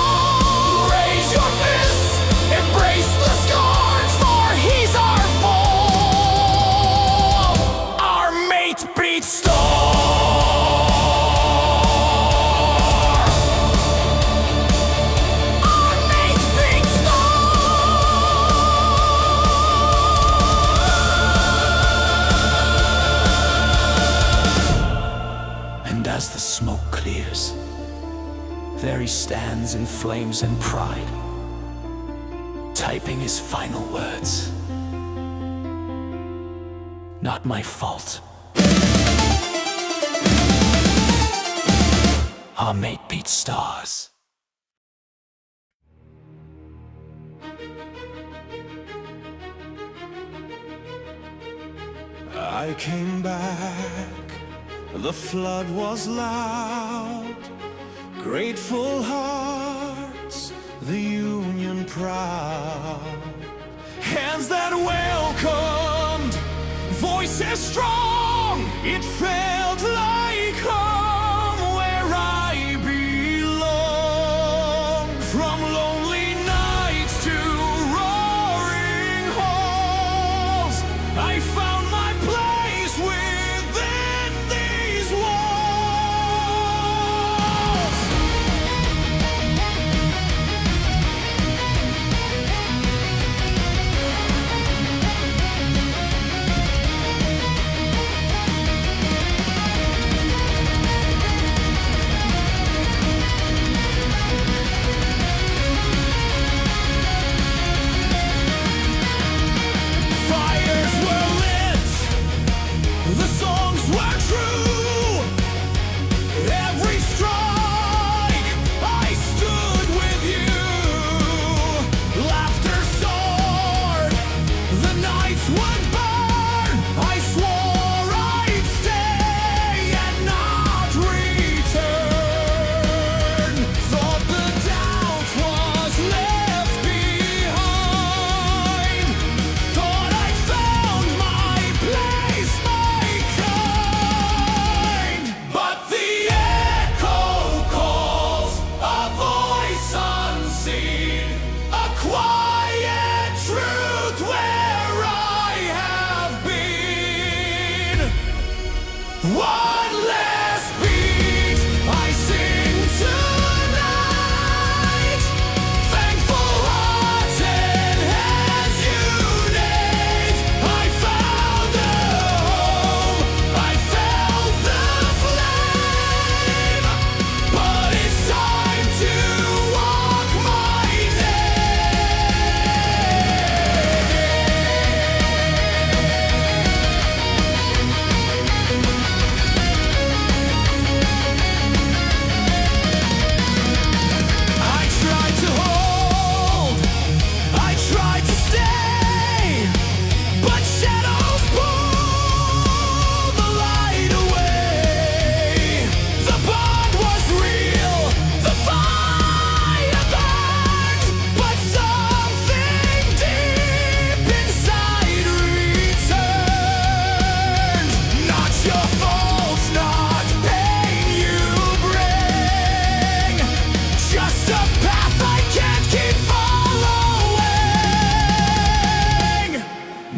Raise your fists. Embrace the scars. For he's our foe. Our mate beats star. Our mate beats And as the smoke clears, there he stands in flames and pride, typing his final words. Not my fault. Our mate beats stars. I came back, the flood was loud, grateful hearts, the union proud, hands that welcomed, voices strong, it felt like home where I belong. From lonely nights to roaring halls, I found my place within these walls. Fires were lit, the songs were true. Every strike, I stood with you. Laughter soared, the nights would burn. I swore I'd stay and not return. Thought the doubt was left behind. Thought I'd found my place, my kind. But the echo calls, a voice unseen, a quiet truth where I have been. One last beat, I sing tonight. Thankful hearts and hands unite. I found a home, I felt the flame. But it's time to walk my I tried to hold, I tried to stay, but shadows pull the light away. The bond was real, the fire burned, but something deep inside returned. Not your fault, not pain you bring, just a path I can't keep following.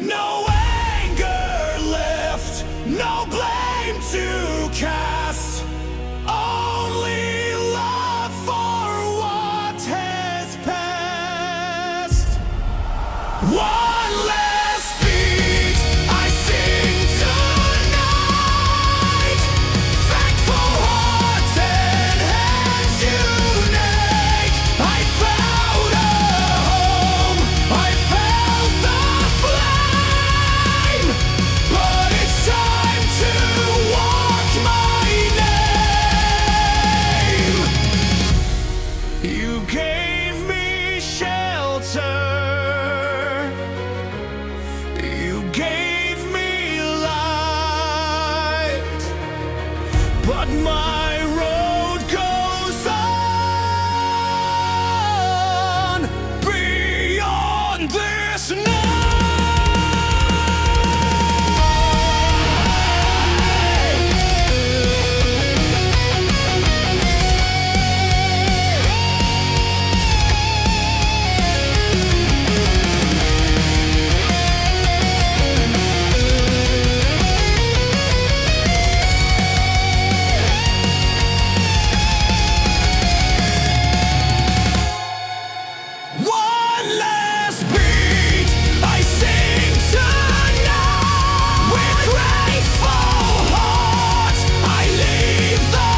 No anger left, no blame to cast, only love for what has passed. One last beat, I sing tonight. Thankful hearts and hands unite. I found a home, I felt the flame. But it's time to walk my but my road goes on beyond this night. One last beat, I sing tonight. With grateful heart, I leave the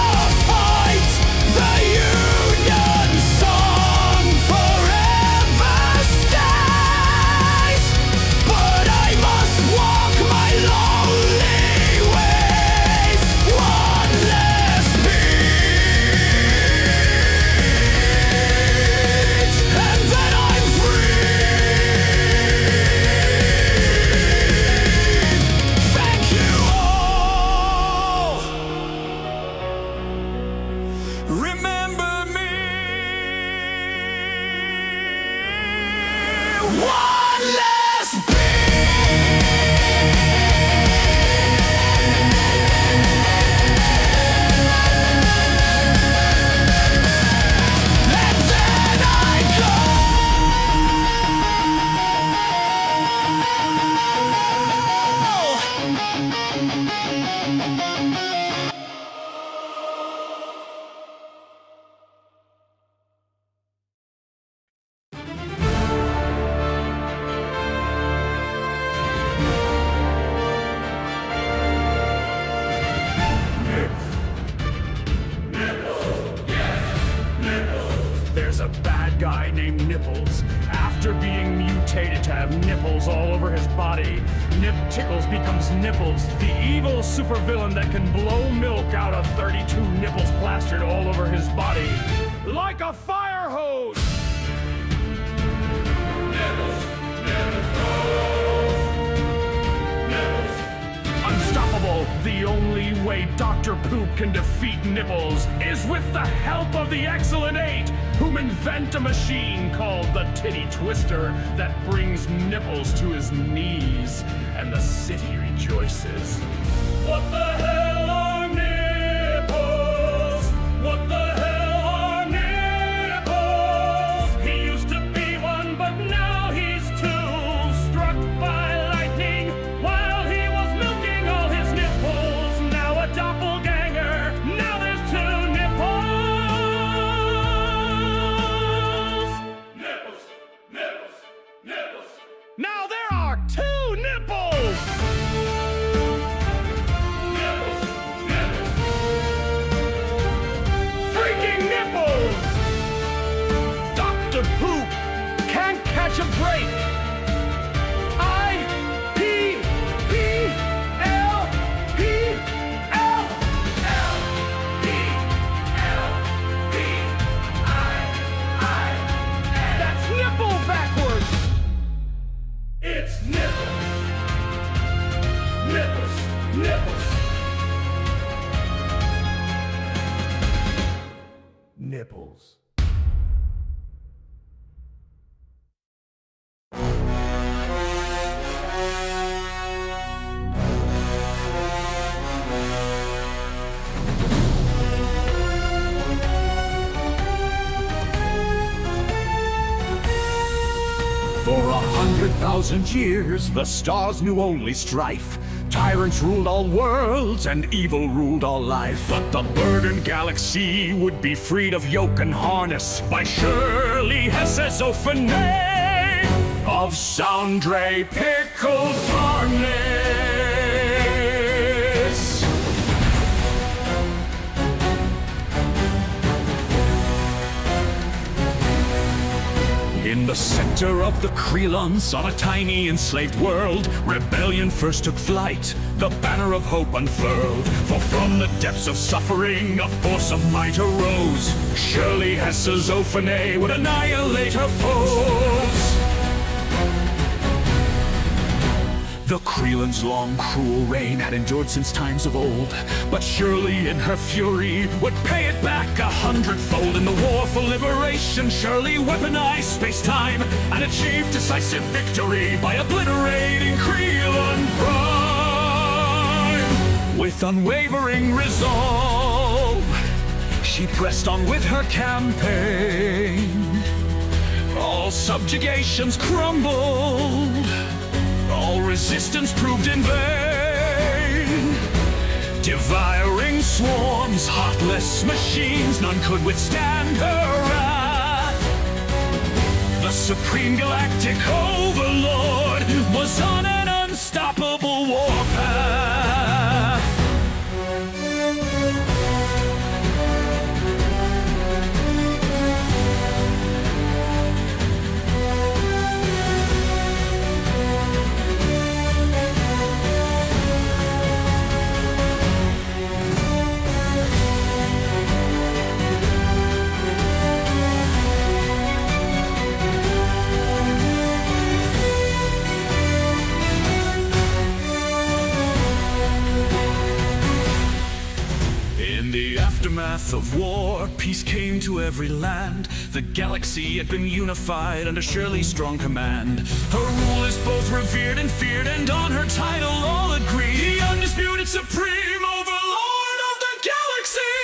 fight. The Union song forever stays. But I must walk my lonely ways. One last beat, and then I'm free. Thank you all. Remember me. One last and then I There's a bad guy named Nipples. After being mutated to have nipples all over his body, Nip Tickles becomes Nipples, the evil supervillain that can blow milk out of 32 nipples plastered all over his body. Like a fire hose! Unstoppable, the only way Dr. Poop can defeat Nipples is with the help of the Excellent Eight, whom invent a machine called the Titty Twister that brings Nipples to his knees, and the city rejoices. What the hell are nipples? What the hell are nipples? He used to be one, but now he's two. Struck by lightning while he was milking all his nipples. Now a doppelganger. Now there's two nipples. Nipples, nipples, nipples. Now there are two nipples. Freaking nipples! Dr. Poop can't catch a break. I-P-P-L-P-L-P-I-I-N. That's nipple backwards. It's nipples. Nipples. Nipples. Nipples. For 100,000 years, the stars knew only strife. Tyrants ruled all worlds, and evil ruled all life. But the burdened galaxy would be freed of yoke and harness by Shirley Hesse's Ophané of Soundray Pickled Farness. In the center of the Krelons, on a tiny enslaved world, rebellion first took flight, the banner of hope unfurled. For from the depths of suffering, a force of might arose. Shirley Hesse's Ophané would annihilate her foes. The Creelan's long, cruel reign had endured since times of old, but Shirley in her fury would pay it back 100-fold. In the war for liberation, Shirley weaponized space-time and achieved decisive victory by obliterating Creelan prime. With unwavering resolve, she pressed on with her campaign. All subjugations crumbled, all resistance proved in vain. Devouring swarms, heartless machines, none could withstand her wrath. The Supreme Galactic Overlord was on an unstoppable warpath. Aftermath of war, peace came to every land. The galaxy had been unified under Shirley's strong command. Her rule is both revered and feared, and on her title all agree. The undisputed supreme overlord of the galaxy.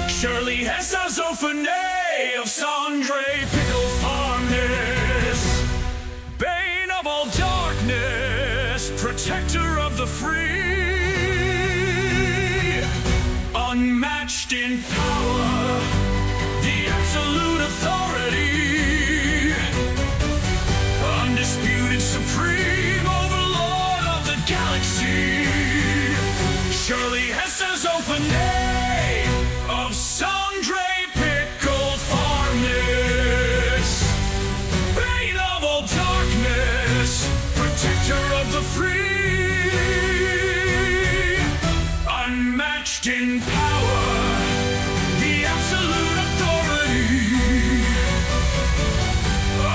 Shirley Hessa Zophane of Sandre Pickle Farmness, bane of all darkness, protector of the free. Unmatched in power, the absolute authority, undisputed supreme overlord of the galaxy. Shirley Hessa Zophane of Sandre Pickled Farmness, bane of all darkness, protector of the free. Unmatched in power, the absolute authority,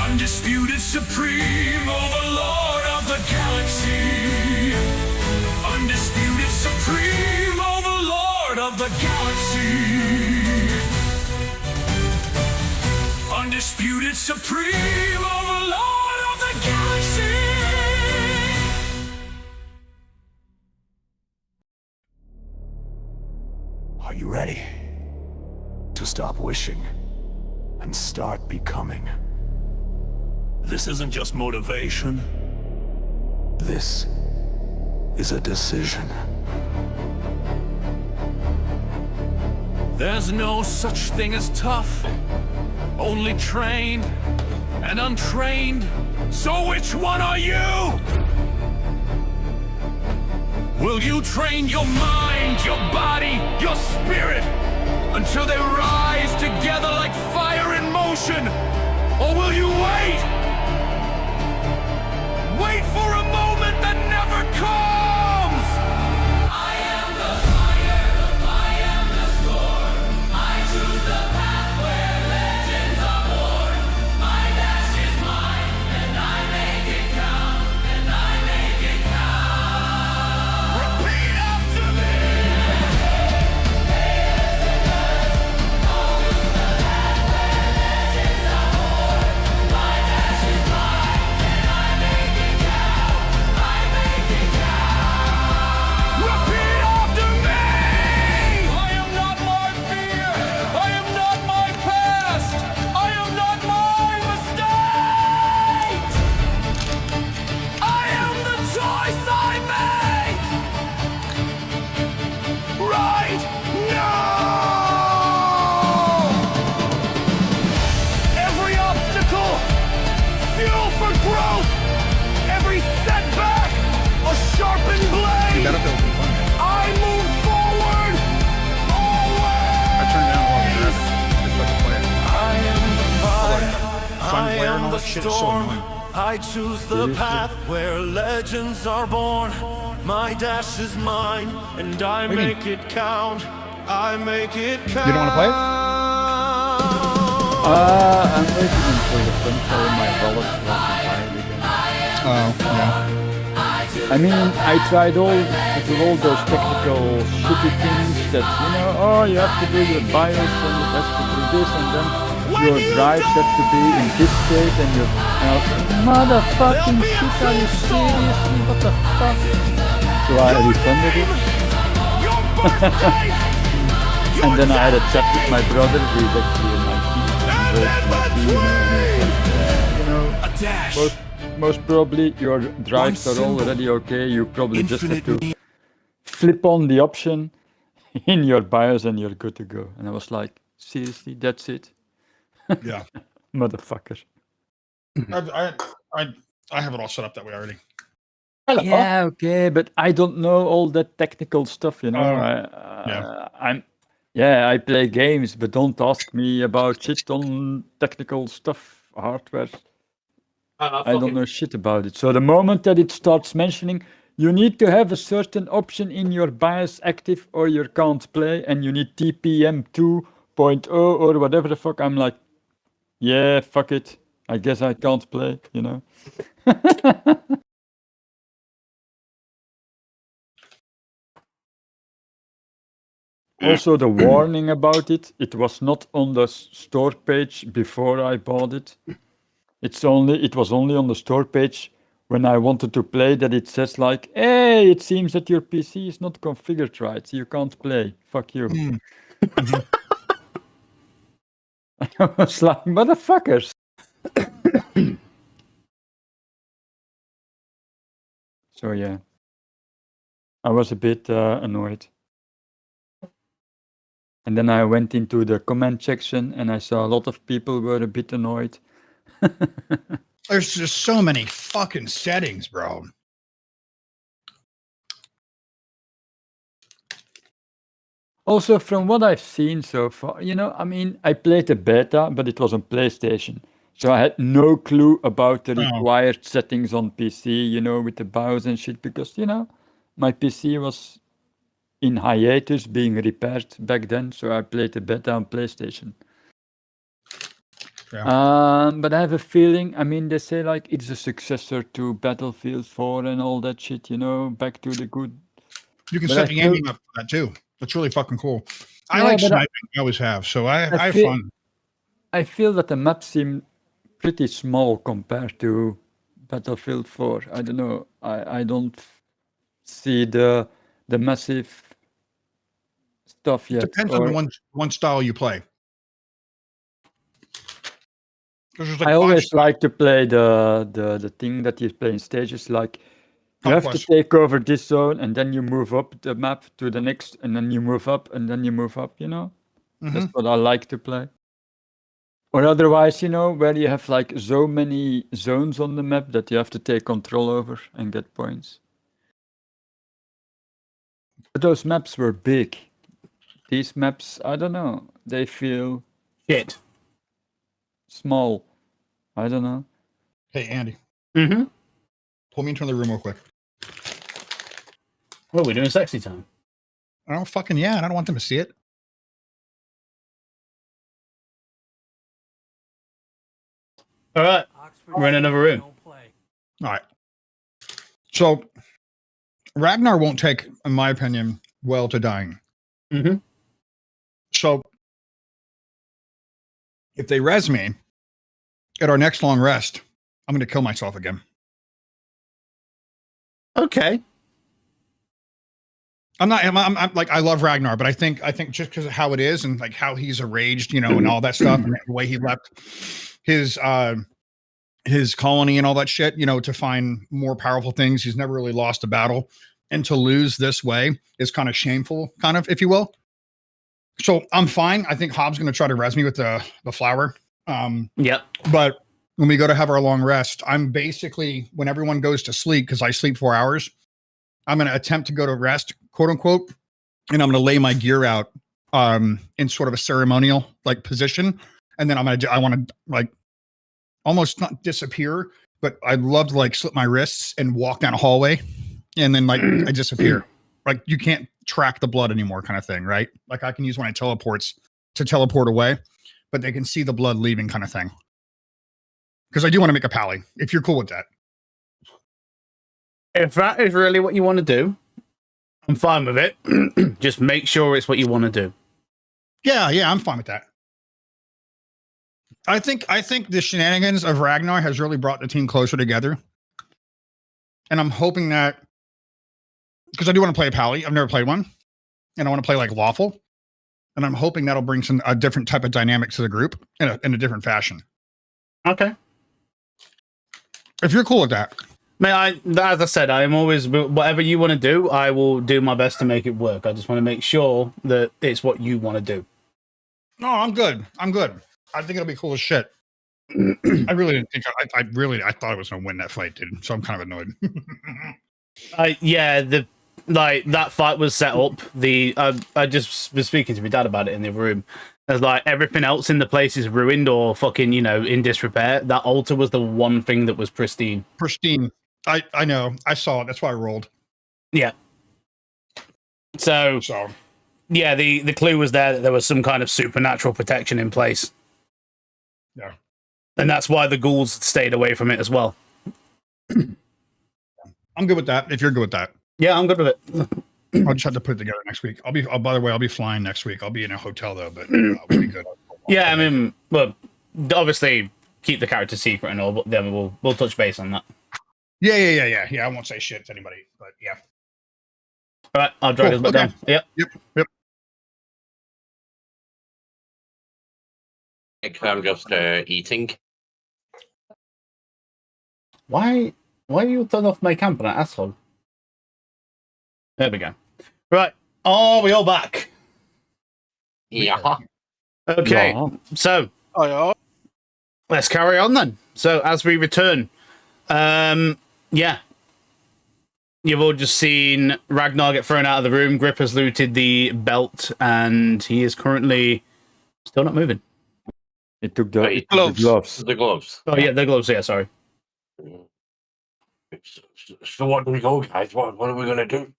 undisputed supreme overlord of the galaxy. Undisputed supreme overlord of the galaxy. Undisputed supreme overlord of the galaxy. Are you ready to stop wishing and start becoming? This isn't just motivation. This is a decision. There's no such thing as tough, only trained and untrained. So which one are you? Will you train your mind, your body, your spirit until they rise together like fire in motion? Or will you wait? Wait for a moment that never comes! I am the fire, I am the storm. I choose the path where legends are born. My dash is mine, and I make it count, and I make it count. Repeat after me! My dash is mine, and I make it count, I make it count. Repeat after me! I am not my fear. I am not my past. I am not my mistakes. I am the choice I make right now. Every obstacle, fuel for growth. Every setback, a sharpened blade. I move forward, always. I turned down while we just let the play it. I am the fire. Fun I player and am all the that shit is so storm. annoying. I choose the path where legends are born. My dash is mine, and I do you mean? make it count. I make it count. You don't wanna play it? I'm waiting until the printer in my wallet was entirely again. Yeah. I mean, I tried all those technical shitty things that, you know, oh, you have to do your BIOS and you have to do this and then your drives have to be in this state and your motherfucking shit, are you serious? What the fuck? So I refunded it. And then I had a chat with my brother, who is actually a nice you know, most probably your drives are already okay. You probably just have to flip on the option in your BIOS and you're good to go. And I was like, seriously, that's it? Yeah. Motherfucker. I have it all set up that way already. Yeah, okay, but I don't know all that technical stuff, you know. I play games, but don't ask me about shit on technical stuff, hardware. I don't know shit about it. So the moment that it starts mentioning, you need to have a certain option in your BIOS active or you can't play, and you need TPM 2.0 or whatever the fuck, I'm like, yeah, fuck it. I guess I can't play, you know. Also, the warning about it, it was not on the store page before I bought it. It was only on the store page when I wanted to play that it says like, hey, it seems that your PC is not configured right, so you can't play. Fuck you. I was like, motherfuckers. So yeah, I was a bit annoyed. And then I went into the comment section and I saw a lot of people were a bit annoyed. There's just so many fucking settings, bro. Also, from what I've seen so far, you know, I mean, I played the beta, but it was on PlayStation. So I had no clue about the required settings on PC, you know, with the BIOS and shit, because, you know, my PC was in hiatus being repaired back then. So I played the beta on PlayStation. Yeah. But I have a feeling, I mean, they say like it's a successor to Battlefield 4 and all that shit, you know, back to the good. You can set the aiming up for that too. That's really fucking cool. I like sniping. I always have. So I have fun. I feel that the map seem pretty small compared to Battlefield 4. I don't know. I don't see the massive stuff yet. Depends on the one style you play. Like I always like to play the thing that you play in stages, like you have to take over this zone and then you move up the map to the next and then you move up and then you move up, you know? That's what I like to play. Or otherwise, you know, where you have like so many zones on the map that you have to take control over and get points. But those maps were big. These maps, I don't know, they feel shit. Small. I don't know. Hey, Andy. Mm-hmm. Pull me into the room real quick. What, we're doing sexy time? Oh, fucking yeah. I don't want them to see it. All right. We're in another room. All right. So, Ragnar won't take, in my opinion, well to dying. Mm-hmm. So, if they res me at our next long rest, I'm going to kill myself again. Okay. I'm like, I love Ragnar, but I think just because of how it is and like how he's enraged, you know, and all that stuff, and the way he left his colony and all that shit, you know, to find more powerful things. He's never really lost a battle, and to lose this way is kind of shameful, kind of, if you will. So I'm fine. I think Hobbs going to try to res me with the flower. Yep. But when we go to have our long rest, I'm basically, when everyone goes to sleep, because I sleep 4 hours, I'm going to attempt to go to rest, quote unquote, and I'm going to lay my gear out in sort of a ceremonial like position. And then I want to like almost not disappear, but I'd love to like slip my wrists and walk down a hallway and then like I disappear. Like you can't track the blood anymore kind of thing, right? Like I can use when I teleports to teleport away, but they can see the blood leaving kind of thing. Because I do want to make a pally, if you're cool with that. If that is really what you want to do, I'm fine with it. Just make sure it's what you want to do. Yeah, I'm fine with that. I think the shenanigans of Ragnar has really brought the team closer together. And I'm hoping that, because I do want to play a Pally. I've never played one. And I want to play like Lawful. And I'm hoping that'll bring a different type of dynamic to the group in a different fashion. Okay. If you're cool with that. Man, as I said, I am always, whatever you want to do, I will do my best to make it work. I just want to make sure that it's what you want to do. No, I'm good. I think it'll be cool as shit. I really didn't think I thought I was gonna win that fight, dude. So I'm kind of annoyed. That fight was set up. I just was speaking to my dad about it in the room. There's like everything else in the place is ruined or fucking, in disrepair. That altar was the one thing that was pristine. Pristine. I know. I saw it. That's why I rolled. Yeah. So yeah, the clue was there that there was some kind of supernatural protection in place. Yeah. And that's why the ghouls stayed away from it as well. I'm good with that. If you're good with that. Yeah, I'm good with it. I'll just have to put it together next week. By the way, I'll be flying next week. I'll be in a hotel though, but we'll be good. Yeah, I mean, well, obviously keep the character secret and all, but then we'll touch base on that. Yeah. I won't say shit to anybody, but yeah. All right, I'll drag us back down. Yep. I'm just eating. Why you turn off my camera, asshole? There we go. Right. Oh, we all back. Yeah. Okay. Yeah. So let's carry on then. So as we return, yeah. You've all just seen Ragnar get thrown out of the room. Grip has looted the belt, and he is currently still not moving. It took the gloves. The gloves. Oh yeah, the gloves. Yeah, sorry. So what do we go, guys? What are we gonna do?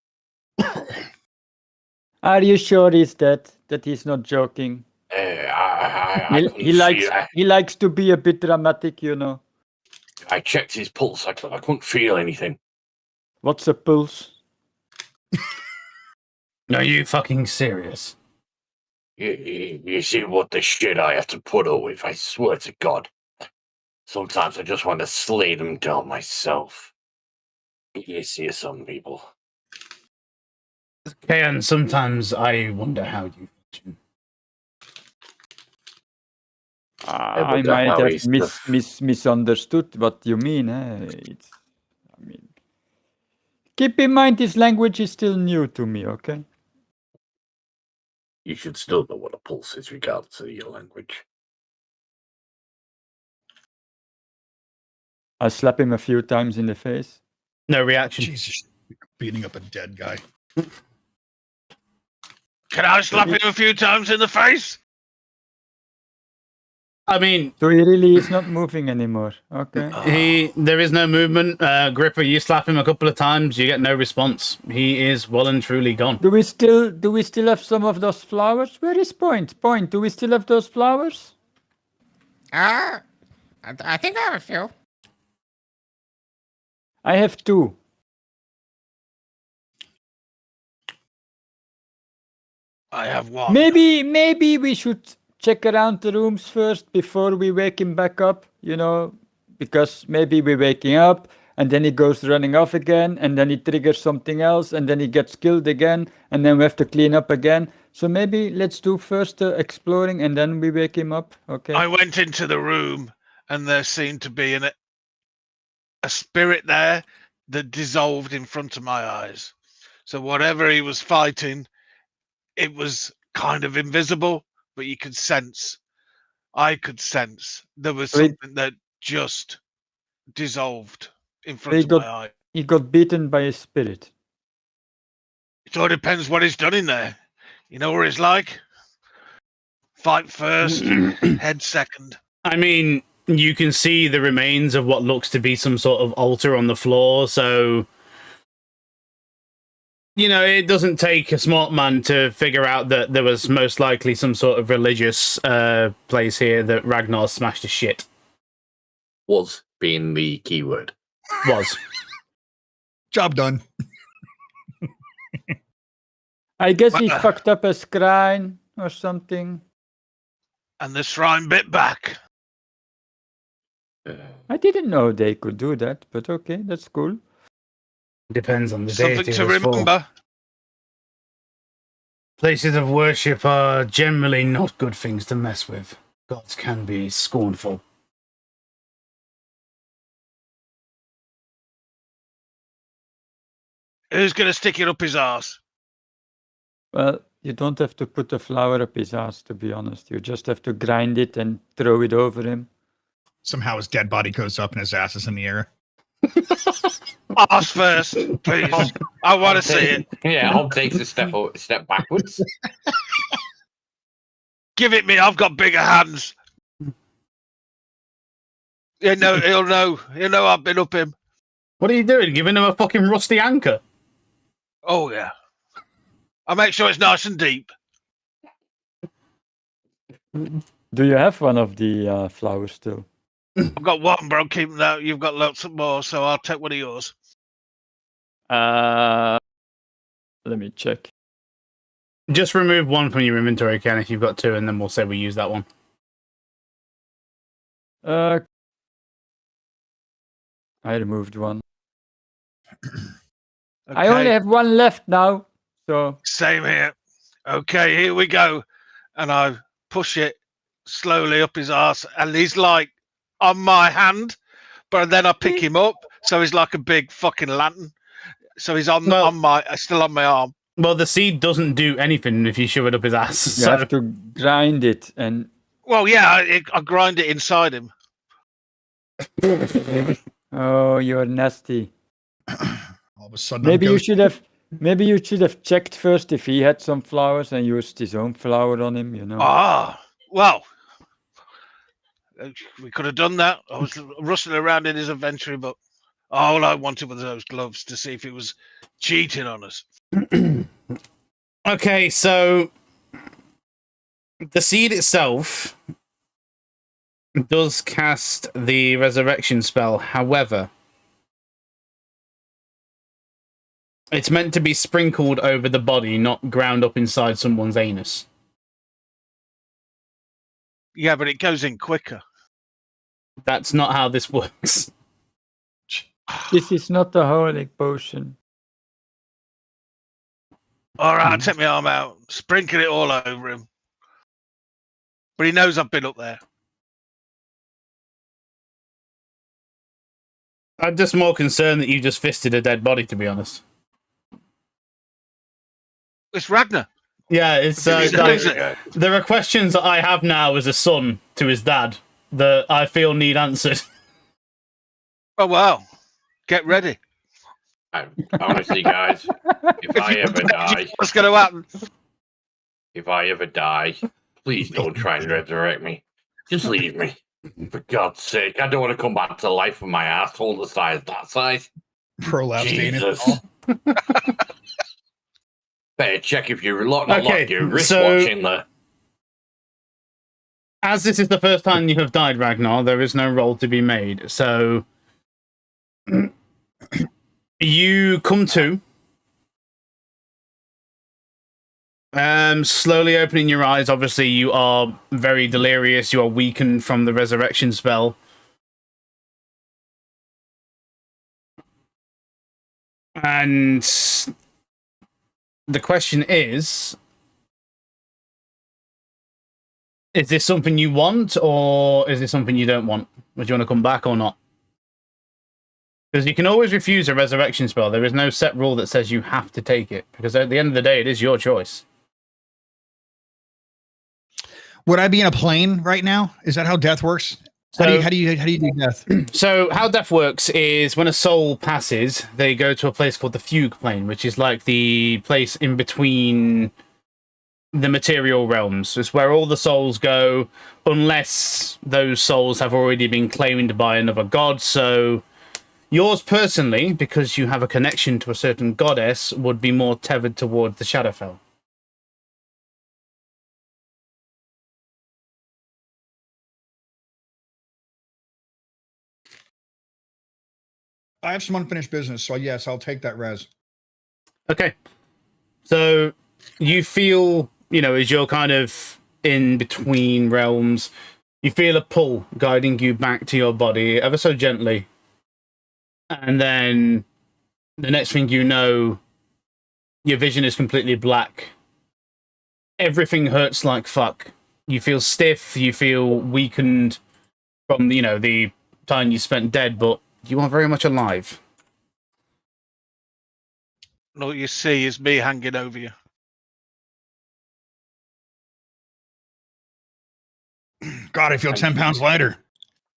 Are you sure he's dead? That he's not joking? He likes to be a bit dramatic, I checked his pulse. I couldn't feel anything. What's a pulse? Are you fucking serious? You see what the shit I have to put up with? I swear to God. Sometimes I just want to slay them down myself. You see some people. Okay, and sometimes I wonder how you function. I might have misunderstood what you mean. Keep in mind this language is still new to me, okay? You should still know what a pulse is regardless of your language. I slap him a few times in the face. No reaction. Jesus, beating up a dead guy. Can I slap him a few times in the face? I mean, so he really is not moving anymore. Okay. There is no movement. Gripper, you slap him a couple of times, you get no response. He is well and truly gone. Do we still have some of those flowers? Where is Point? Point, do we still have those flowers? I think I have a few. I have 2. I have 1. Maybe we should check around the rooms first before we wake him back up, because maybe we're waking up and then he goes running off again and then he triggers something else and then he gets killed again and then we have to clean up again. So maybe let's do first the exploring and then we wake him up, okay? I went into the room and there seemed to be a spirit there that dissolved in front of my eyes. So whatever he was fighting, it was kind of invisible, but you could sense. I could sense there was something that just dissolved in front of my eye. He got beaten by a spirit. It all depends what he's done in there. You know what it's like? Fight first, head second. I mean, you can see the remains of what looks to be some sort of altar on the floor, so it doesn't take a smart man to figure out that there was most likely some sort of religious place here that Ragnar smashed to shit. Was being the keyword. Was. Job done. I guess he fucked up a shrine or something. And the shrine bit back. I didn't know they could do that, but okay, that's cool. Depends on the Something deity to it was for. remember. Places of worship are generally not good things to mess with. Gods can be scornful. Who's going to stick it up his arse? Well, you don't have to put a flower up his ass, to be honest. You just have to grind it and throw it over him. Somehow his dead body goes up and his ass is in the air. Arse first, please. I want to see it. Yeah, Hob takes a step backwards. Give it me. I've got bigger hands. You know, he'll know. He'll know I've been up him. What are you doing? Giving him a fucking rusty anchor? Oh, yeah. I'll make sure it's nice and deep. Do you have one of the flowers still? I've got one, but I'm keeping that. You've got lots more, so I'll take one of yours. Let me check. Just remove one from your inventory, Ken, if you've got two, and then we'll say we use that one. I removed one. Okay. I only have one left now, so... Same here. Okay, here we go. And I push it slowly up his arse, and he's like on my hand, but then I pick him up, so he's like a big fucking lantern. So he's still on my arm. Well, the seed doesn't do anything if you shove it up his ass. You have to grind it and... Well, yeah, I grind it inside him. Oh, you're nasty. All of a sudden, Maybe you should have checked first if he had some flowers and used his own flower on him, you know. Ah, well, we could have done that. I was rustling around in his inventory, but all I wanted was those gloves to see if it was cheating on us. Okay, so the seed itself does cast the resurrection spell. However, it's meant to be sprinkled over the body, not ground up inside someone's anus. Yeah, but it goes in quicker. That's not how this works. This is not a holy potion. All right, I'll take my arm out, sprinkle it all over him. But he knows I've been up there. I'm just more concerned that you just fisted a dead body, to be honest. It's Ragnar. Yeah, it's there are questions that I have now as a son to his dad that I feel need answered. Oh, wow. Get ready. Honestly, guys, if I ever die... What's going to happen? If I ever die, please don't try and resurrect me. Just leave me. For God's sake, I don't want to come back to life with my asshole the size that size. Prolapsed Jesus. anus. Better check if you're not locked your wrist so- watching there. As this is the first time you have died, Ragnar, there is no roll to be made. So you come to, slowly opening your eyes. Obviously, you are very delirious. You are weakened from the resurrection spell. And the question is this something you want, or is this something you don't want? Would you want to come back or not? Because you can always refuse a resurrection spell. There is no set rule that says you have to take it, because at the end of the day, it is your choice. Would I be in a plane right now? Is that how death works? How do you do death? So how death works is when a soul passes, they go to a place called the fugue plane, which is like the place in between the material realms. It's where all the souls go, unless those souls have already been claimed by another god. So yours personally, because you have a connection to a certain goddess, would be more tethered toward the Shadowfell. I have some unfinished business, so yes, I'll take that res. Okay. So you feel, as you're kind of in between realms, you feel a pull guiding you back to your body ever so gently. And then the next thing you know, your vision is completely black. Everything hurts like fuck. You feel stiff, you feel weakened from, the time you spent dead, but you are very much alive. And all you see is me hanging over you. God, I feel 10 pounds lighter.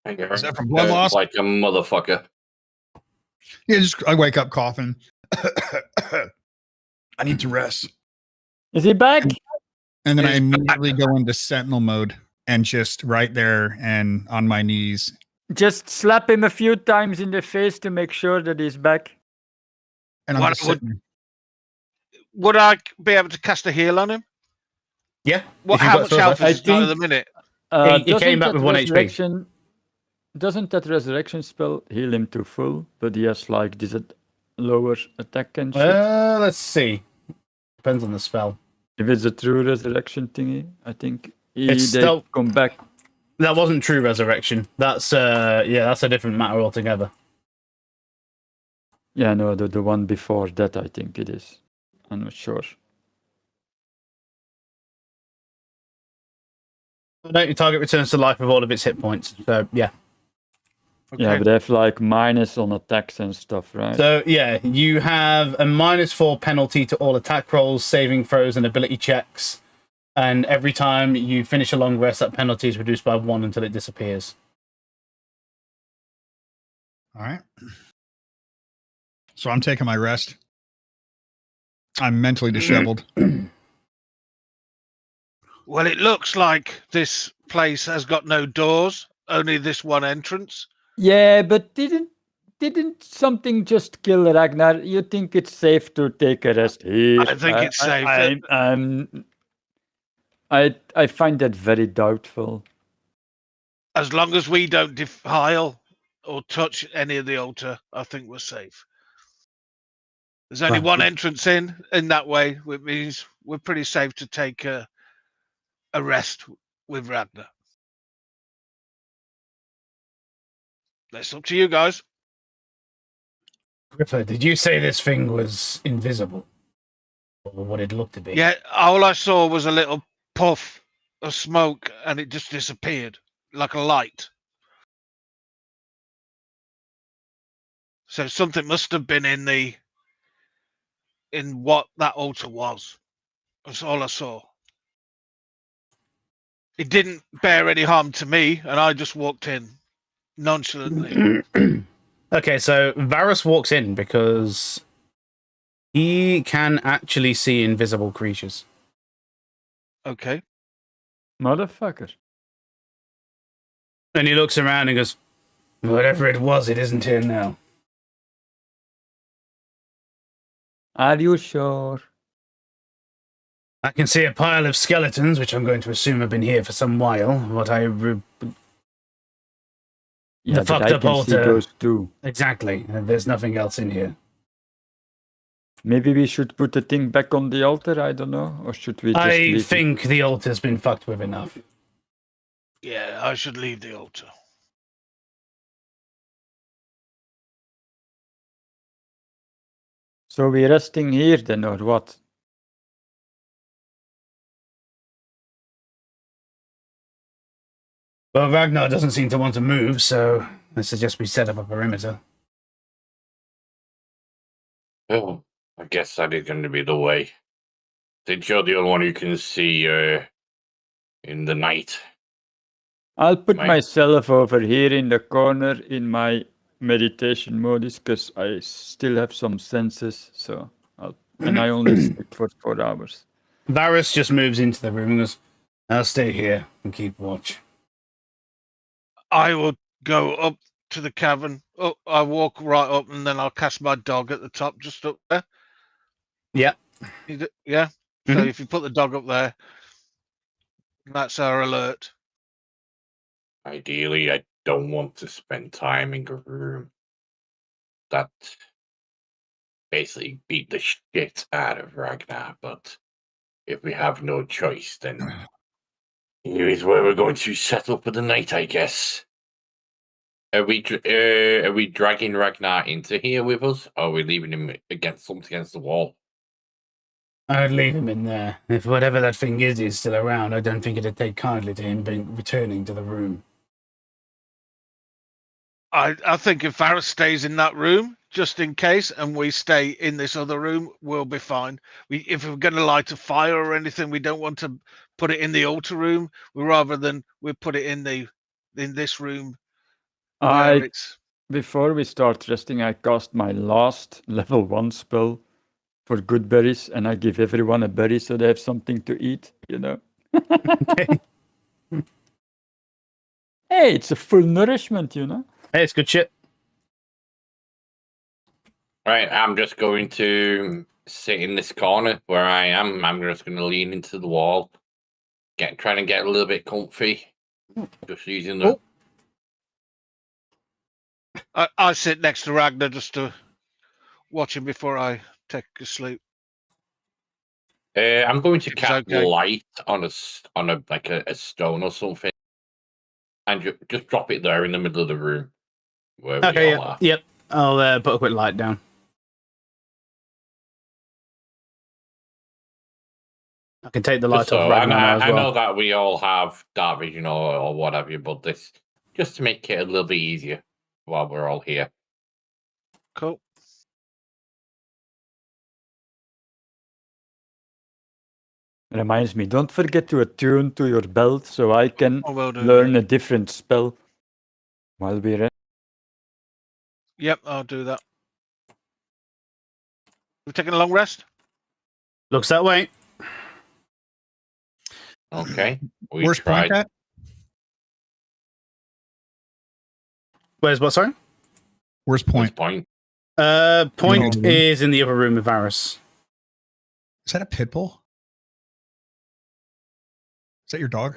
Is that from blood loss? Like a motherfucker. Yeah, I wake up coughing. I need to rest. Is he back? And then I immediately go into sentinel mode and just right there and on my knees. Just slap him a few times in the face to make sure that he's back. And I'm just sitting. Would I be able to cast a heal on him? Yeah. How much health is he got at the minute? He came back with 1 HP. Doesn't that resurrection spell heal him to full? But he has like this lower attack and shit. Let's see. Depends on the spell. If it's a true resurrection thingy, I think It's they still come back. That wasn't true resurrection. That's that's a different matter altogether. Yeah, no, the one before that, I think it is. I'm not sure. No, your target returns to life with all of its hit points. So yeah. Okay. Yeah, but they have like minus on attacks and stuff, right? So yeah, you have a -4 penalty to all attack rolls, saving throws, and ability checks. And every time you finish a long rest, that penalty is reduced by 1 until it disappears. All right. So I'm taking my rest. I'm mentally disheveled. Well, it looks like this place has got no doors, only this one entrance. Yeah, but didn't something just kill Ragnar? You think it's safe to take a rest here? I think it's safe. I find that very doubtful. As long as we don't defile or touch any of the altar, I think we're safe. There's only one entrance in that way, which means we're pretty safe to take a rest with Ragnar. That's up to you guys. Gripper, did you say this thing was invisible? Or what it looked to be? Yeah, all I saw was a little puff of smoke and it just disappeared like a light. So something must have been in what that altar was. That's all I saw. It didn't bear any harm to me, and I just walked in nonchalantly. Okay, so Varus walks in because he can actually see invisible creatures. Okay. Motherfucker. And he looks around and goes, whatever it was, it isn't here now. Are you sure? I can see a pile of skeletons, which I'm going to assume have been here for some while. What I... Yeah, the fucked up altar. See those too. Exactly. There's nothing else in here. Maybe we should put the thing back on the altar, I don't know. Or should we just I think the altar's been fucked with enough. Yeah, I should leave the altar. So we're resting here then, or what? Well, Ragnar doesn't seem to want to move, so I suggest we set up a perimeter. Oh, I guess that is going to be the way. Since you're the only one who can see in the night. I'll put myself over here in the corner in my meditation modus because I still have some senses, so and I only sleep for 4 hours. Varus just moves into the room and goes, I'll stay here and keep watch. I will go up to the cavern. Oh, I walk right up and then I'll cast my dog at the top, just up there. Yeah. Yeah. So if you put the dog up there, that's our alert. Ideally, I don't want to spend time in a room. that basically beat the shit out of Ragnar. But if we have no choice, then here is where we're going to set up for the night, I guess. Are we dragging Ragnar into here with us, or are we leaving him against the wall? I'd leave him in there. If whatever that thing is still around, I don't think it'd take kindly to him returning to the room. I think if Varys stays in that room, just in case, and we stay in this other room, we'll be fine. If we're going to light a fire or anything, we don't want to put it in the altar room. Rather than we put it in this room where it's. Before we start resting, I cast my last level 1 spell for good berries, and I give everyone a berry so they have something to eat, you know. Okay. Hey, it's a full nourishment, you know. Hey, it's good shit. Right, I'm just going to sit in this corner where I am. I'm just going to lean into the wall, trying to get a little bit comfy. Just using the. I sit next to Ragnar just to watch him before I take a sleep. I'm going to It's cast okay. light on a stone or something, and just drop it there in the middle of the room where we Okay, all are. yep. I'll put a quick light down. I can take the light off Ragnar now as well. I know that we all have dark vision or what have you, but this just to make it a little bit easier while we're all here. Cool. Reminds me, don't forget to attune to your belt so I can will do, learn a different spell while we rest. Yep, I'll do that. We're taking a long rest? Looks that way. Okay. Where's Point at? Where's what, sorry? Where's Point? Point Is in the other room with Varys. Is that a pit bull? Is that your dog?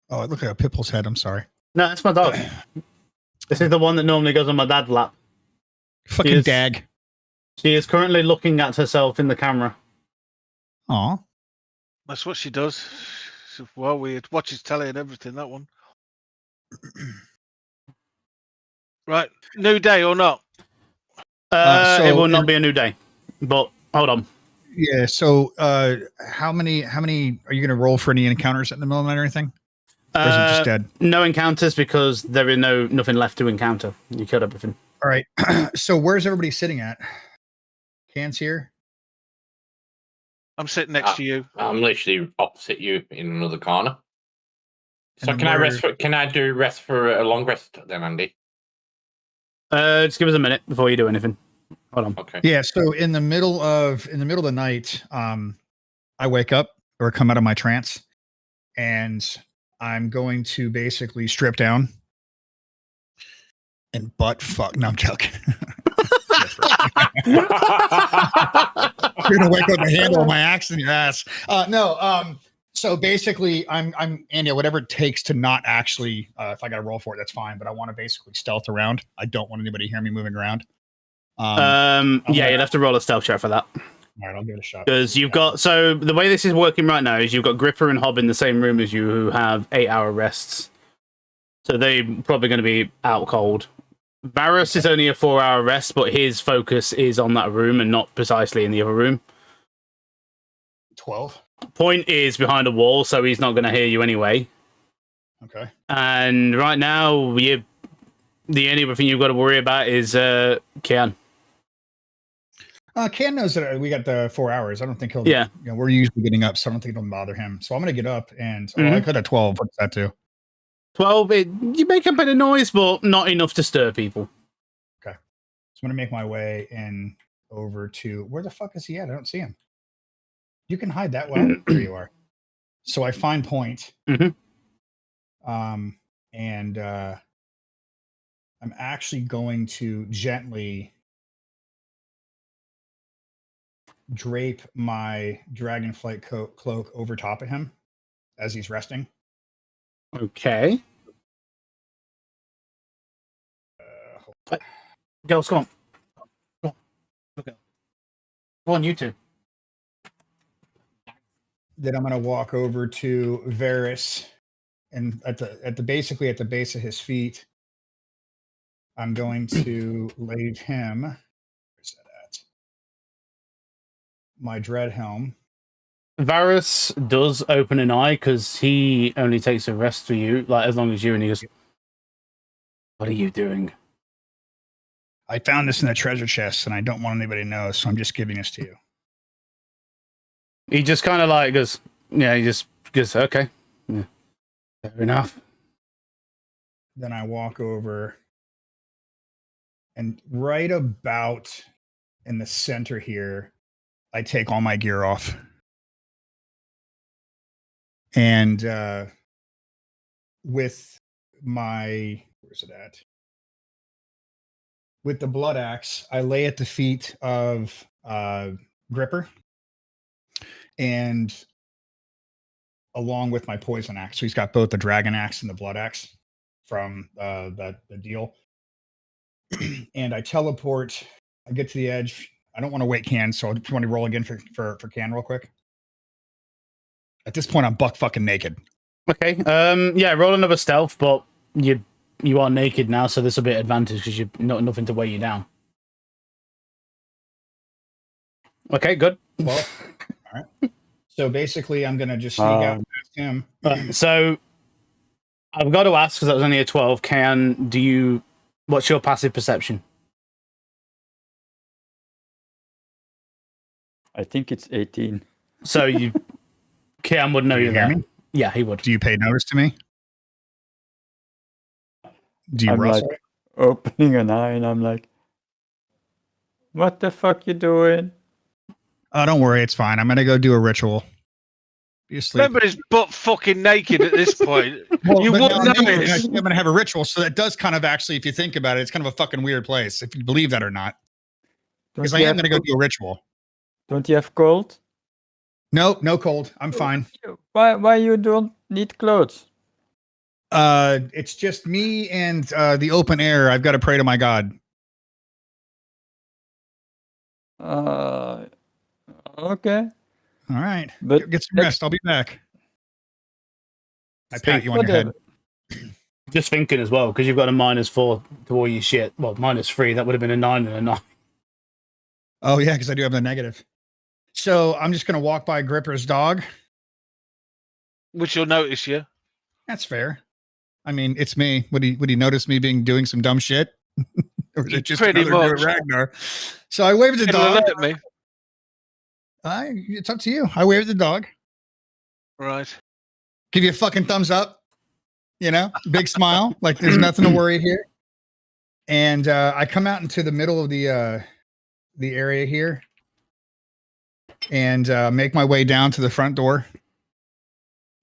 Oh, it looked like a pit bull's head. I'm sorry. No, that's my dog. This is the one that normally goes on my dad's lap. Fucking dag. She is currently looking at herself in the camera. Aw. That's what she does. She's well weird. Watches telly and everything, that one. Right. New day or not? It will not be a new day. But hold on. Yeah, so how many are you gonna roll for any encounters in the moment or anything? Or is it just dead? No encounters because there is nothing left to encounter. You killed everything. All right. So where's everybody sitting at? Can's here. I'm sitting next to you. I'm literally opposite you in another corner. So And can I rest for? Can I do rest for a long rest then, Andy? Just give us a minute before you do anything. Hold on. Okay. Yeah. So in the middle of the night, I wake up or come out of my trance, and I'm going to basically strip down and butt fuck. No, I'm joking. You're gonna wake up the handle of my axe in your ass. So basically, I'm Andy. Whatever it takes to not actually, if I got to roll for it, that's fine. But I want to basically stealth around. I don't want anybody to hear me moving around. You'd have to roll a stealth check for that. All right, I'll give it a shot. Because you've got the way this is working right now is you've got Gripper and Hob in the same room as you who have 8-hour rests. So they're probably going to be out cold. Varys is only a 4-hour rest, but his focus is on that room and not precisely in the other room. 12. Point is behind a wall, so he's not going to hear you anyway. Okay. And right now, the only thing you've got to worry about is Kian. Can knows that we got the 4 hours. I don't think he'll. Yeah. You know, we're usually getting up, so I don't think it'll bother him. So I'm gonna get up and I could have 12. What's that do? 12. You make a bit of noise, but not enough to stir people. Okay. So I'm gonna make my way in over to where the fuck is he at? I don't see him. You can hide that well. There you are. So I find Point. And I'm actually going to gently drape my dragonflight cloak over top of him as he's resting. Okay. Girls, come on. Okay. Go on, you two. Then I'm going to walk over to Varys, and at the basically at the base of his feet, I'm going to leave him. Where's that at? My dread helm. Varys does open an eye because he only takes a rest for you, like as long as you, and he goes, "What are you doing?" I found this in the treasure chest, and I don't want anybody to know, so I'm just giving this to you. He just kind of like goes, yeah, he just goes, okay, yeah, fair enough. Then I walk over, and right about in the center here, I take all my gear off. And with my, where's it at? With the blood axe, I lay at the feet of Gripper, and along with my poison axe. So he's got both the dragon axe and the blood axe from the deal. And I teleport. I get to the edge. I don't want to wait Can, so if you want to roll again for Can real quick. At this point, I'm buck fucking naked. Okay, yeah, roll another stealth, but you are naked now, so there's a bit of advantage because you've not nothing to weigh you down. Okay, good. Well, all right. So basically, I'm gonna just sneak out past him. So I've got to ask because that was only a 12. What's your passive perception? I think it's 18. So Cam would know Do you you're hear there. me? Yeah, he would. Do you pay notice to me? Do you I'm rustle? like opening an eye and I'm like, what the fuck you doing? Oh, don't worry, it's fine. I'm gonna go do a ritual. Be asleep. Remember, he's butt fucking naked at this point. Well, You but wouldn't now know it. I'm gonna have a ritual, so that does kind of actually, if you think about it, it's kind of a fucking weird place, if you believe that or not. Because I am gonna go do a ritual. Don't you have cold? Nope, no cold. I'm fine. Why you don't need clothes? It's just me and the open air. I've got to pray to my God. Okay. All right. But Get some rest. I'll be back. I pat you on your head. Just thinking as well, because you've got a -4 to all your shit. Well, -3. That would have been a 9 and a 9. Oh yeah, because I do have the negative. So I'm just gonna walk by Gripper's dog. Which you'll notice, yeah. That's fair. I mean, it's me. Would he notice me doing some dumb shit? Or is it just Pretty another much. Ragnar? So I waved the It'll dog. alert me. It's up to you. I waved the dog. Right. Give you a fucking thumbs up. You know, big smile. Like there's nothing to worry here. And I come out into the middle of the area here, and make my way down to the front door.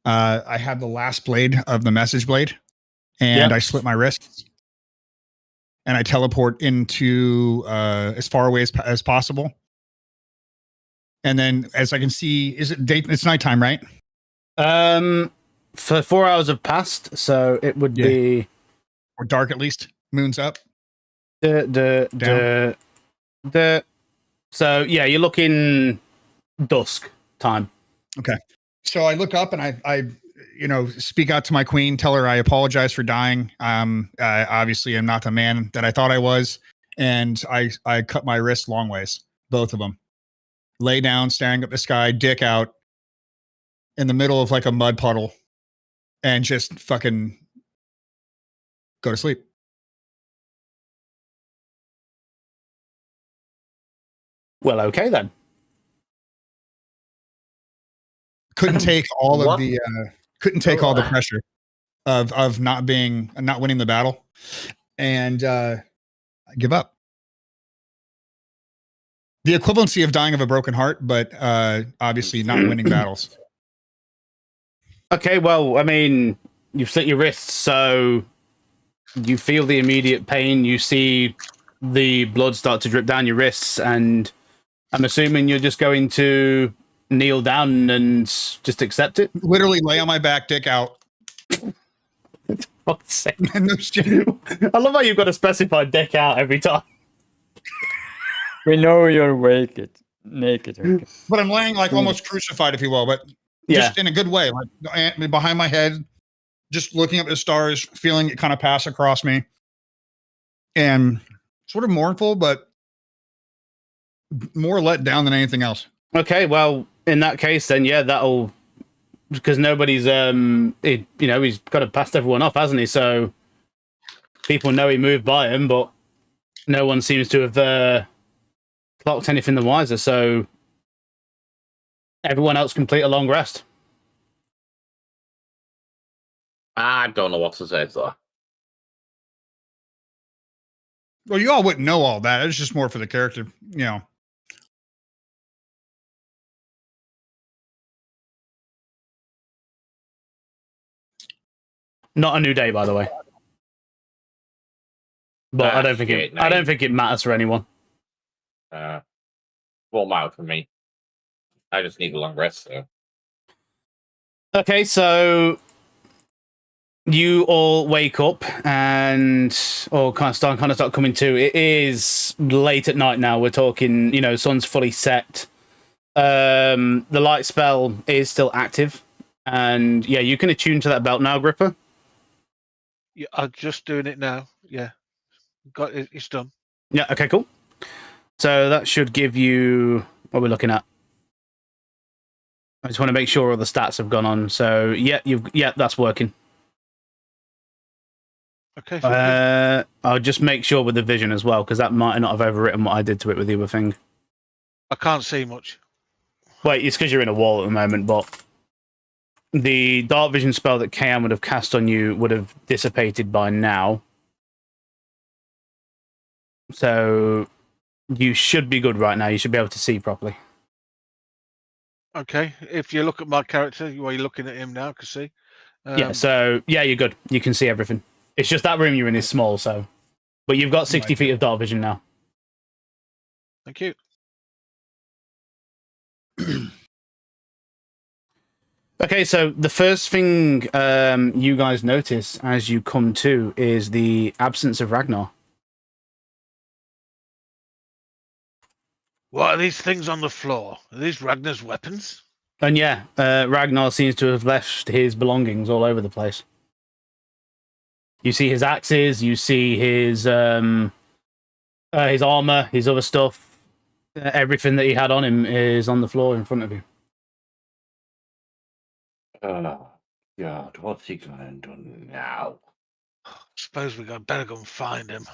I have the last blade of the message blade, and I slit my wrists, and I teleport into as far away as possible. And then, as I can see, it's nighttime, right? For 4 hours have passed, so it would be or dark at least. Moon's up. So yeah, you're looking dusk time. Okay. So I look up and I speak out to my queen, tell her I apologize for dying. I obviously am not the man that I thought I was. And I cut my wrists long ways, both of them. Lay down, staring up the sky, dick out in the middle of like a mud puddle, and just fucking go to sleep. Well, okay then. Couldn't take all of the all the pressure of not winning the battle, and I give up. The equivalency of dying of a broken heart, but obviously not winning battles. Okay, well, I mean, you've slit your wrists, so you feel the immediate pain. You see the blood start to drip down your wrists, and I'm assuming you're just going to kneel down and just accept it? Literally lay on my back, dick out. Fuck's sake. No shit. I love how you've got to specify dick out every time. We know you're naked. Okay. But I'm laying like almost crucified, if you will, but just in a good way, like behind my head, just looking up at the stars, feeling it kind of pass across me, and sort of mournful, but more let down than anything else. Okay, well, in that case, then that'll, because nobody's he's kind of passed everyone off, hasn't he? So people know he moved by him, but no one seems to have clocked anything the wiser. So everyone else complete a long rest. I don't know what to say to that. Well, you all wouldn't know all that. It's just more for the character, you know. Not a new day, by the way. But I don't think it matters for anyone. Won't matter for me. I just need a long rest. So. Okay, so you all wake up and kind of start coming to. It is late at night now. We're talking, sun's fully set. The light spell is still active, and you can attune to that belt now, Gripper. Yeah, I'm just doing it now. Yeah, got it. It's done. Yeah. Okay. Cool. So that should give you what we're looking at. I just want to make sure all the stats have gone on. So that's working. Okay. I'll just make sure with the vision as well, because that might not have overwritten what I did to it with the other thing. I can't see much. Wait, it's because you're in a wall at the moment, but the dark vision spell that KM would have cast on you would have dissipated by now. So you should be good right now. You should be able to see properly. Okay. If you look at my character, you're looking at him now, can see. You're good. You can see everything. It's just that room you're in is small, so. But you've got 60 feet of dark vision now. Thank you. Okay, so the first thing you guys notice as you come to is the absence of Ragnar. What are these things on the floor? Are these Ragnar's weapons? And Ragnar seems to have left his belongings all over the place. You see his axes, you see his armor, his other stuff. Everything that he had on him is on the floor in front of you. Oh, God, what's he gonna do now? Suppose we better go and find him.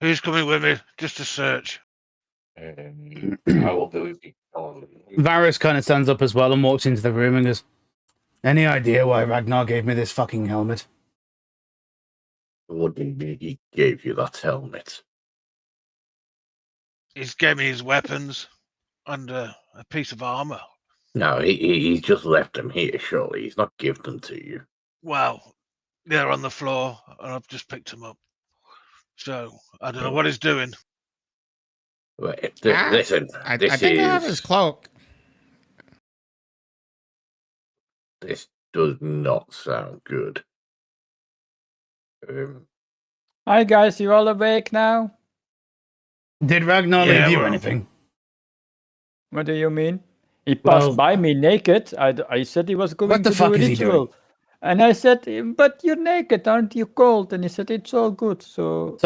Who's coming with me? Just to search. I will do it. Varys kind of stands up as well and walks into the room and goes, "Any idea why Ragnar gave me this fucking helmet?" What do you mean he gave you that helmet? He's gave me his weapons and a piece of armor. No, he just left them here, surely. He's not given them to you. Well, they're on the floor and I've just picked them up. So, I don't know what he's doing. Wait, listen, I think I have his cloak. This does not sound good. Hi guys, you all awake now? Did Ragnar leave you anything? What do you mean? He passed by me naked. I said he was going to do a ritual. And I said, but you're naked, aren't you cold? And he said, it's all good. So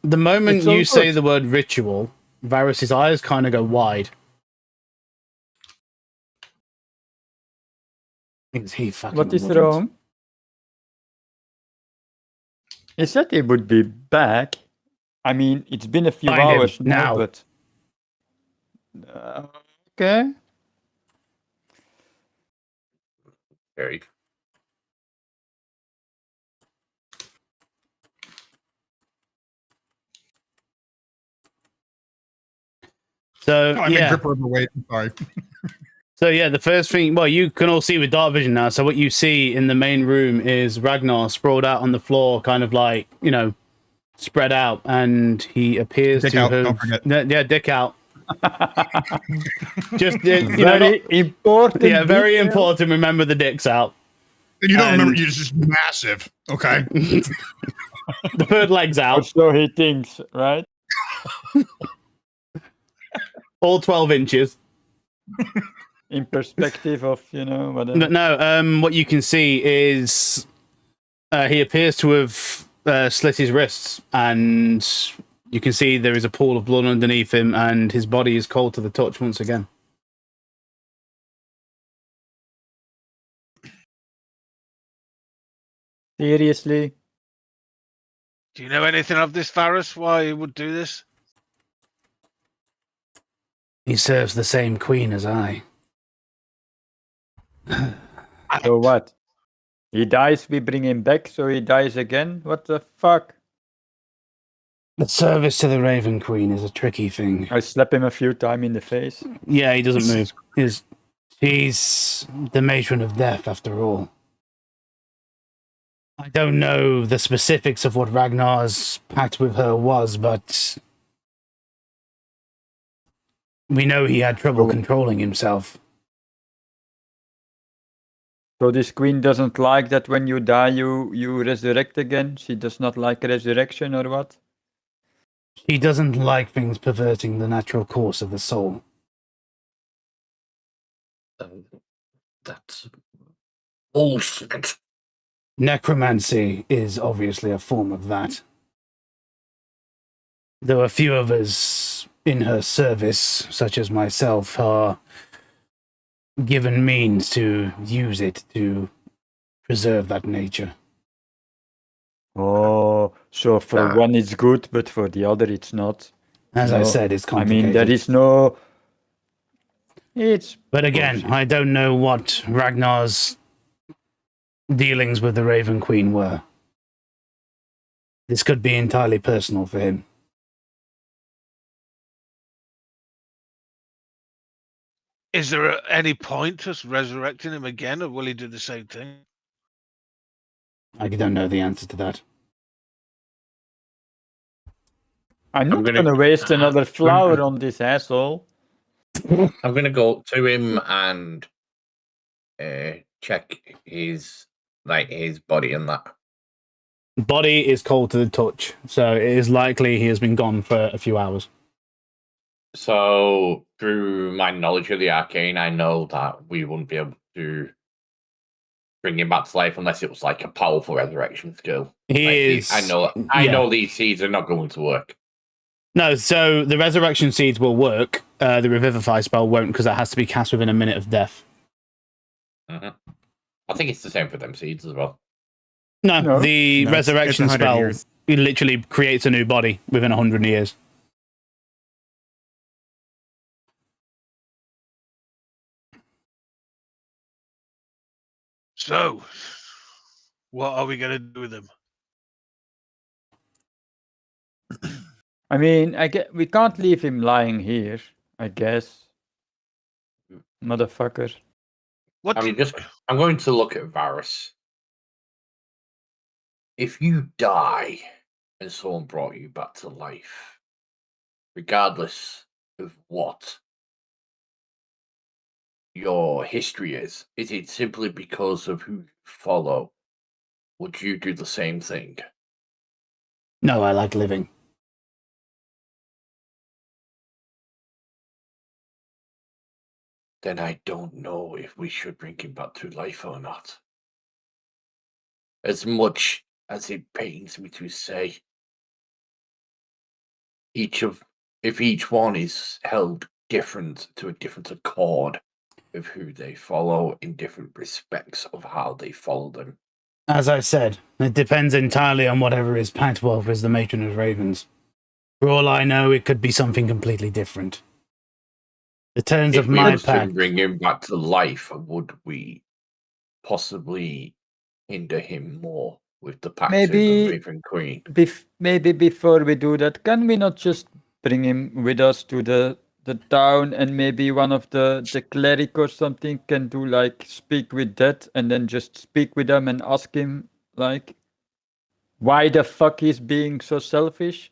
the moment you say the word ritual, Varys' eyes kind of go wide. Is he fucking what is wrong? He said he would be back. I mean, it's been a few hours now, but... okay. Very. So, Sorry. So, the first thing, you can all see with dark vision now. So, what you see in the main room is Ragnar sprawled out on the floor, kind of like, spread out, and he appears dick to out, have. don't forget. Yeah, dick out. Just, very important. Yeah, very important. Remember the dicks out. You don't remember? And- You're just massive. Okay. The third leg's out. So he thinks, right? All 12 inches. In perspective of, whatever. But no, what you can see is he appears to have slit his wrists, and you can see there is a pool of blood underneath him, and his body is cold to the touch once again. Seriously? Do you know anything of this Varus? Why he would do this? He serves the same queen as I. So what? He dies, we bring him back, so he dies again? What the fuck? The service to the Raven Queen is a tricky thing. I slap him a few times in the face. Yeah, he doesn't move. She's the matron of death, after all. I don't know the specifics of what Ragnar's pact with her was, but we know he had trouble controlling himself. So this queen doesn't like that when you die, you resurrect again? She does not like resurrection, or what? She doesn't like things perverting the natural course of the soul. That's bullshit. Necromancy is obviously a form of that. Though a few of us in her service, such as myself, are given means to use it to preserve that nature. Oh, so for one it's good, but for the other it's not. As I said, it's complicated. I mean, there is no... It's... But again, I don't know what Ragnar's dealings with the Raven Queen were. This could be entirely personal for him. Is there any point to us resurrecting him again, or will he do the same thing? I don't know the answer to that. I'm not going to waste another flower on this asshole. I'm going to go up to him and check his body and that. Body is cold to the touch, so it is likely he has been gone for a few hours. So, through my knowledge of the arcane, I know that we wouldn't be able to bring him back to life unless it was like a powerful resurrection skill. I know these seeds are not going to work. No, so the resurrection seeds will work. The revivify spell won't, because that has to be cast within a minute of death. Mm-hmm. I think it's the same for them seeds as well. No, the resurrection it's 100 spell years. it literally creates a new body within 100 years. So, what are we going to do with him? I mean, we can't leave him lying here, I guess. Motherfucker. What? I'm going to look at Varus. If you die and someone brought you back to life, regardless of what your history is it simply because of who you follow? Would you do the same thing? No, I like living. Then I don't know if we should bring him back to life or not. As much as it pains me to say, if each one is held different to a different accord of who they follow in different respects of how they follow them. As I said, it depends entirely on whatever is packed with as the matron of ravens. For all I know, it could be something completely different. The terms of my pact. Bring him back to life, would we possibly hinder him more with the pact of the Raven Queen? Maybe before we do that, can we not just bring him with us to the town, and maybe one of the cleric or something can do like speak with that, and then just speak with him and ask him like why the fuck he's being so selfish?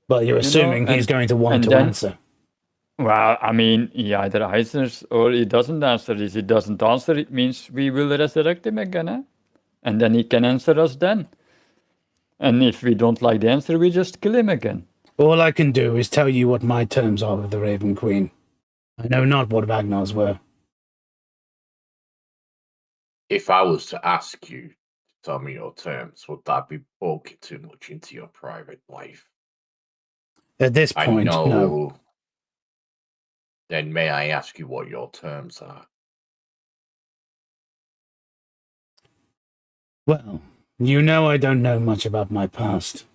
Well, you're assuming he's going to want to answer. Well, I mean, he either answers or he doesn't answer. If he doesn't answer, it means we will resurrect him again, eh? And then he can answer us then. And if we don't like the answer, we just kill him again. All I can do is tell you what my terms are with the Raven Queen. I know not what Ragnar's were. If I was to ask you to tell me your terms, would that be poking too much into your private life? At this point, I know. no. Then may I ask you what your terms are? Well, you know I don't know much about my past.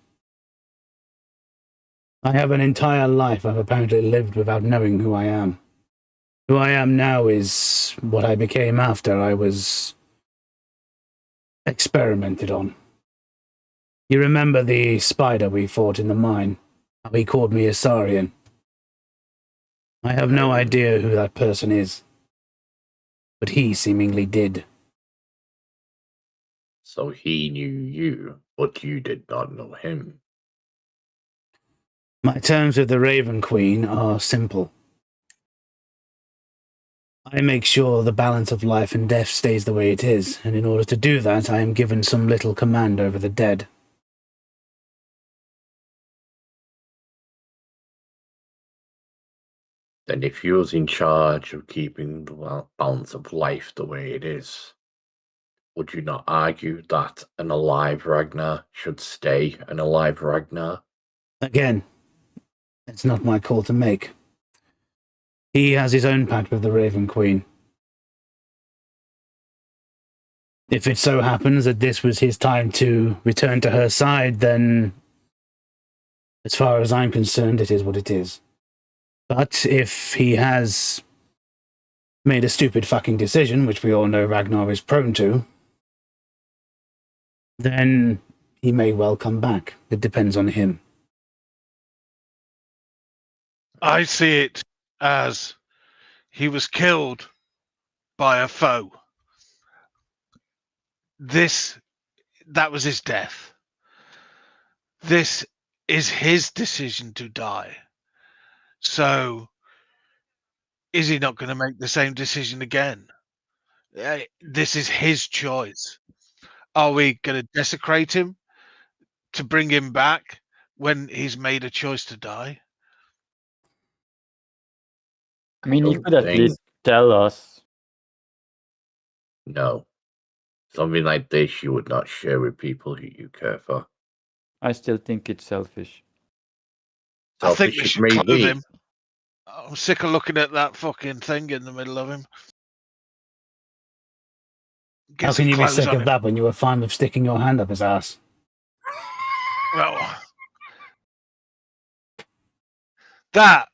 I have an entire life I've apparently lived without knowing who I am. Who I am now is what I became after I was experimented on. You remember the spider we fought in the mine? How he called me a Saurian? I have no idea who that person is, but he seemingly did. So he knew you, but you did not know him. My terms with the Raven Queen are simple. I make sure the balance of life and death stays the way it is, and in order to do that, I am given some little command over the dead. Then if you was in charge of keeping the balance of life the way it is, would you not argue that an alive Ragnar should stay an alive Ragnar? Again, it's not my call to make. He has his own pact with the Raven Queen. If it so happens that this was his time to return to her side, then, as far as I'm concerned, it is what it is. But if he has made a stupid fucking decision, which we all know Ragnar is prone to, then he may well come back. It depends on him. I see it as he was killed by a foe. That was his death. This is his decision to die. So, is he not going to make the same decision again? This is his choice. Are we going to desecrate him to bring him back when he's made a choice to die? I mean, he could at least tell us. No. Something like this you would not share with people who you care for. I still think it's selfish. I think we Selfish should it may clothe be. him. I'm sick of looking at that fucking thing in the middle of him. Get How some can you be clothes sick on of him. that when you were fine with sticking your hand up his ass? Well, that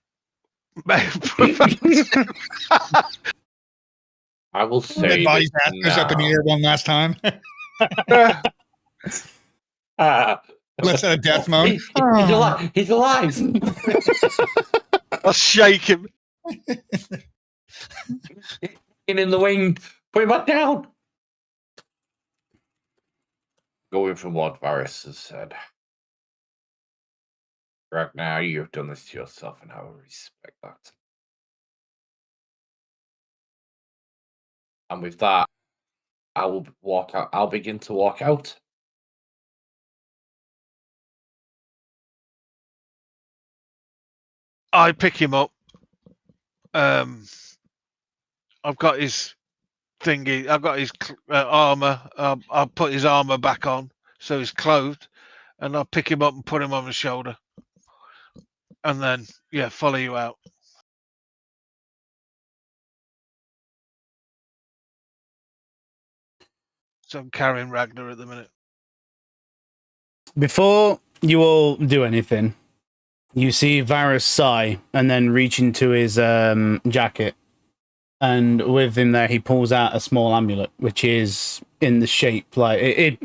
I will That say body's this ass goes up in the now. air one last time. Let's a death moan. He's alive. He's alive. I'll shake him. In the wing. Put him back down. Going from what Varys has said. Ragnar, you've done this to yourself, and I will respect that. And with that, I will walk out. I'll begin to walk out. I pick him up. I've got his thingy. I've got his armor. I'll put his armor back on, so he's clothed, and I'll pick him up and put him on my shoulder, and then follow you out. So I'm carrying Ragnar at the minute. Before you all do anything, you see Varys sigh and then reach into his jacket. And with him there, he pulls out a small amulet, which is in the shape like it.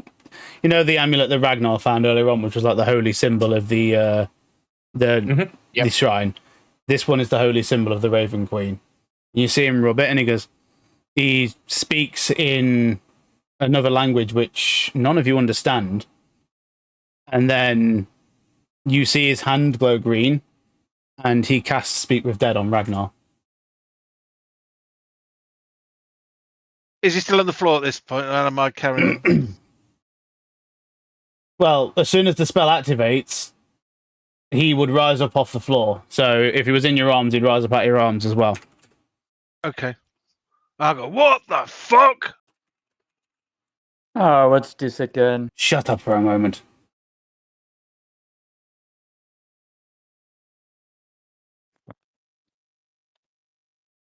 You know the amulet that Ragnar found earlier on, which was like the holy symbol of the shrine. This one is the holy symbol of the Raven Queen. You see him rub it, and he speaks in another language which none of you understand. And then you see his hand glow green, and he casts Speak with Dead on Ragnar. Is he still on the floor at this point, or am I carrying him? Well, as soon as the spell activates, he would rise up off the floor. So if he was in your arms, he'd rise up out your arms as well. Okay. I go, what the fuck? Oh, what's this again? Shut up for a moment.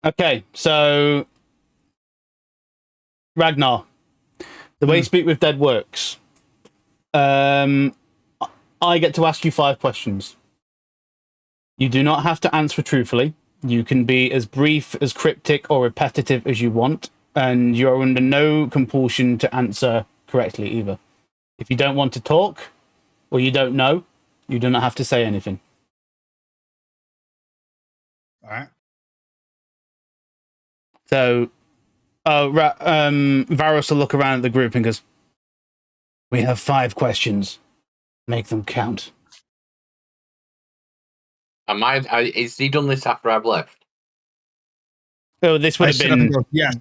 Okay, so Ragnar, the way Speak with Dead works, I get to ask you 5 questions. You do not have to answer truthfully. You can be as brief, as cryptic, or repetitive as you want, and you're under no compulsion to answer correctly either. If you don't want to talk, or you don't know, you do not have to say anything. All right. So, Varus will look around at the group and goes, "We have 5 questions. Make them count." Is he done this after I've left? Oh, this would have stood up been. and go, yeah.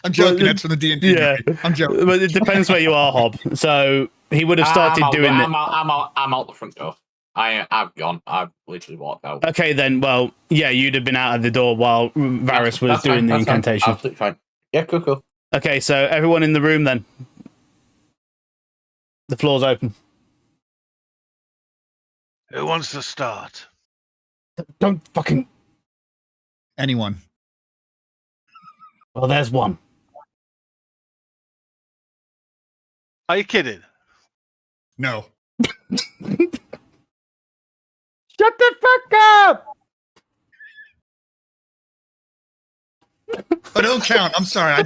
I'm joking. That's from the D&D. Yeah, I'm joking. But it depends where you are, Hob. So he would have started doing it. I'm out the front door. I've gone. I've literally walked out. Okay, then. Well, yeah, you'd have been out of the door while Varus was doing the incantation. Absolutely fine. Yeah, cool. Okay, so everyone in the room then. The floor's open. Who wants to start? Don't fucking... Anyone. Well, there's one. Are you kidding? No. Shut the fuck up! Oh, don't count. I'm sorry.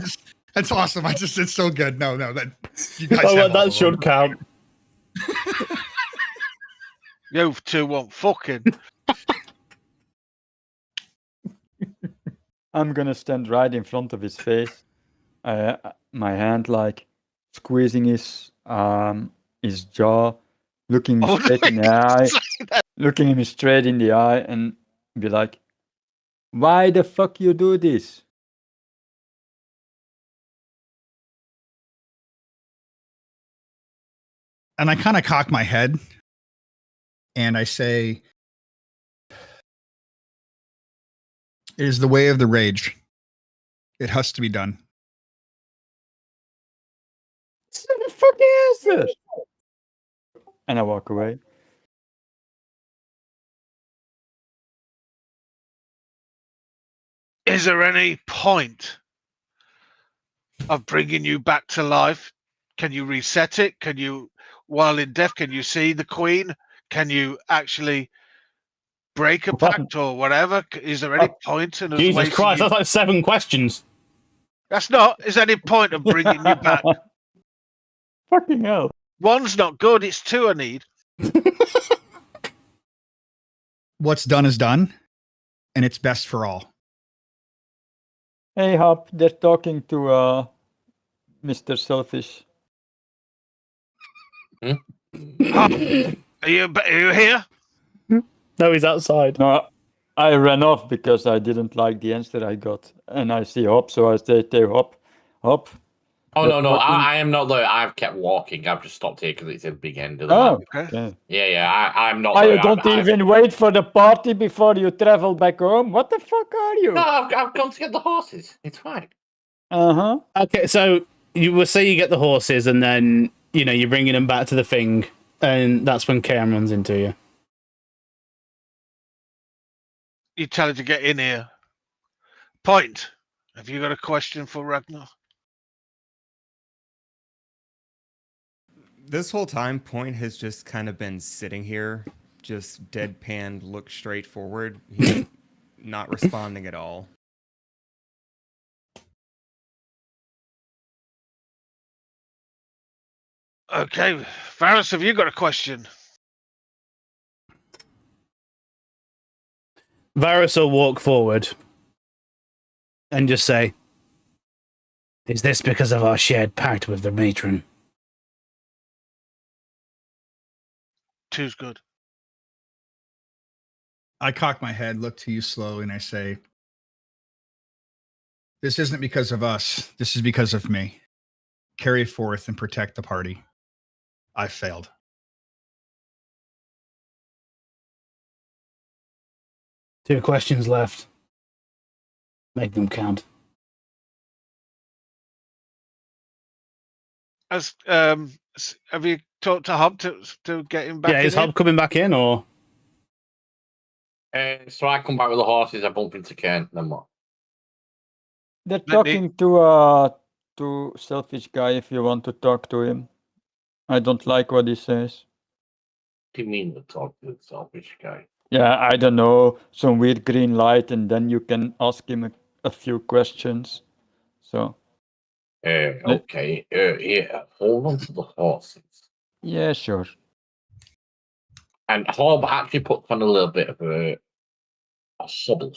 That's awesome. It's so good. No, that you guys. Oh, well, have all that of should them. count. You two want fucking. I'm gonna stand right in front of his face. My hand like squeezing his jaw, looking him straight in the eye, looking him straight in the eye, and be like, "Why the fuck you do this?" And I kind of cock my head and I say, "It is the way of the rage. It has to be done." What the fuck is this? And I walk away. Is there any point of bringing you back to life? Can you reset it? Can you, while in death, can you see the Queen? Can you actually break a pact or whatever? Is there any point in us Jesus wasting Christ, you? that's like 7 questions. That's not. Is there any point of bringing you back? Fucking hell. One's not good. It's 2 I need. What's done is done, and it's best for all. Hey, Hop, they're talking to Mr. Selfish. Are you here? No, he's outside. No, I ran off because I didn't like the answer I got. And I see Hop, so I say, "Hey, Hop. Oh, But no, what I am not there. I've kept walking. I've just stopped here because it's a big end of the Oh, map. okay. Yeah, I'm not Oh, there. you don't even wait for the party before you travel back home? What the fuck are you? No, I've gone to get the horses. It's fine. Uh-huh. Okay, so you will say you get the horses and then, you're bringing them back to the thing, and that's when Cam runs into you. You tell her to get in here. Point. Have you got a question for Ragnar? This whole time, Point has just kind of been sitting here, just deadpanned, look straight forward. He's not responding at all. Okay, Varus, have you got a question? Varus will walk forward and just say, "Is this because of our shared pact with the matron?" Two's good. I cock my head, look to you slowly, and I say, "This isn't because of us. This is because of me. Carry forth and protect the party. I failed." 2 questions left. Make them count. As have you talked to Hob to get him back? Yeah, is in here? Hob coming back in, or? So I come back with the horses, I bump into Ken, then what? They're Let me- talking to selfish guy if you want to talk to him. I don't like what he says. What do you mean the talk to the selfish guy? Yeah, I don't know, some weird green light, and then you can ask him a few questions. So, Okay, yeah, hold on to the horses. yeah, sure. And Hob actually puts on a little bit of a hobble.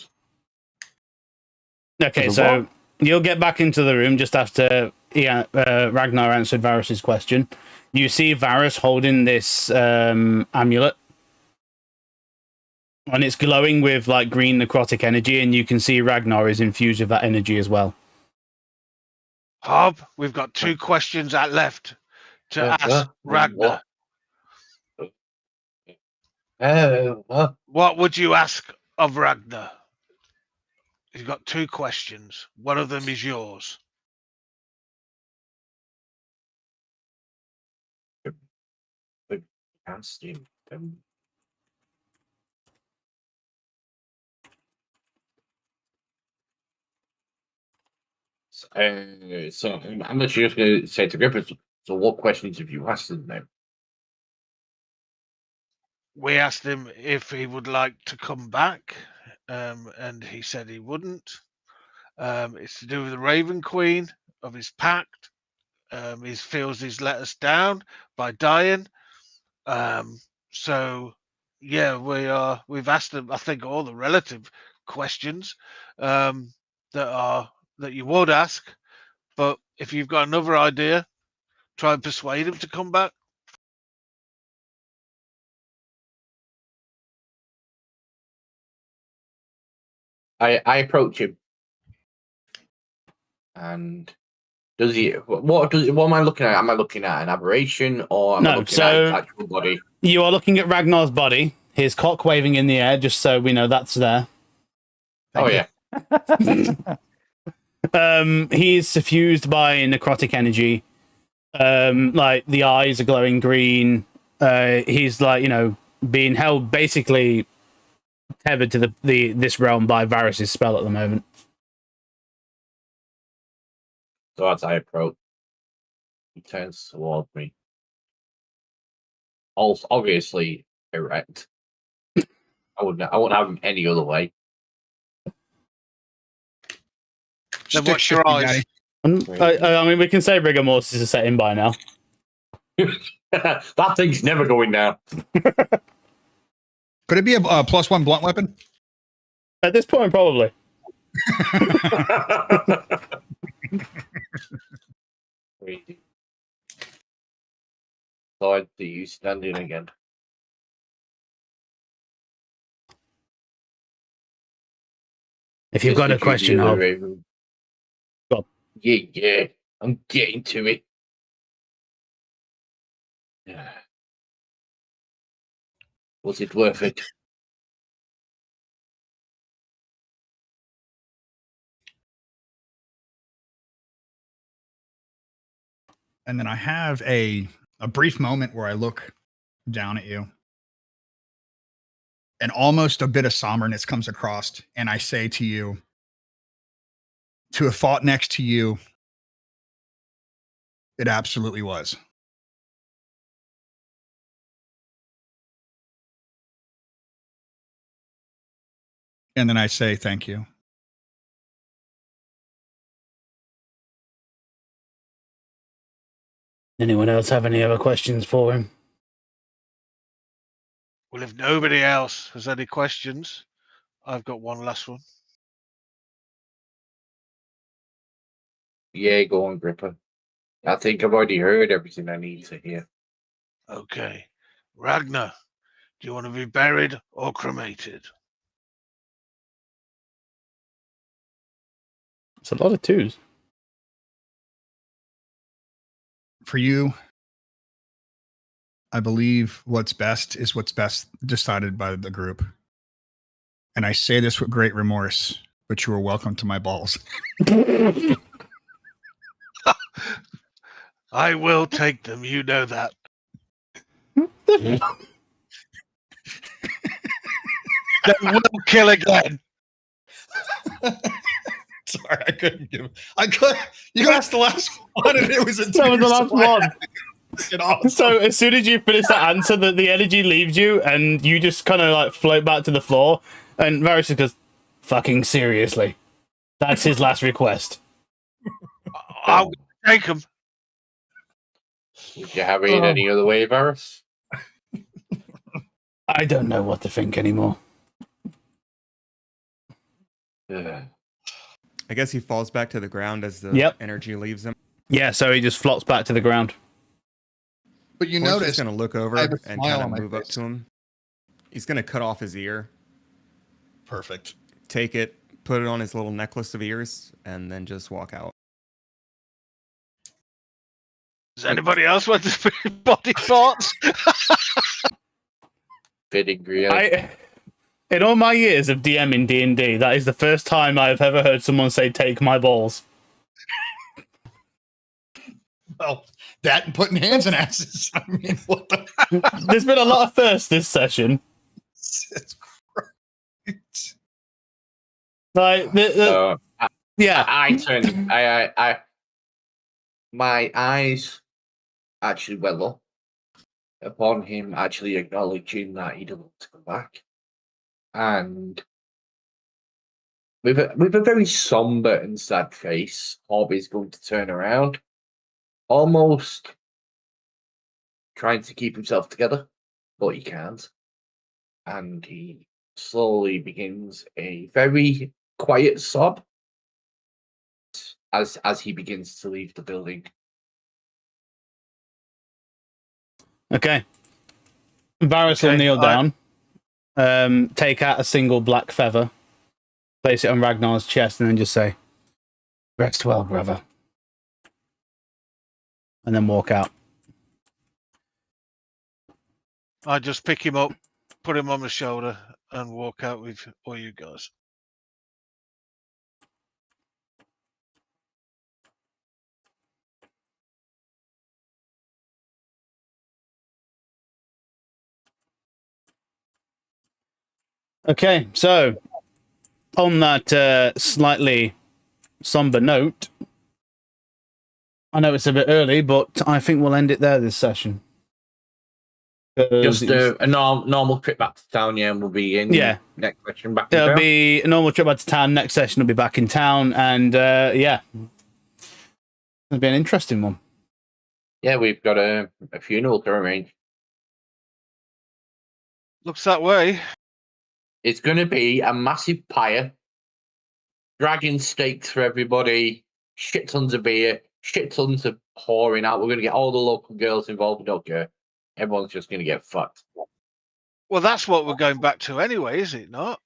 Okay, The so what? you'll get back into the room just after Ragnar answered Varus's question. You see Varus holding this amulet, and it's glowing with like green necrotic energy, and you can see Ragnar is infused with that energy as well. Hob, we've got 2 questions left to ask Ragnar. What would you ask of Ragnar? He's got 2 questions. One of them is yours. Asked him. So I'm not just going to say to Griffiths. So what questions have you asked him then? We asked him if he would like to come back, and he said he wouldn't. It's to do with the Raven Queen of his pact. He feels he's let us down by dying. So yeah, we've asked him, I think, all the relative questions that you would ask. But if you've got another idea, try and persuade him to come back. I approach him, and does he? What am I looking at? Am I looking at an aberration, or am I No, looking at his so actual body? you are looking at Ragnar's body, his cock waving in the air, just so we know that's there. Oh yeah. He's suffused by necrotic energy. Like the eyes are glowing green. He's like, being held basically tethered to this realm by Varus's spell at the moment. So as I approach, he turns towards me. Also, obviously erect. I wouldn't have him any other way. Then what's your eyes? I mean, we can say rigor mortis is set in by now. That thing's never going down. Could it be a +1 blunt weapon? At this point, probably. Side to you standing again. If you've got a question, I'll... Go. Yeah, I'm getting to it. Yeah. Was it worth it? And then I have a brief moment where I look down at you, and almost a bit of somberness comes across, and I say to you, to have fought next to you, it absolutely was. And then I say thank you. Anyone else have any other questions for him? Well, if nobody else has any questions, I've got one last one. Yeah, go on, Gripper. I think I've already heard everything I need to hear. Okay. Ragnar, Do you want to be buried or cremated? It's a lot of twos. For you, I believe what's best is what's best decided by the group. And I say this with great remorse, but you are welcome to my balls. I will take them. You know that. They will kill again. Sorry, I couldn't give. I could. You asked the last one, and it was a. That was the last one. Awesome. So as soon as you finish that answer, the energy leaves you, and you just kind of like float back to the floor. And Varys just goes, "Fucking seriously, that's his last request." I'll take them. Would you have it any other way, Varys? I don't know what to think anymore. I guess he falls back to the ground as the energy leaves him. Yeah, so he just flops back to the ground. But you Forrest notice is going to look over I have a and smile kind on of my move up face. to him. He's going to cut off his ear. Perfect. Take it, put it on his little necklace of ears, and then just walk out. Does anybody else want to speak body parts? Fitting, really. In all my years of DMing D&D, that is the first time I've ever heard someone say, "Take my balls." Well, that and putting hands in asses. I mean, what the? There's been a lot of firsts this session. It's great. Like, yeah. I turned. My eyes actually well up upon him actually acknowledging that he doesn't want to come back, and with a very somber and sad face, Hobby's going to turn around, almost trying to keep himself together, but he can't, and he slowly begins a very quiet sob as he begins to leave the building. Okay. Varys will kneel down, take out a single black feather, place it on Ragnar's chest, and then just say, "Rest well, brother." And then walk out. I just pick him up, put him on my shoulder, and walk out with all you guys. Okay, so on that slightly somber note, I know it's a bit early, but I think we'll end it there this session. Just a normal trip back to town, yeah, and we'll be in next session back in It'll town. be a normal trip back to town. Next session will be back in town, and yeah, it'll be an interesting one. Yeah, we've got a funeral to arrange. Looks that way. It's going to be a massive pyre, dragging steaks for everybody, shit tons of beer, shit tons of whoring out. We're going to get all the local girls involved. We don't care. Everyone's just going to get fucked. Well, that's what we're going back to anyway, is it not?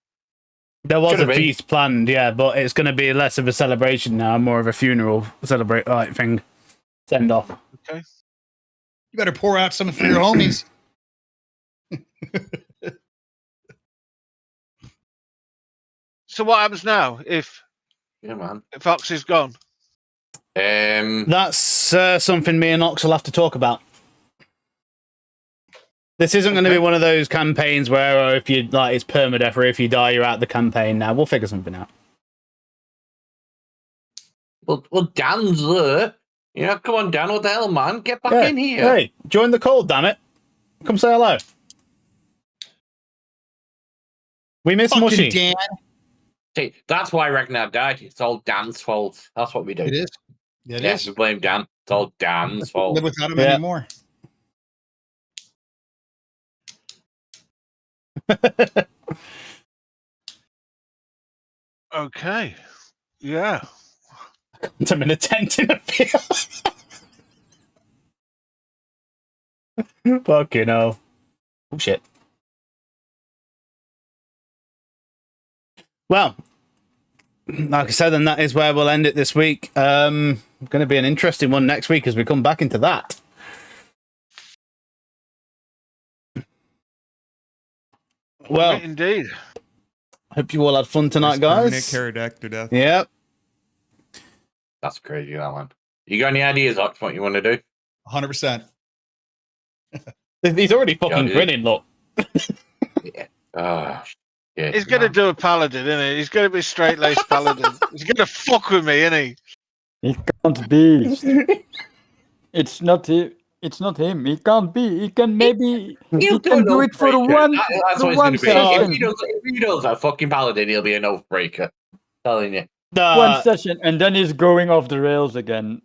There was Should've a been. feast planned, yeah, but it's going to be less of a celebration now, more of a funeral celebrate thing, send off. Okay. You better pour out some for your homies. So what happens now if Ox is gone? That's something me and Ox will have to talk about. This isn't going to be one of those campaigns where if you like it's permadeath, or if you die, you're out the campaign. Now we'll figure something out. Well, Dan's there. Yeah, come on, Dan. What the hell, man? Get back in here. Hey, join the call, damn it! Come say hello. We miss Fucking Mushy. Dan. See, that's why Ragnar died. It's all Dan's fault. That's what we do. It is. It Yeah, is. we blame Dan. It's all Dan's fault. Live without him anymore. Okay. Yeah. I'm in a tent in a field. Fucking hell. Oh shit. Well, like I said, then that is where we'll end it this week. Going to be an interesting one next week as we come back into that. Well, indeed. Hope you all had fun tonight, Permanent guys. Pterodactyl death. Yep. That's crazy, that one. You got any ideas, Ox, what you want to do? 100%. He's already fucking grinning, look. Yeah. Oh, shit, He's going to man. do a paladin, isn't he? He's going to be straight-laced paladin. He's going to fuck with me, isn't he? He can't be. It's not him. It's not him. He can't be. He can maybe. He can do it for one. That's For what one it's going to be. session. If he does that fucking paladin, he'll be an oath breaker. Telling you. One session, and then he's going off the rails again.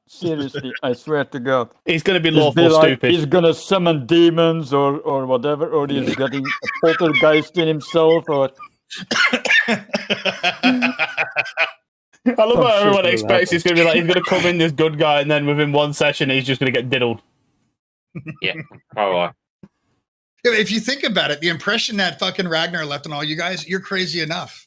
Seriously, I swear to God. He's going to be He's lawful like, stupid. He's gonna summon demons or whatever, or he's getting a poltergeist in himself, or. I love how everyone shit will expects he's going to be like, he's going to come in this good guy, and then within one session, he's just going to get diddled. Yeah, probably. If you think about it, the impression that fucking Ragnar left on all you guys, you're crazy enough.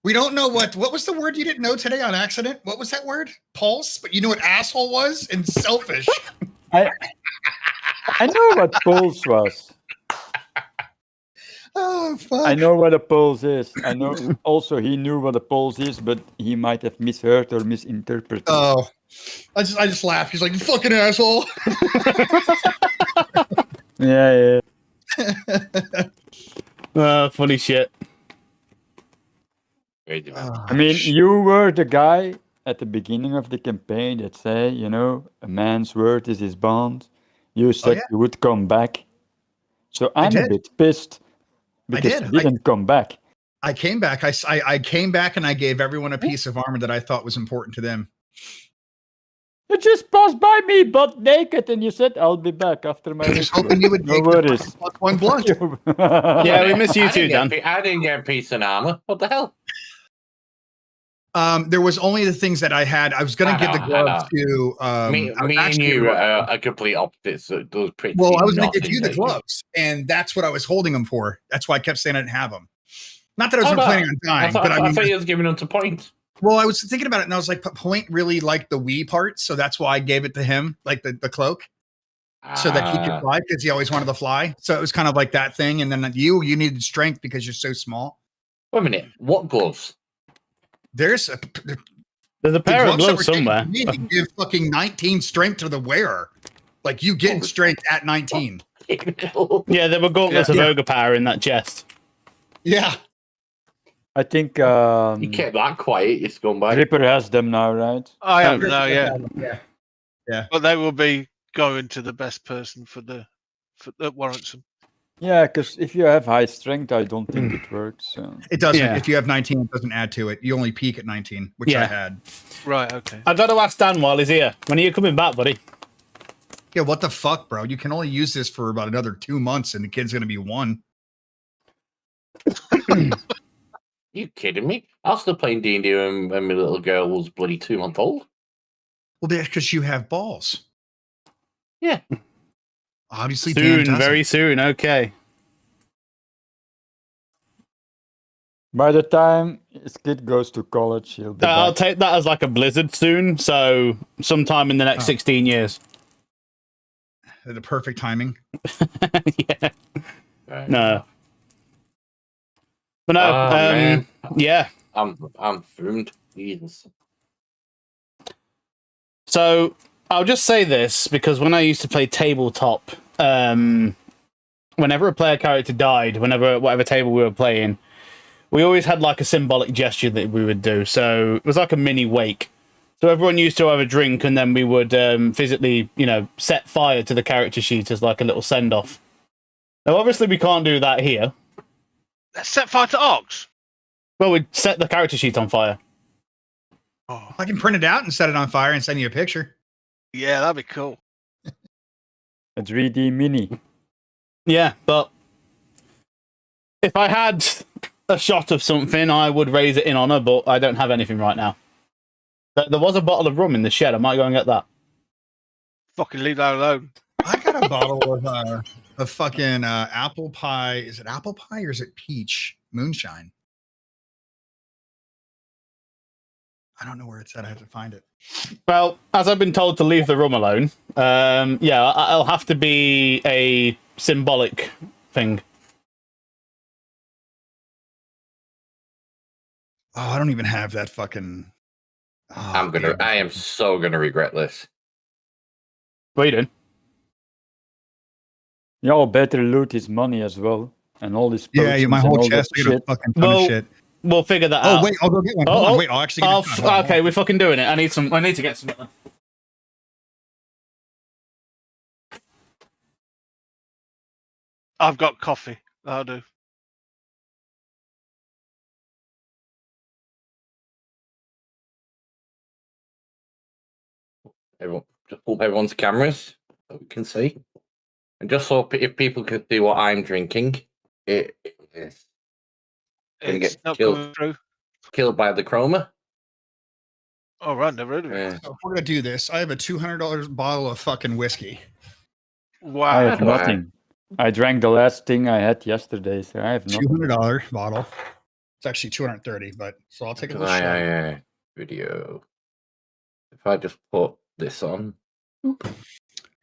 We don't know what was the word you didn't know today on accident? What was that word? Pulse? But you know what asshole was? And selfish. I know what pulse was. Oh, fuck. I know what a pulse is. I know also he knew what a pulse is, but he might have misheard or misinterpreted. Oh, I just laugh. He's like, you fucking asshole. Yeah. Funny shit. Crazy, man. I mean, you were the guy at the beginning of the campaign that say, you know, a man's word is his bond. You said you would come back. So I'm a bit pissed because you didn't come back. I came back. I came back and I gave everyone a piece of armor that I thought was important to them. You just passed by me butt naked and you said, I'll be back after my just hoping you would no take worries. one blunt. Yeah, we miss you too, Dan. I didn't get a piece of armor. What the hell? There was only the things that I had. I was going to give the gloves to me and you are complete opposites. So those pretty. Well, I was going to give you the gloves, and that's what I was holding them for. That's why I kept saying I didn't have them. Not that I was planning on dying, I thought you was giving them to Point. Well, I was thinking about it, and I was like, Point really liked the Wii part, so that's why I gave it to him, like the cloak, so that he could fly, because he always wanted to fly. So it was kind of like that thing. And then you needed strength because you're so small. Wait a minute. What gloves? There's a pair of gloves somewhere. You give fucking 19 strength to the wearer. Like you get strength at 19. Yeah, there were gauntlets of ogre power in that chest. Yeah. I think you kept that quiet. It's gone by. Ripper has them now, right? I have no, yeah. But they will be going to the best person for that warrants them. Yeah, because if you have high strength, I don't think it works. So. It doesn't. Yeah. If you have 19, it doesn't add to it. You only peak at 19, which I had. Right, okay. I've got to ask Dan while he's here. When are you coming back, buddy? Yeah, what the fuck, bro? You can only use this for about another 2 months, and the kid's going to be 1. You kidding me? I was still playing D&D when my little girl was bloody 2 months old. Well, that's because you have balls. Yeah. Obviously, soon, very soon. Okay. By the time his kid goes to college, he'll be I'll back. take that as like a blizzard soon. So sometime in the next 16 years. The perfect timing. Yeah. No. But no. Yeah. I'm fumed. Jesus. So I'll just say this because when I used to play tabletop, whenever a player character died, whatever table we were playing, we always had like a symbolic gesture that we would do. So it was like a mini wake. So everyone used to have a drink, and then we would physically, set fire to the character sheet as like a little send off. Now, obviously, we can't do that here. Set fire to Ox? Well, we'd set the character sheet on fire. Oh. I can print it out and set it on fire and send you a picture. Yeah, that'd be cool. A 3D mini. Yeah, but if I had a shot of something, I would raise it in honor, but I don't have anything right now. There was a bottle of rum in the shed. I might go and get that. Fucking leave that alone. I got a bottle of of fucking apple pie. Is it apple pie or is it peach moonshine? I don't know where it's at. I have to find it. Well, as I've been told to leave the room alone, I'll have to be a symbolic thing. Oh, I don't even have that fucking. Oh, I am so gonna regret this. What are you doing? Y'all better loot his money as well. And all this. Yeah, my whole chest. I got a fucking ton of shit. We'll figure that Oh out. wait, I'll go get one. Hold on, wait, I'll actually. Okay, we're fucking doing it. I need to get some. I've got coffee. I'll do. Everyone, just pull up everyone's cameras so we can see. And just so if people could see what I'm drinking, it is going to get killed by the chroma. Oh, right, never heard of it. So if we're gonna do this, I have a $200 bottle of fucking whiskey. Wow. I have nothing. I drank the last thing I had yesterday, so I have nothing. $200 bottle. It's actually $230, but so I'll take a little shot. Video. If I just put this on, you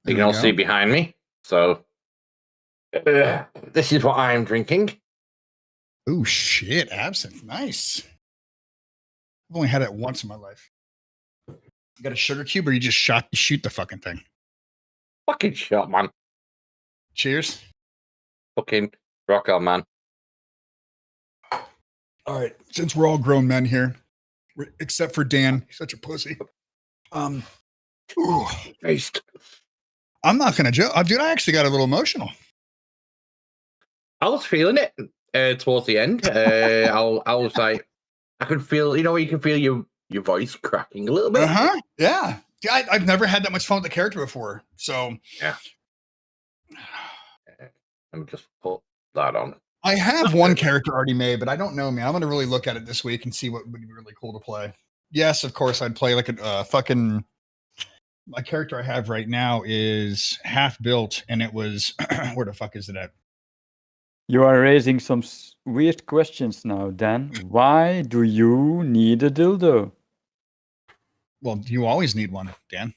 can all see behind me. So this is what I'm drinking. Oh shit, absinthe, nice. I've only had it once in my life. You got a sugar cube, or you just shoot the fucking thing? Fucking shot, man. Cheers. Fucking rock on, man. All right, since we're all grown men here, except for Dan, he's such a pussy. Taste. I'm not gonna joke, dude. I actually got a little emotional. I was feeling it towards the end. I was like, I could feel, you can feel your voice cracking a little bit. Yeah. I've never had that much fun with the character before. So yeah. Let me just put that on. I have one character already made, but I don't know, man. I'm gonna really look at it this week and see what would be really cool to play. Yes, of course, I'd play like a fucking. My character I have right now is half built, and it was where the fuck is it at? You are raising some weird questions now, Dan. Why do you need a dildo? Well, you always need one, Dan.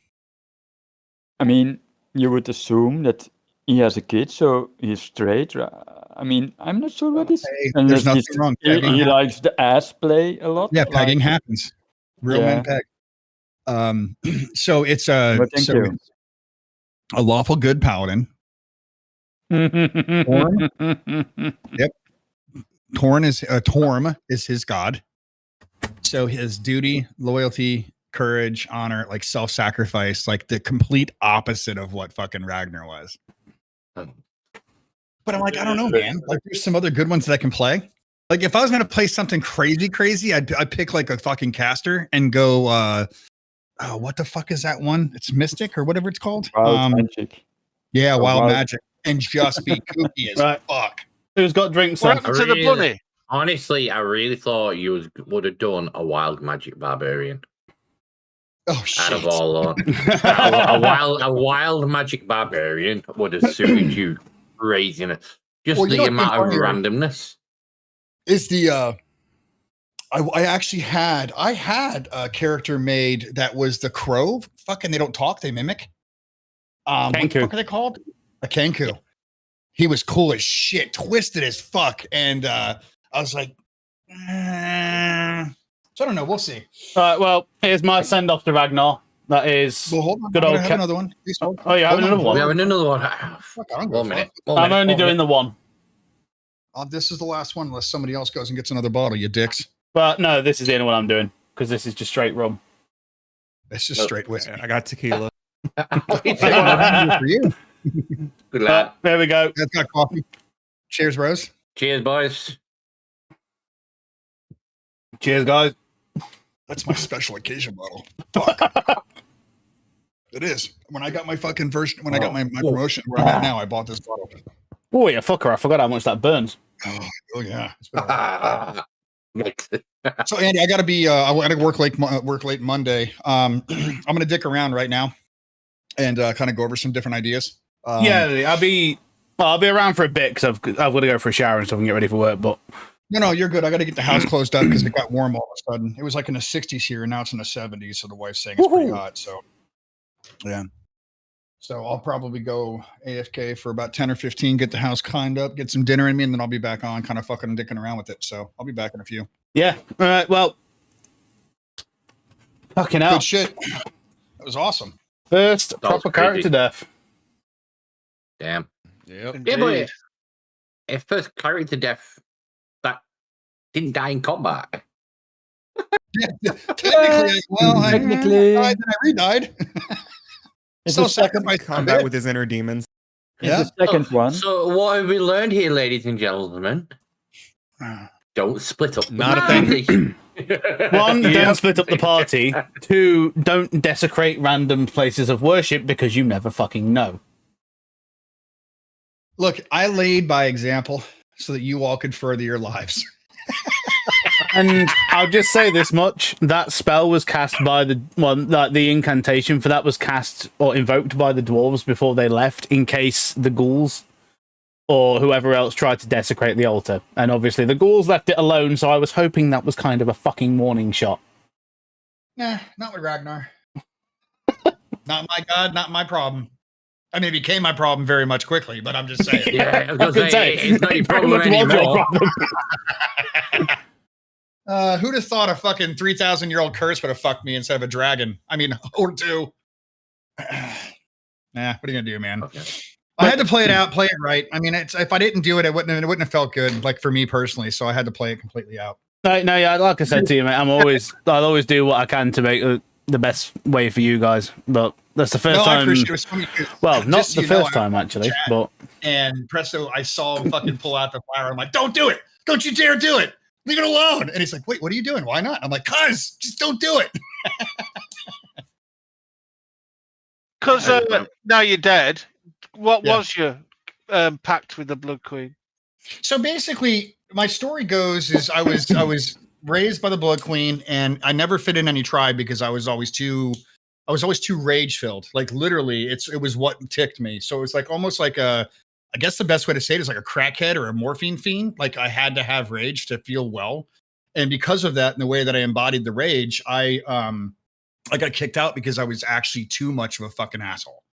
I mean, you would assume that he has a kid, so he's straight. I mean, I'm not sure what is. Hey, there's nothing wrong. He likes the ass play a lot. Yeah, pegging happens. Real men peg. So it's a lawful good paladin. Torm? Yep. Torm is his god. So his duty, loyalty, courage, honor, like self-sacrifice, like the complete opposite of what fucking Ragnar was. But I'm like, I don't know, man. Like, there's some other good ones that I can play. Like, if I was gonna play something crazy, I'd pick like a fucking caster and go. What the fuck is that one? It's Mystic or whatever it's called. Wild Magic. Yeah, Wild Magic, and just be kooky as fuck. Who's got drinks? What happened to the bunny? Honestly, I really thought you would have done a Wild Magic Barbarian. Oh shit! Out of all a wild Magic Barbarian would have suited you crazy. Just the amount of randomness. Is the I actually had a character made that was the crow. Fucking, they don't talk, they mimic. What the fuck are they called? A Kenku. He was cool as shit, twisted as fuck, and I was like, so I don't know. We'll see. All right. Well, here's my send off to Ragnar. That is hold on, good old. Have another one. Oh, you having another one? We having another one. One minute. I'm only doing the one. This is the last one, unless somebody else goes and gets another bottle. You dicks. But no, this is the only one I'm doing because this is just straight rum. It's just straight whiskey. I got tequila. For you. Good lad. There we go. That's got coffee. Cheers, Rose. Cheers, boys. Cheers, guys. That's my special occasion bottle. Fuck. It is. When I got my fucking version, when I got my promotion where I'm at now, I bought this bottle. Oh, yeah, fucker. I forgot how much that burns. Oh yeah. It's been so Andy, I gotta be I gotta work late Monday. I'm gonna dick around right now and kind of go over some different ideas. Yeah, I'll be Well, I'll be around for a bit because I've got to go for a shower and stuff and get ready for work. But No, you're good. I got to get the house closed up because it got warm all of a sudden. It was like in the 60s here, and now it's in the 70s. So the wife's saying it's pretty hot. So, yeah. So I'll probably go AFK for about 10 or 15, get the house cleaned up, get some dinner in me, and then I'll be back on kind of fucking and dicking around with it. So I'll be back in a few. yeah, all right. Well, fucking hell. Good shit. That was awesome. First That was proper crazy. character death. Damn. Yep. Yeah, but Indeed. if first character death that didn't die in combat. Technically, well, Technically. I died and I re-died. It's So the second, sacrifice Combat with his inner demons. it's the second one. So what have we learned here, ladies and gentlemen? Don't split up. the Not a thing. party. One, don't split up the party. Two, don't desecrate random places of worship because you never fucking know. Look, I laid by example so that you all could further your lives. And I'll just say this much: that spell was cast by the incantation for that was cast or invoked by the dwarves before they left, in case the ghouls or whoever else tried to desecrate the altar. And obviously, the ghouls left it alone, so I was hoping that was kind of a fucking warning shot. Nah, not with Ragnar. Not my god, not my problem. I mean, it became my problem very much quickly, but I'm just saying. Yeah, I was gonna say, it's not your problem anymore. Who'd have thought a fucking 3,000-year-old curse would have fucked me instead of a dragon? I mean, or two. Nah, what are you gonna do, man? Okay. I had to play it out, play it right. I mean, if I didn't do it, it wouldn't have felt good, like for me personally. So I had to play it completely out. No, yeah, like I said to you, mate, I'll always do what I can to make the best way for you guys. But that's the first I time. appreciate it. It was funny 'cause Well, not just so the you know, first time actually, chat. but And presto, I saw him fucking pull out the flower. I'm like, don't do it. Don't you dare do it. Leave it alone. And he's like, wait, what are you doing? Why not? I'm like, cuz, just don't do it. Because now you're dead. What Yeah. was your pact with the Blood Queen? So basically, my story goes is I was raised by the Blood Queen, and I never fit in any tribe because I was always too rage filled. Like literally, it was what ticked me. So it was like almost like I guess the best way to say it is like a crackhead or a morphine fiend. Like I had to have rage to feel well, and because of that, and the way that I embodied the rage, I got kicked out because I was actually too much of a fucking asshole.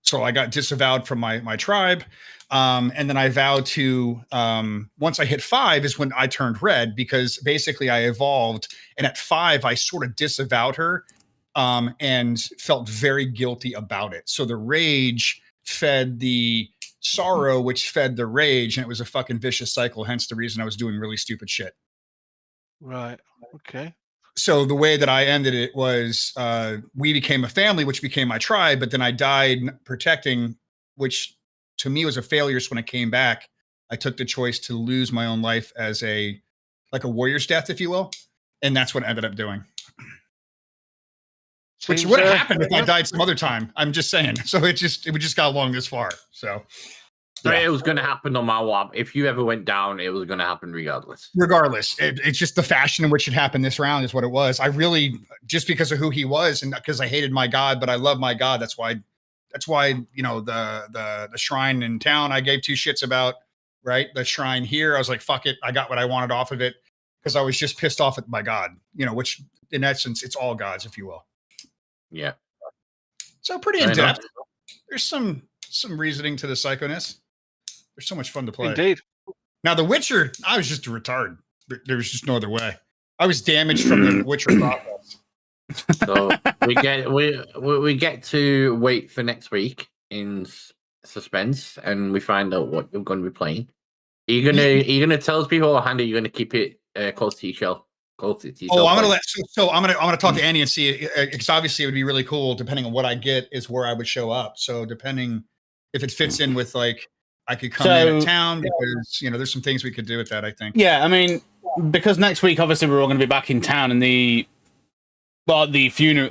So I got disavowed from my tribe. And then I vowed to, once I hit 5 is when I turned red, because basically I evolved. And at 5, I sort of disavowed her and felt very guilty about it. So the rage fed the sorrow, which fed the rage. And it was a fucking vicious cycle. Hence the reason I was doing really stupid shit. Right. Okay. So the way that I ended it was we became a family, which became my tribe, but then I died protecting, which to me was a failure. So when I came back, I took the choice to lose my own life as a warrior's death, if you will. And that's what I ended up doing. Which would have happened if I died some other time. I'm just saying. So we just got along this far. So It was going to happen no matter what. If you ever went down, it was going to happen regardless. Regardless, it's just the fashion in which it happened this round is what it was. I really, just because of who he was and because I hated my God, but I love my God. That's why, the shrine in town I gave 2 shits about, right? The shrine here, I was like, fuck it. I got what I wanted off of it because I was just pissed off at my God, which in essence, it's all gods, if you will. Yeah. So pretty in depth. There's some reasoning to the psychoness. They're so much fun to play. Indeed. Now, The Witcher, I was just a retard. There was just no other way. I was damaged from the Witcher process. So we get to wait for next week in suspense, and we find out what you're going to be playing. Are you gonna tell us people, or Handy? You're gonna keep it close to yourself. I'm gonna I'm gonna talk to Annie and see. Because obviously, it would be really cool. Depending on what I get, is where I would show up. So depending if it fits in with like. I could come in at town because there's some things we could do with that. I think. Yeah, I mean, because next week obviously we're all going to be back in town, and the funeral,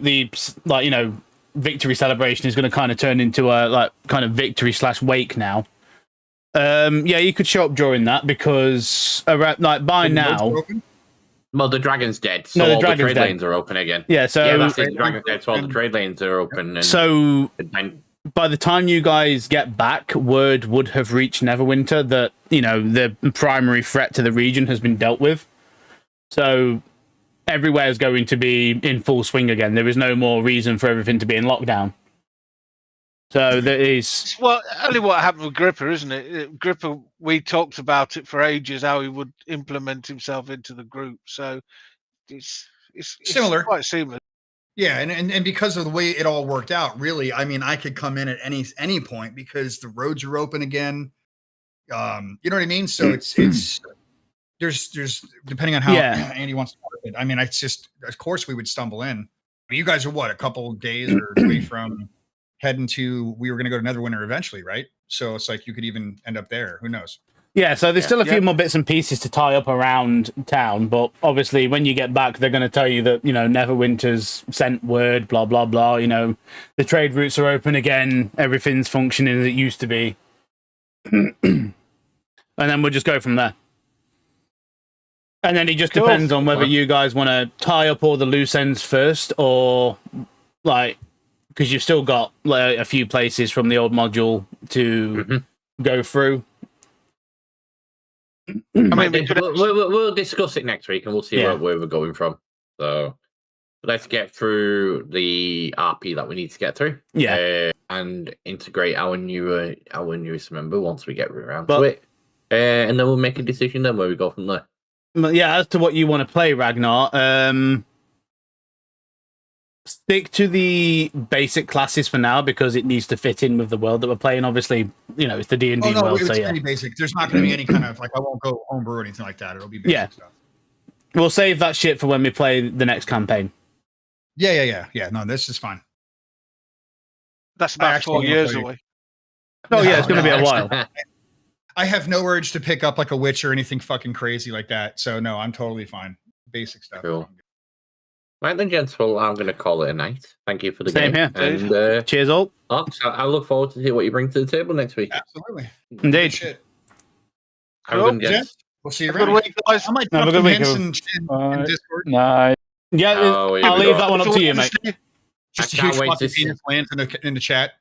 victory celebration is going to kind of turn into a kind of victory / wake now. Yeah, you could show up during that because by now. Well, the dragon's dead, so all the trade lanes are open again. Yeah, so that's it. The dragon's dead, so all the trade lanes are open. And so by the time you guys get back, word would have reached Neverwinter that, the primary threat to the region has been dealt with. So everywhere is going to be in full swing again. There is no more reason for everything to be in lockdown. So there is... Well, only what happened with Gripper, isn't it? Gripper, we talked about it for ages, how he would implement himself into the group. So it's Similar. quite seamless. Yeah, and because of the way it all worked out, really, I mean, I could come in at any point because the roads are open again. You know what I mean? So it's there's depending on how Andy wants to put it. I mean, it's just, of course we would stumble in. But you guys are what, a couple of days or away from heading to, we were going to go to Neverwinter eventually, right? So it's like you could even end up there. Who knows? Yeah, so there's still a few more bits and pieces to tie up around town, but obviously when you get back, they're going to tell you that, Neverwinter's sent word, blah, blah, blah. The trade routes are open again, everything's functioning as it used to be. And then we'll just go from there. And then it just depends on whether you guys want to tie up all the loose ends first, or, because you've still got a few places from the old module to go through. I mean, we'll discuss it next week, and we'll see where we're going from. So let's get through the RP that we need to get through, and integrate our newest member once we get around to it, and then we'll make a decision then where we go from there. Yeah, as to what you want to play, Ragnar, stick to the basic classes for now because it needs to fit in with the world that we're playing. Obviously, it's the D&D world. It's pretty basic. There's not going to be any kind of, I won't go homebrew or anything like that. It'll be basic stuff. We'll save that shit for when we play the next campaign. Yeah. No, this is fine. That's about 4 years away. Oh, yeah, it's going to be a while. I have no urge to pick up like a witch or anything fucking crazy like that. So, no, I'm totally fine. Basic stuff. Cool. Right then, gents. Well, I'm going to call it a night. Thank you for the Same game. Here. And cheers, all. So I look forward to hear what you bring to the table next week. Absolutely. Indeed. Shit. Have a good one, We'll see you around. Good week, guys. I might have a good week. In Discord. Night. Yeah, I'll leave that one up to you, mate. Just a huge fucking penis lands in the chat.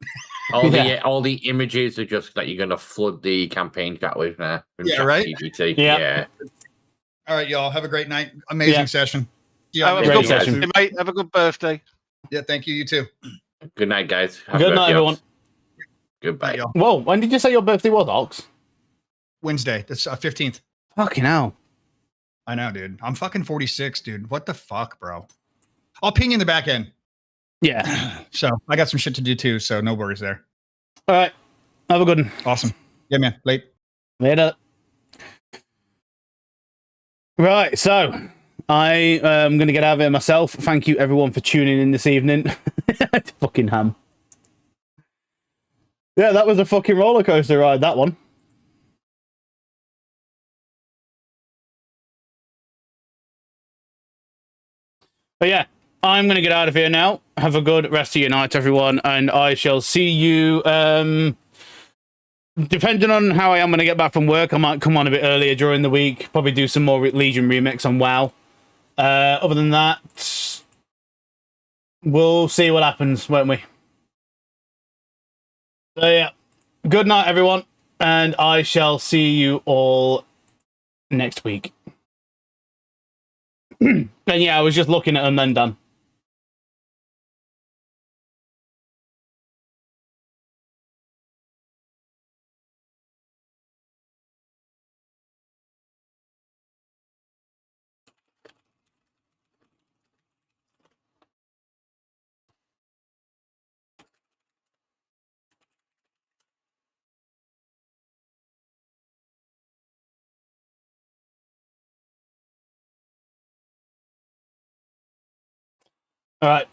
All the images are just that you're going to flood the campaign chat with now. Yeah, right? Yeah. All right, y'all. Have a great night. Amazing session. Have a good session. Mate, have a good birthday. Yeah, thank you. You too. Good night, guys. Good night, everyone. Goodbye. Y'all. Whoa, when did you say your birthday was, Ox? Wednesday. That's 15th. Fucking hell. I know, dude. I'm fucking 46, dude. What the fuck, bro? I'll ping you in the back end. Yeah. So I got some shit to do too, so no worries there. All right. Have a good one. Awesome. Yeah, man. Later. Right, so I am going to get out of here myself. Thank you, everyone, for tuning in this evening. Fucking ham. Yeah, that was a fucking roller coaster ride, that one. But yeah, I'm going to get out of here now. Have a good rest of your night, everyone, and I shall see you... depending on how I am when I get back from work, I might come on a bit earlier during the week. Probably do some more Legion remix on WoW. Other than that, we'll see what happens, won't we? So yeah, good night, everyone, and I shall see you all next week. And yeah, I was just looking at them then, Dan. All right.